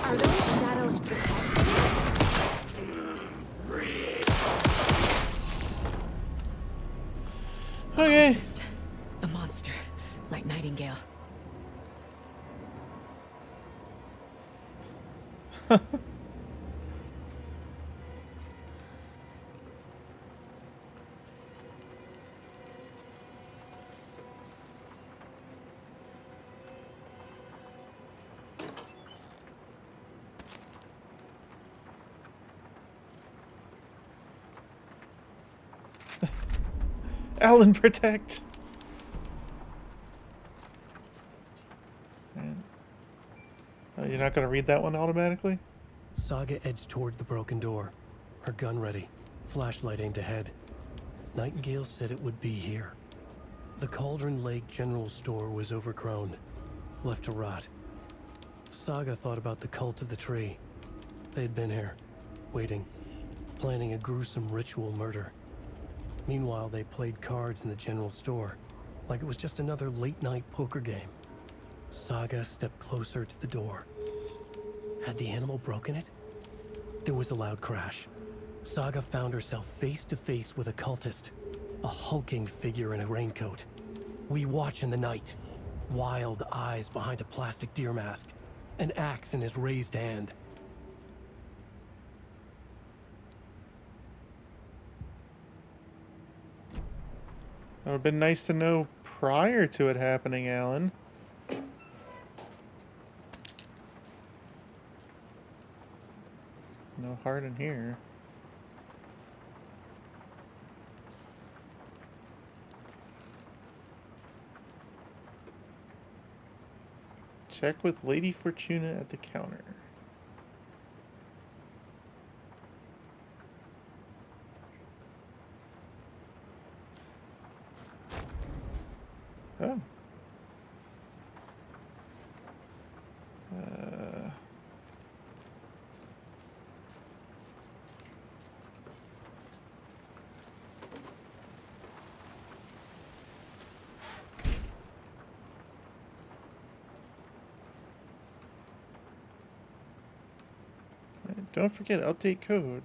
Are those shadows protected? Okay. A monster, like Nightingale. Alan, protect. Oh, you're not going to read that one automatically? Saga edged toward the broken door, her gun ready, flashlight aimed ahead. Nightingale said it would be here. The Cauldron Lake General Store was overgrown, left to rot. Saga thought about the cult of the tree. They had been here, waiting, planning a gruesome ritual murder. Meanwhile, they played cards in the general store, like it was just another late-night poker game. Saga stepped closer to the door. Had the animal broken it? There was a loud crash. Saga found herself face to face with a cultist, a hulking figure in a raincoat. We watch in the night, wild eyes behind a plastic deer mask, an axe in his raised hand. That would have been nice to know prior to it happening, Alan. No heart in here. Check with Lady Fortuna at the counter. Oh. Don't forget, update code.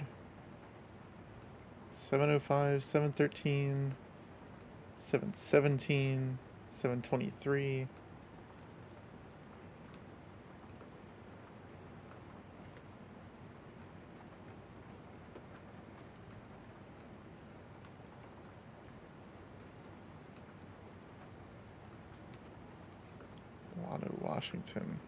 705, 713, 717, 723. Wano, Washington.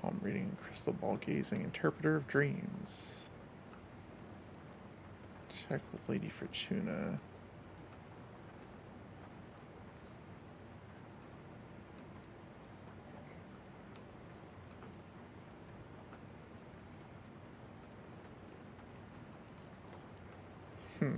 Palm reading, crystal ball gazing, interpreter of dreams. Check with Lady Fortuna. Hmm.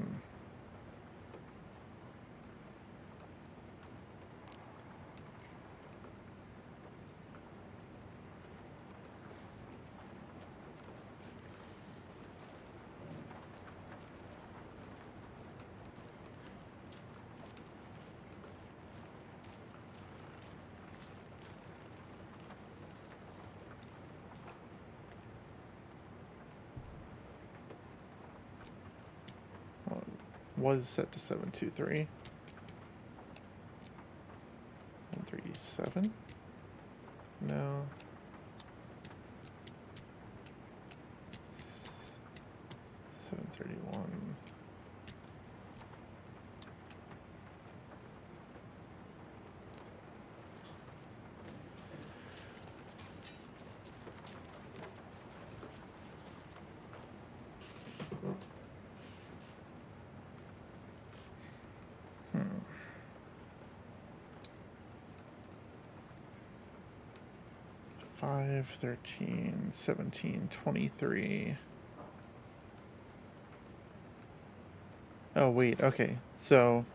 Was set to 723. 137? No. 731. Hmm. 5, 13, 17, 23. Oh, wait, okay. So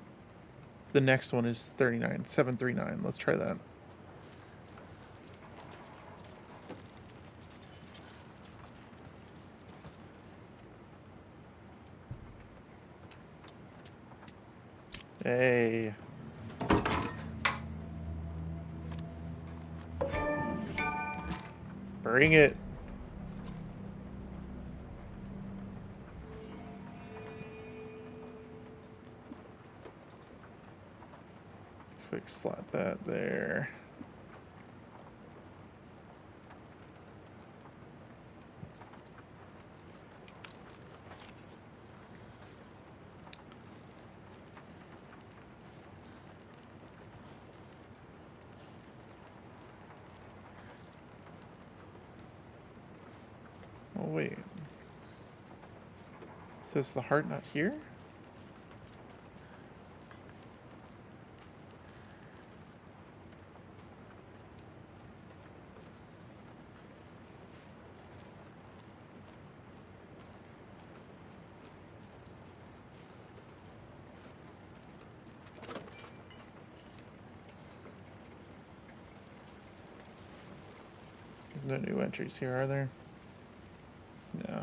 the next one is 39, 739. Let's try that. Hey. Bring it. Quick slot that there. Oh, wait. Says the heart not here? There's no new entries here, are there? No.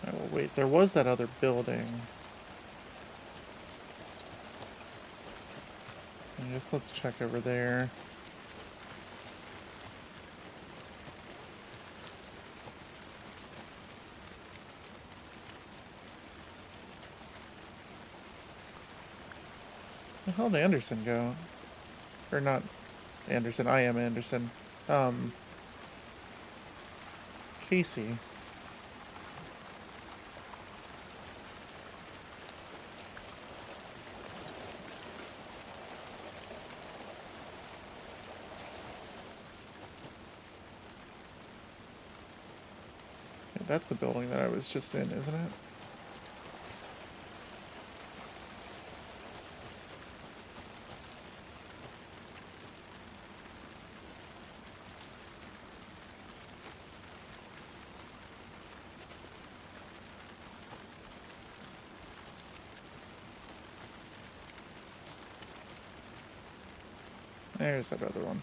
Oh, wait, there was that other building. I guess let's check over there. Where the hell did Anderson go? Or not Anderson, I am Anderson. Casey. That's the building that I was just in, isn't it? There's that other one.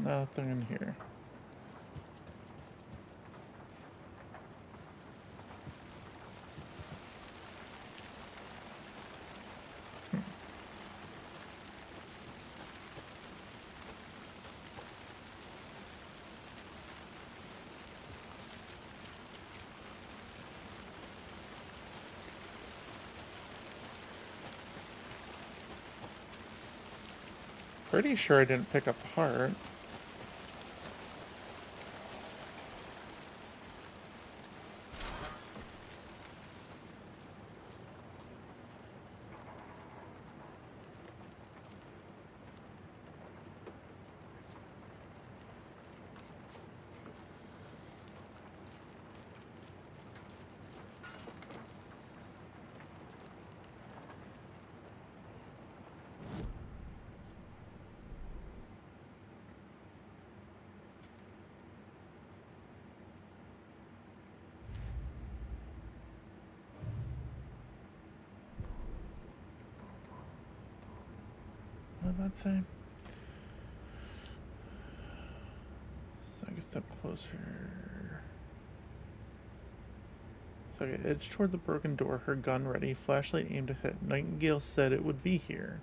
Nothing in here. Pretty sure I didn't pick up the heart. What did that say? Saga step closer. Saga edged toward the broken door, her gun ready, flashlight aimed ahead. Nightingale said it would be here.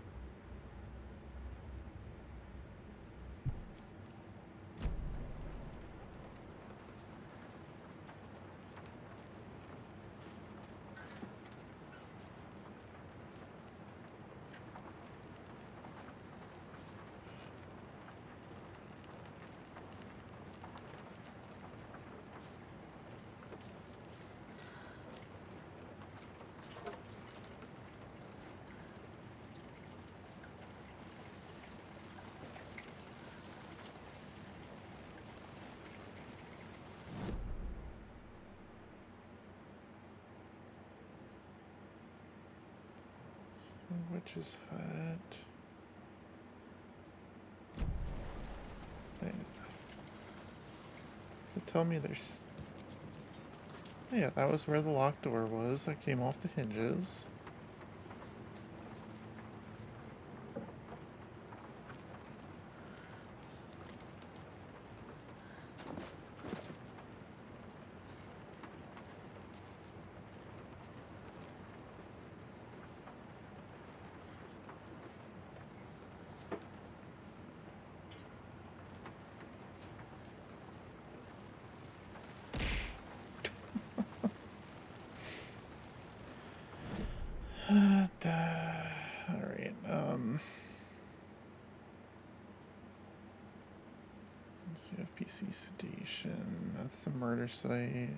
Witch's hut. Wait. So tell me there's... Yeah, that was where the locked door was. That came off the hinges. Alright, CFPC station, that's the murder site.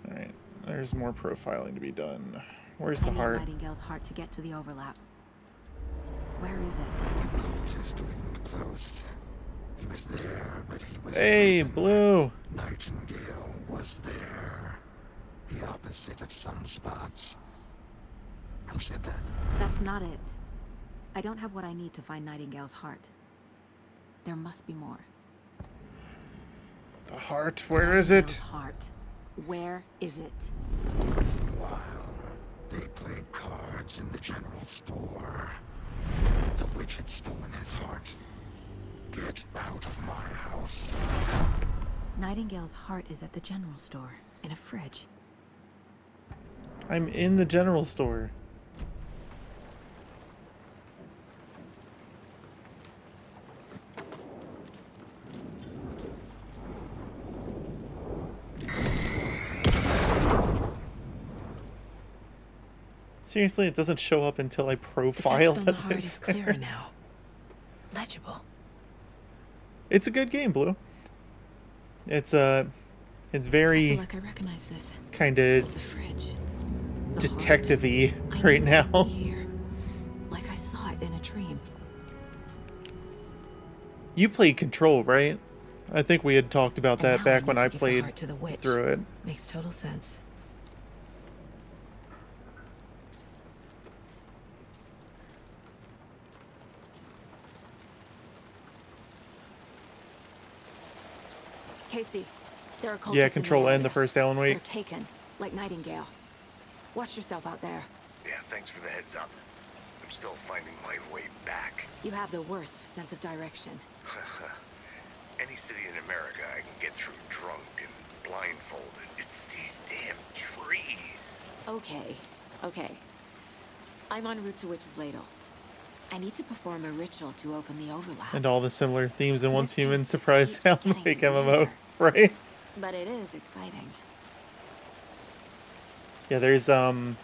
Alright, there's more profiling to be done. Where's the heart? Nightingale's heart to get to the overlap. Where is it? The cultist leaned close. He was there, but he was... Hey, Blue! Nightingale was there. The opposite of sunspots. Who said that? That's not it. I don't have what I need to find Nightingale's heart. There must be more. The heart, where is it? Heart. Where is it? While they played cards in the general store, the witch had stolen his heart. Get out of my house. Nightingale's heart is at the general store, in a fridge. I'm in the general store. Seriously, it doesn't show up until I profile the text on the that heart it's is clearer there. now. Legible. It's a good game, Blue. It's I very feel like I recognize this. kind of The fridge. detective-y right now. Here, like I saw it in a dream. You played Control, right? I think we had talked about And that now back I when need I to give the played heart to the witch. through it. Makes total sense. Casey, there are cultists Yeah, in Control the and the area. first Alan Wake. They're taken, like Nightingale. Watch yourself out there. Yeah, thanks for the heads up. I'm still finding my way back. You have the worst sense of direction. Any city in America I can get through drunk and blindfolded. It's these damn trees. Okay, okay. I'm en route to Witch's Ladle. I need to perform a ritual to open the overlap. And all the similar themes in Once Human surprise Alan Wake MMO, right? But it is exciting. Yeah, there's if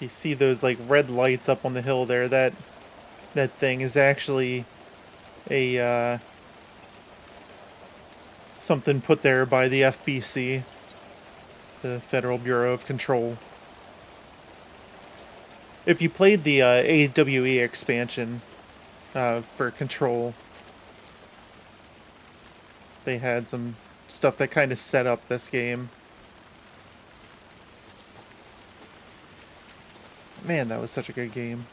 you see those like red lights up on the hill there, that thing is actually a something put there by the FBC, the Federal Bureau of Control. If you played the AWE expansion for Control, they had some stuff that kind of set up this game. Man, that was such a good game.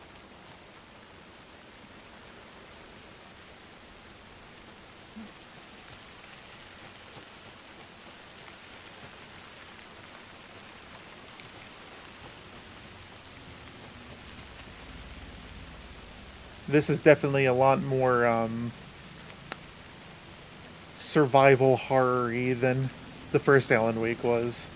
This is definitely a lot more survival horror-y than the first Alan Wake was.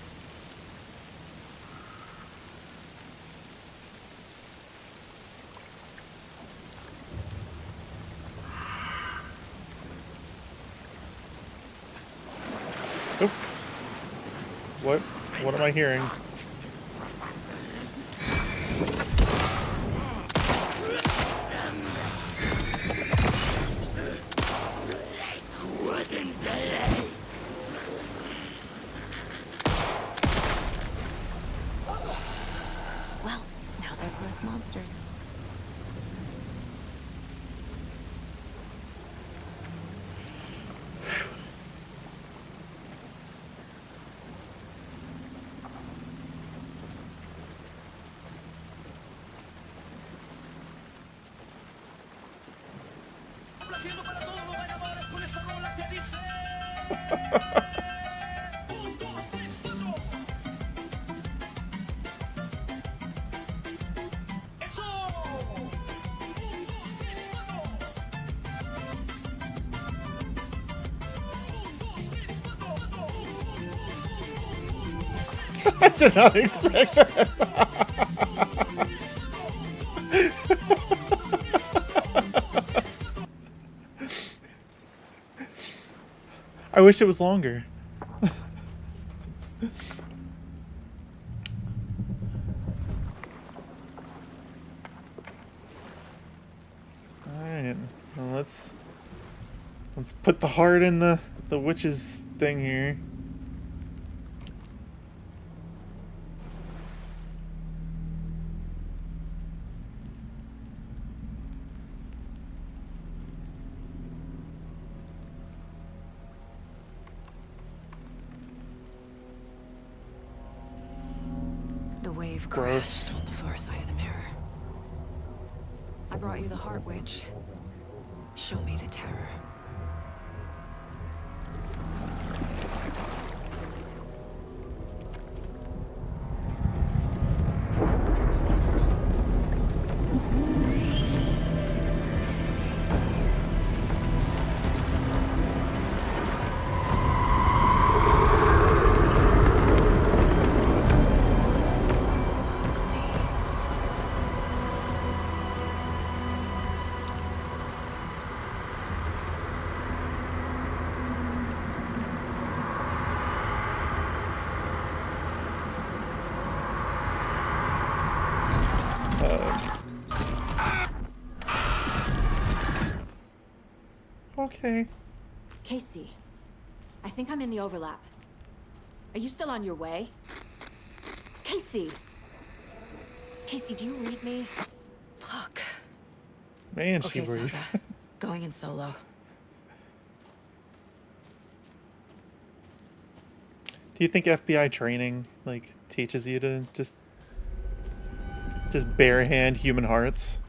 Oh. What am I hearing? Well, now there's less monsters. I did not expect that. I wish it was longer. Alright, well, let's put the heart in the witch's thing here. The wave Gross. crashed on the far side of the mirror. I brought you the heart, witch. Show me the terror. Okay. Casey, I think I'm in the overlap. Are you still on your way? Casey! Casey, do you read me? Fuck. Man, she Okay, brave. Saga. Going in solo. Do you think FBI training like teaches you to just bare hand human hearts?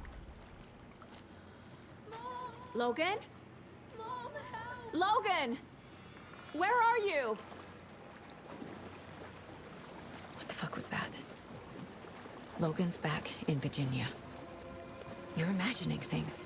Logan? Mom, help! Logan! Where are you? What the fuck was that? Logan's back in Virginia. You're imagining things.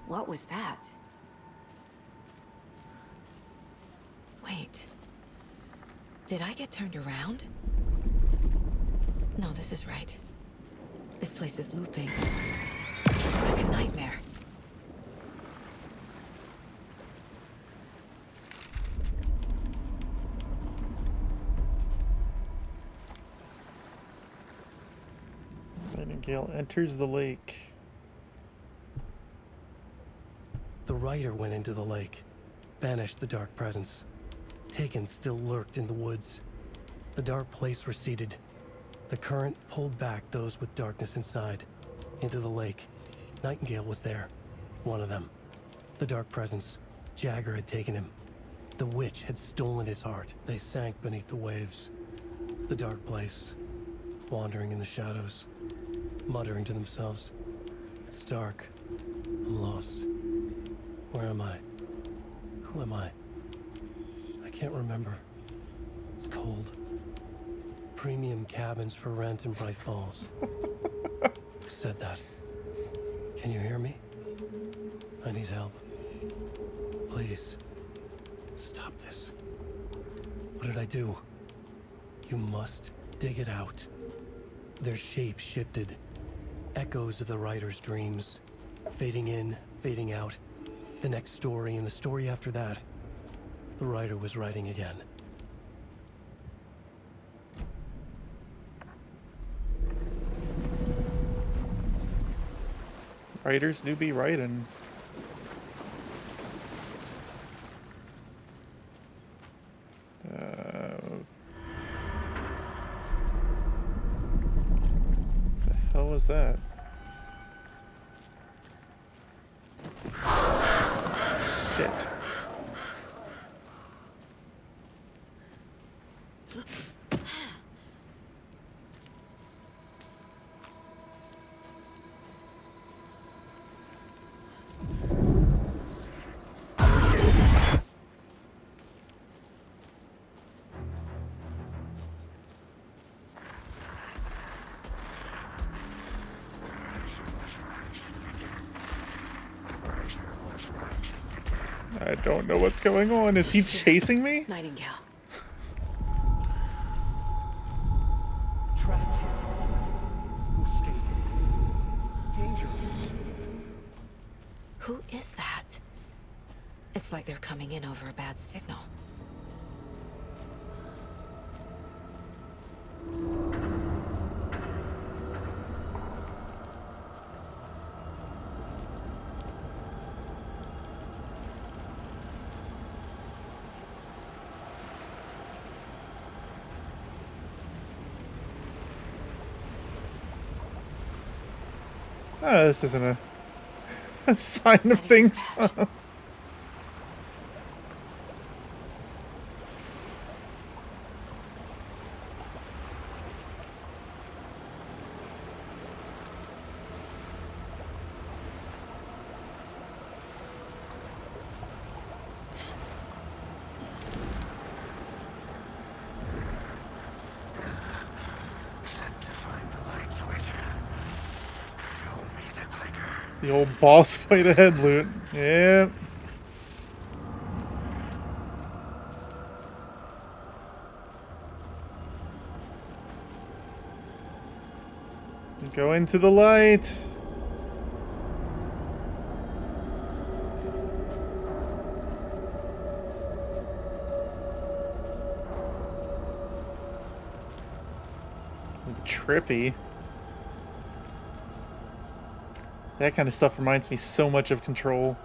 What was that? Wait. Did I get turned around? No, this is right. This place is looping. Like a nightmare. Nightingale enters the lake. The rider went into the lake, banished the dark presence. Taken still lurked in the woods. The dark place receded. The current pulled back those with darkness inside, into the lake. Nightingale was there, one of them. The dark presence, Jagger had taken him. The witch had stolen his heart. They sank beneath the waves. The dark place, wandering in the shadows, muttering to themselves. It's dark. I'm lost. Where am I? Who am I? I can't remember. It's cold. Premium cabins for rent in Bright Falls. Who said that? Can you hear me? I need help. Please. Stop this. What did I do? You must dig it out. Their shape shifted. Echoes of the writer's dreams. Fading in, fading out. The next story and the story after that. The writer was writing again. Writers do be writing. The hell was that? Shit. I don't know what's going on. Is he chasing me? Nightingale. Trapped. No escape. Danger. Who is that? It's like they're coming in over a bad signal. This isn't a sign of things. The old boss fight ahead loot. Yep. Go into the light. Trippy. That kind of stuff reminds me so much of Control.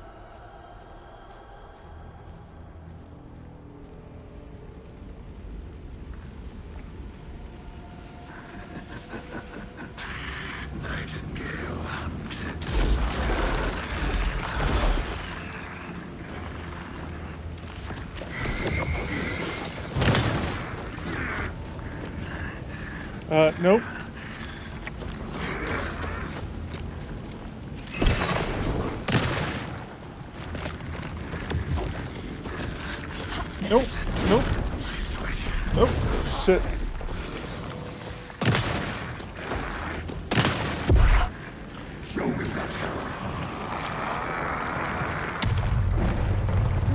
Nope. Nope. Nope. Nope. Shit.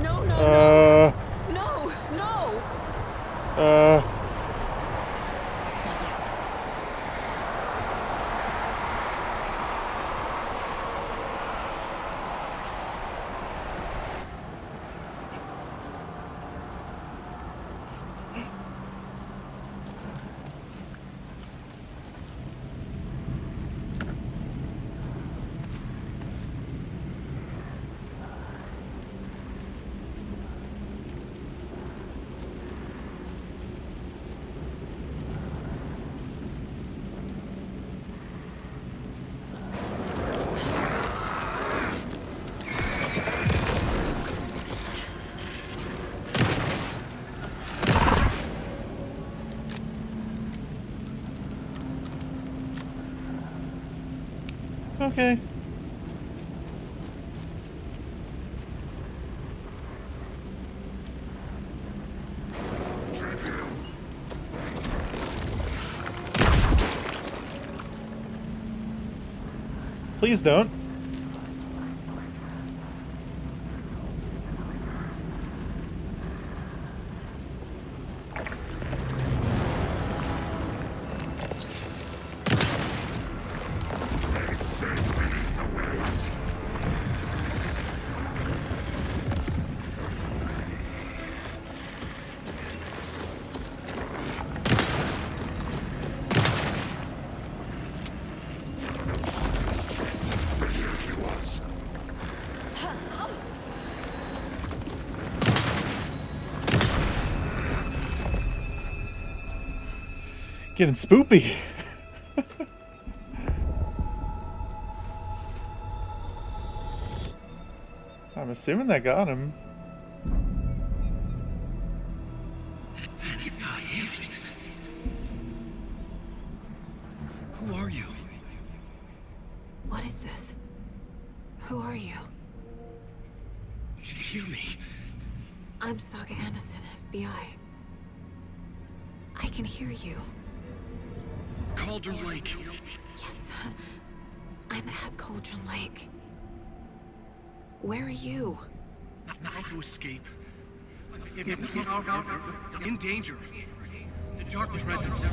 No, no, no. No. Okay. Please don't. Getting spoopy. I'm assuming that got him. Who are you? What is this? Who are you? Hear me. I'm Saga Anderson, FBI. I can hear you. Cauldron Lake. Yes, I'm at Cauldron Lake. Where are you? Not to escape. In danger. The Dark Presence.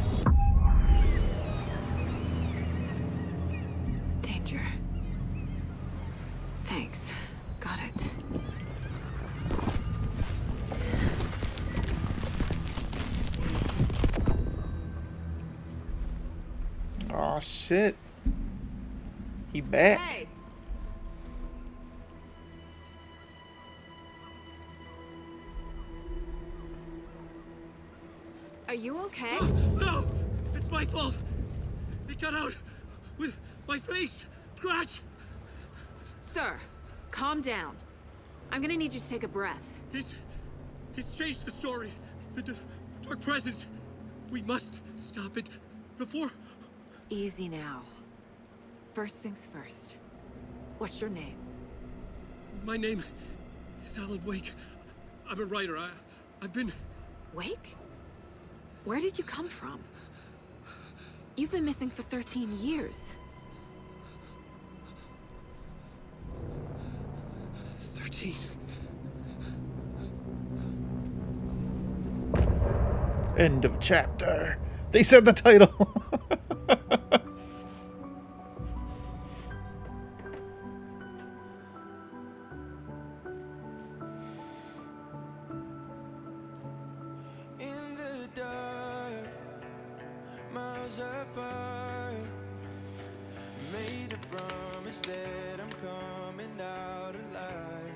Danger. Thanks. Got it. Oh shit. He back. Hey. Are you okay? No! It's my fault! It got out with my face! Scratch! Sir, calm down. I'm gonna need you to take a breath. He's changed the story. The Dark Presence. We must stop it before... Easy now. First things first. What's your name? My name is Alan Wake. I'm a writer. I've been... Wake? Where did you come from? You've been missing for 13 years. 17. End of chapter. They said the title. In the dark, miles apart, made a promise that I'm coming out alive.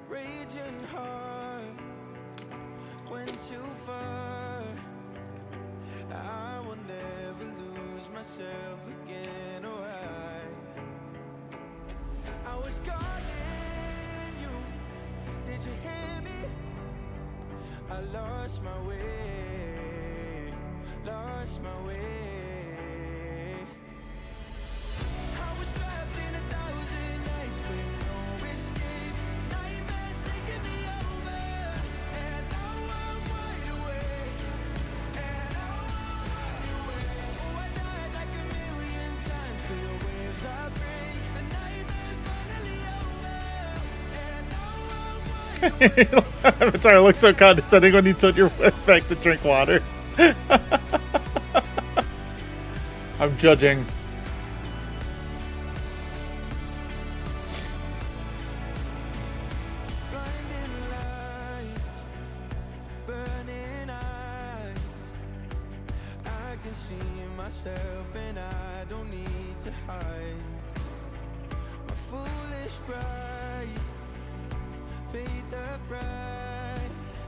Raging heart went too far. I will never lose myself again. Oh, I was calling you. Did you hear me? I lost my way, lost my way. I was trapped in 1,000 nights with no escape. Nightmares taking me over, and now I'm wide awake. And now I'm wide awake. Oh, I died like 1,000,000 times through the waves I break. The nightmare's finally over, and now I'm wide awake. Avatar looks so condescending when you tilt your back to drink water. I'm judging. Blinding lights, burning eyes. I can see myself and I don't need to hide. My foolish pride paid the price.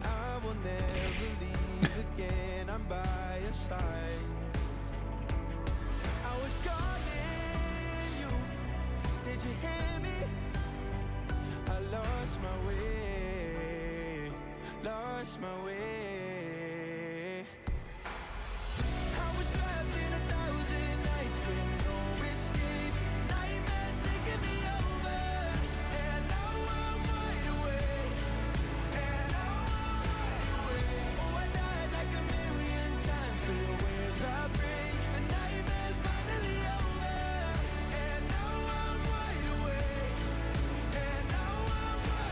I will never leave again. I'm by your side. I was calling you. Did you hear me? I lost my way, lost my way. I was trapped in 1,000 nights with no escape. Nightmares taking me over, and now I'm wide awake. And now I'm wide awake. Oh, I died like 1,000,000 times through the waves I break. The nightmare's finally over, and now I'm wide awake. And now I'm wide awake. And now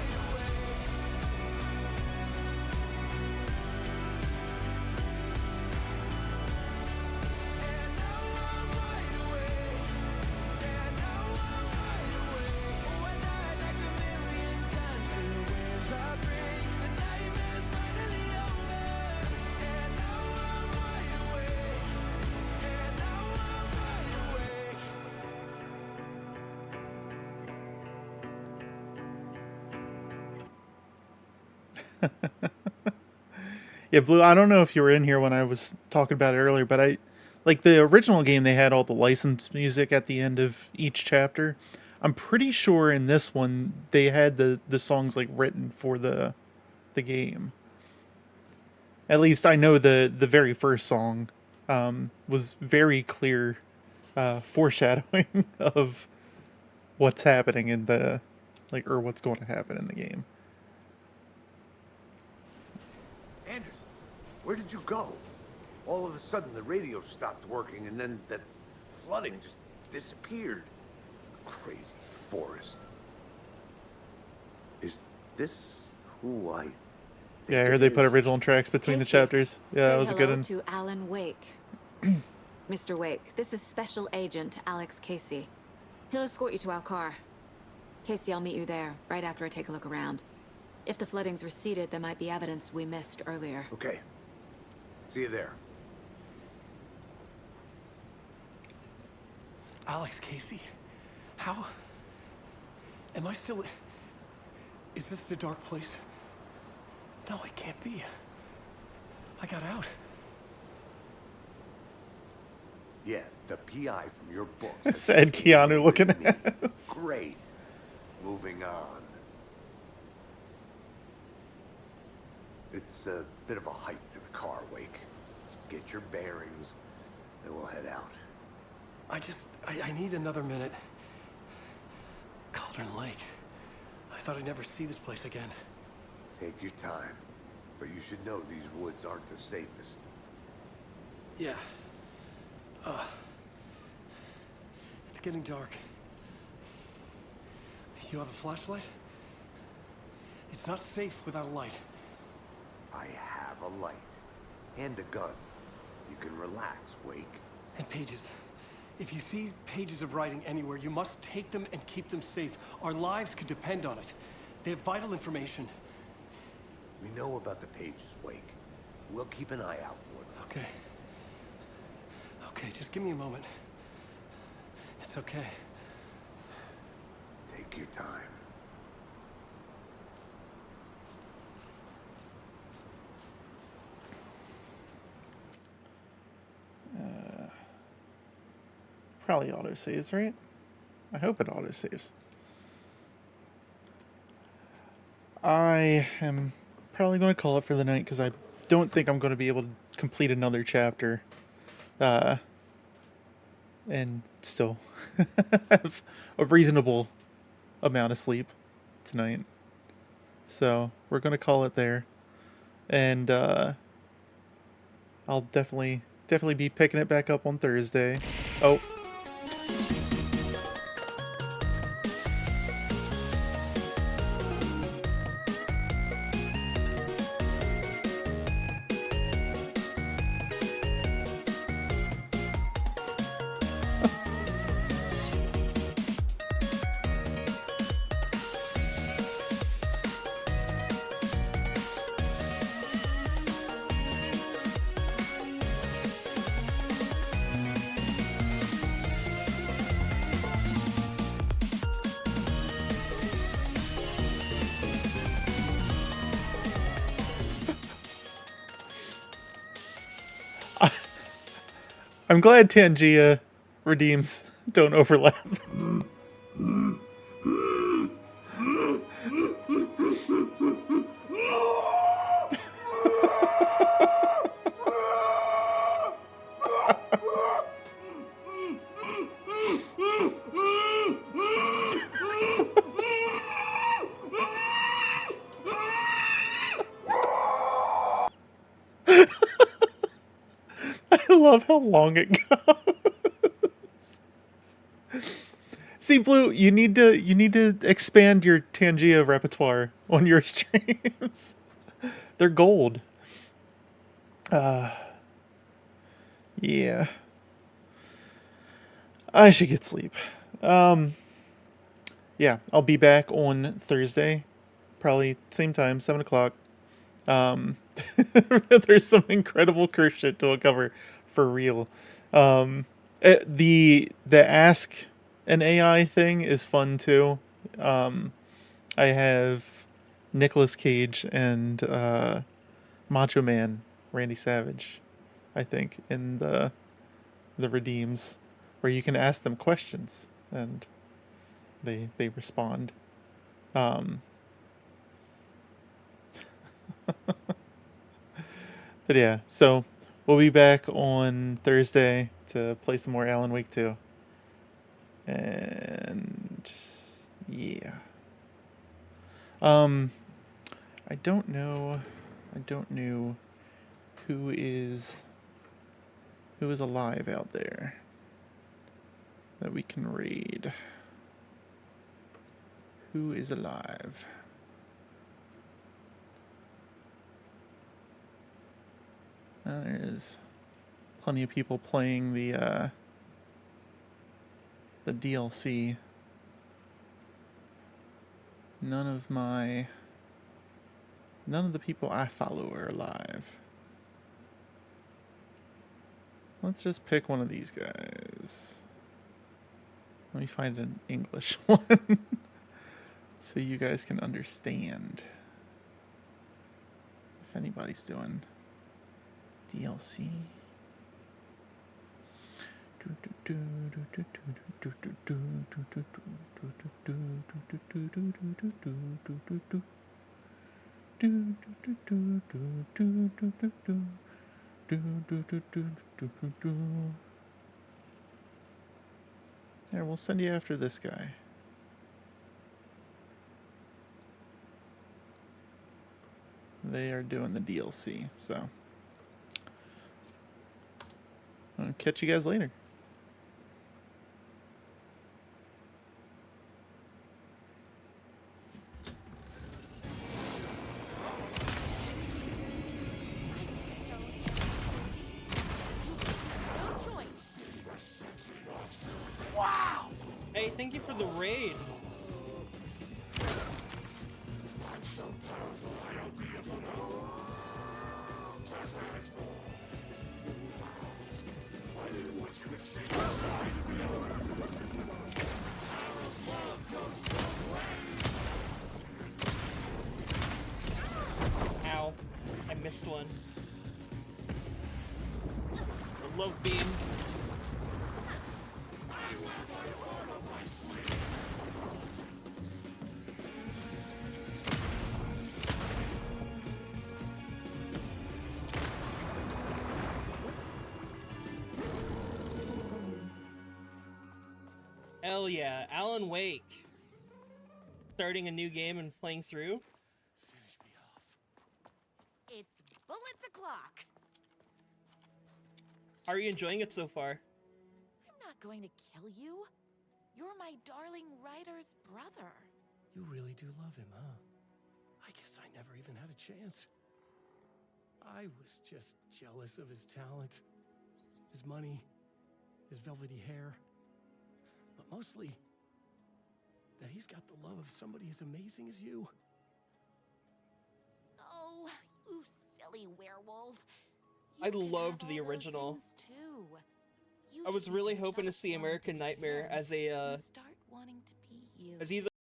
I'm wide awake. And now I'm wide awake. Oh, I died like 1,000,000 times through the waves I break. The nightmare's finally over, and now I'm wide awake. And now I'm wide awake. Yeah, Blue, I don't know if you were in here when I was talking about it earlier, but like the original game, they had all the licensed music at the end of each chapter. I'm pretty sure in this one they had the songs like written for the game. At least I know the very first song was very clear foreshadowing of what's happening in the or what's going to happen in the game. Anders, where did you go? All of a sudden the radio stopped working and then that flooding just disappeared. Crazy forest. Is this who I think Yeah, I heard they put original tracks between the Casey, chapters. Yeah, that was a good hello one. to Alan Wake. Mr. Wake, this is Special Agent Alex Casey. He'll escort you to our car. Casey, I'll meet you there, right after I take a look around. If the flooding's receded, there might be evidence we missed earlier. Okay. See you there. Alex Casey? How? Am I still... Is this the dark place? No, it can't be. I got out. Yeah, the PI from your books. Sad Keanu looking at us. Great. Moving on. It's a bit of a hike to the car, Wake. Get your bearings, then we'll head out. I need another minute. Cauldron Lake. I thought I'd never see this place again. Take your time, but you should know these woods aren't the safest. Yeah. It's getting dark. You have a flashlight? It's not safe without a light. I have a light. And a gun. You can relax, Wake. And pages. If you see pages of writing anywhere, you must take them and keep them safe. Our lives could depend on it. They have vital information. We know about the pages, Wake. We'll keep an eye out for them. Okay. Okay, just give me a moment. It's okay. Take your time. Probably autosaves, right? I hope it autosaves. I am probably going to call it for the night because I don't think I'm going to be able to complete another chapter. And still have a reasonable amount of sleep tonight. So we're going to call it there. And I'll definitely be picking it back up on Thursday. Oh. I'm glad Tangia redeems don't overlap. I love how long it goes. See, Blue, you need to expand your Tangia repertoire on your streams. They're gold. Yeah. I should get sleep. Yeah, I'll be back on Thursday. Probably same time, 7 o'clock. There's some incredible curse shit to cover for real. The ask an AI thing is fun too. I have Nicolas Cage and Macho Man Randy Savage, I think, in the redeems, where you can ask them questions and they respond. But yeah, so we'll be back on Thursday to play some more Alan Wake 2. And yeah. I don't know who is alive out there that we can raid. Who is alive? There's plenty of people playing the DLC. None of the people I follow are alive. Let's just pick one of these guys. Let me find an English one so you guys can understand if anybody's doing DLC. There, we'll send you after this guy. They are doing the DLC, so I'll catch you guys later. Wow! Hey, thank you for the raid. I'm so powerful, I don't need to know. I didn't want you to see the side of me. Power of love goes both ways. Ow. I missed one. The love beam. Hell yeah, Alan Wake. Starting a new game and playing through. It's bullets o'clock. How are you enjoying it so far? I'm not going to kill you. You're my darling writer's brother. You really do love him, huh? I guess I never even had a chance. I was just jealous of his talent, his money, his velvety hair. But mostly, that he's got the love of somebody as amazing as you. Oh, you silly werewolf. I loved the original. I was really hoping to see American Nightmare as a Start wanting to be you. as either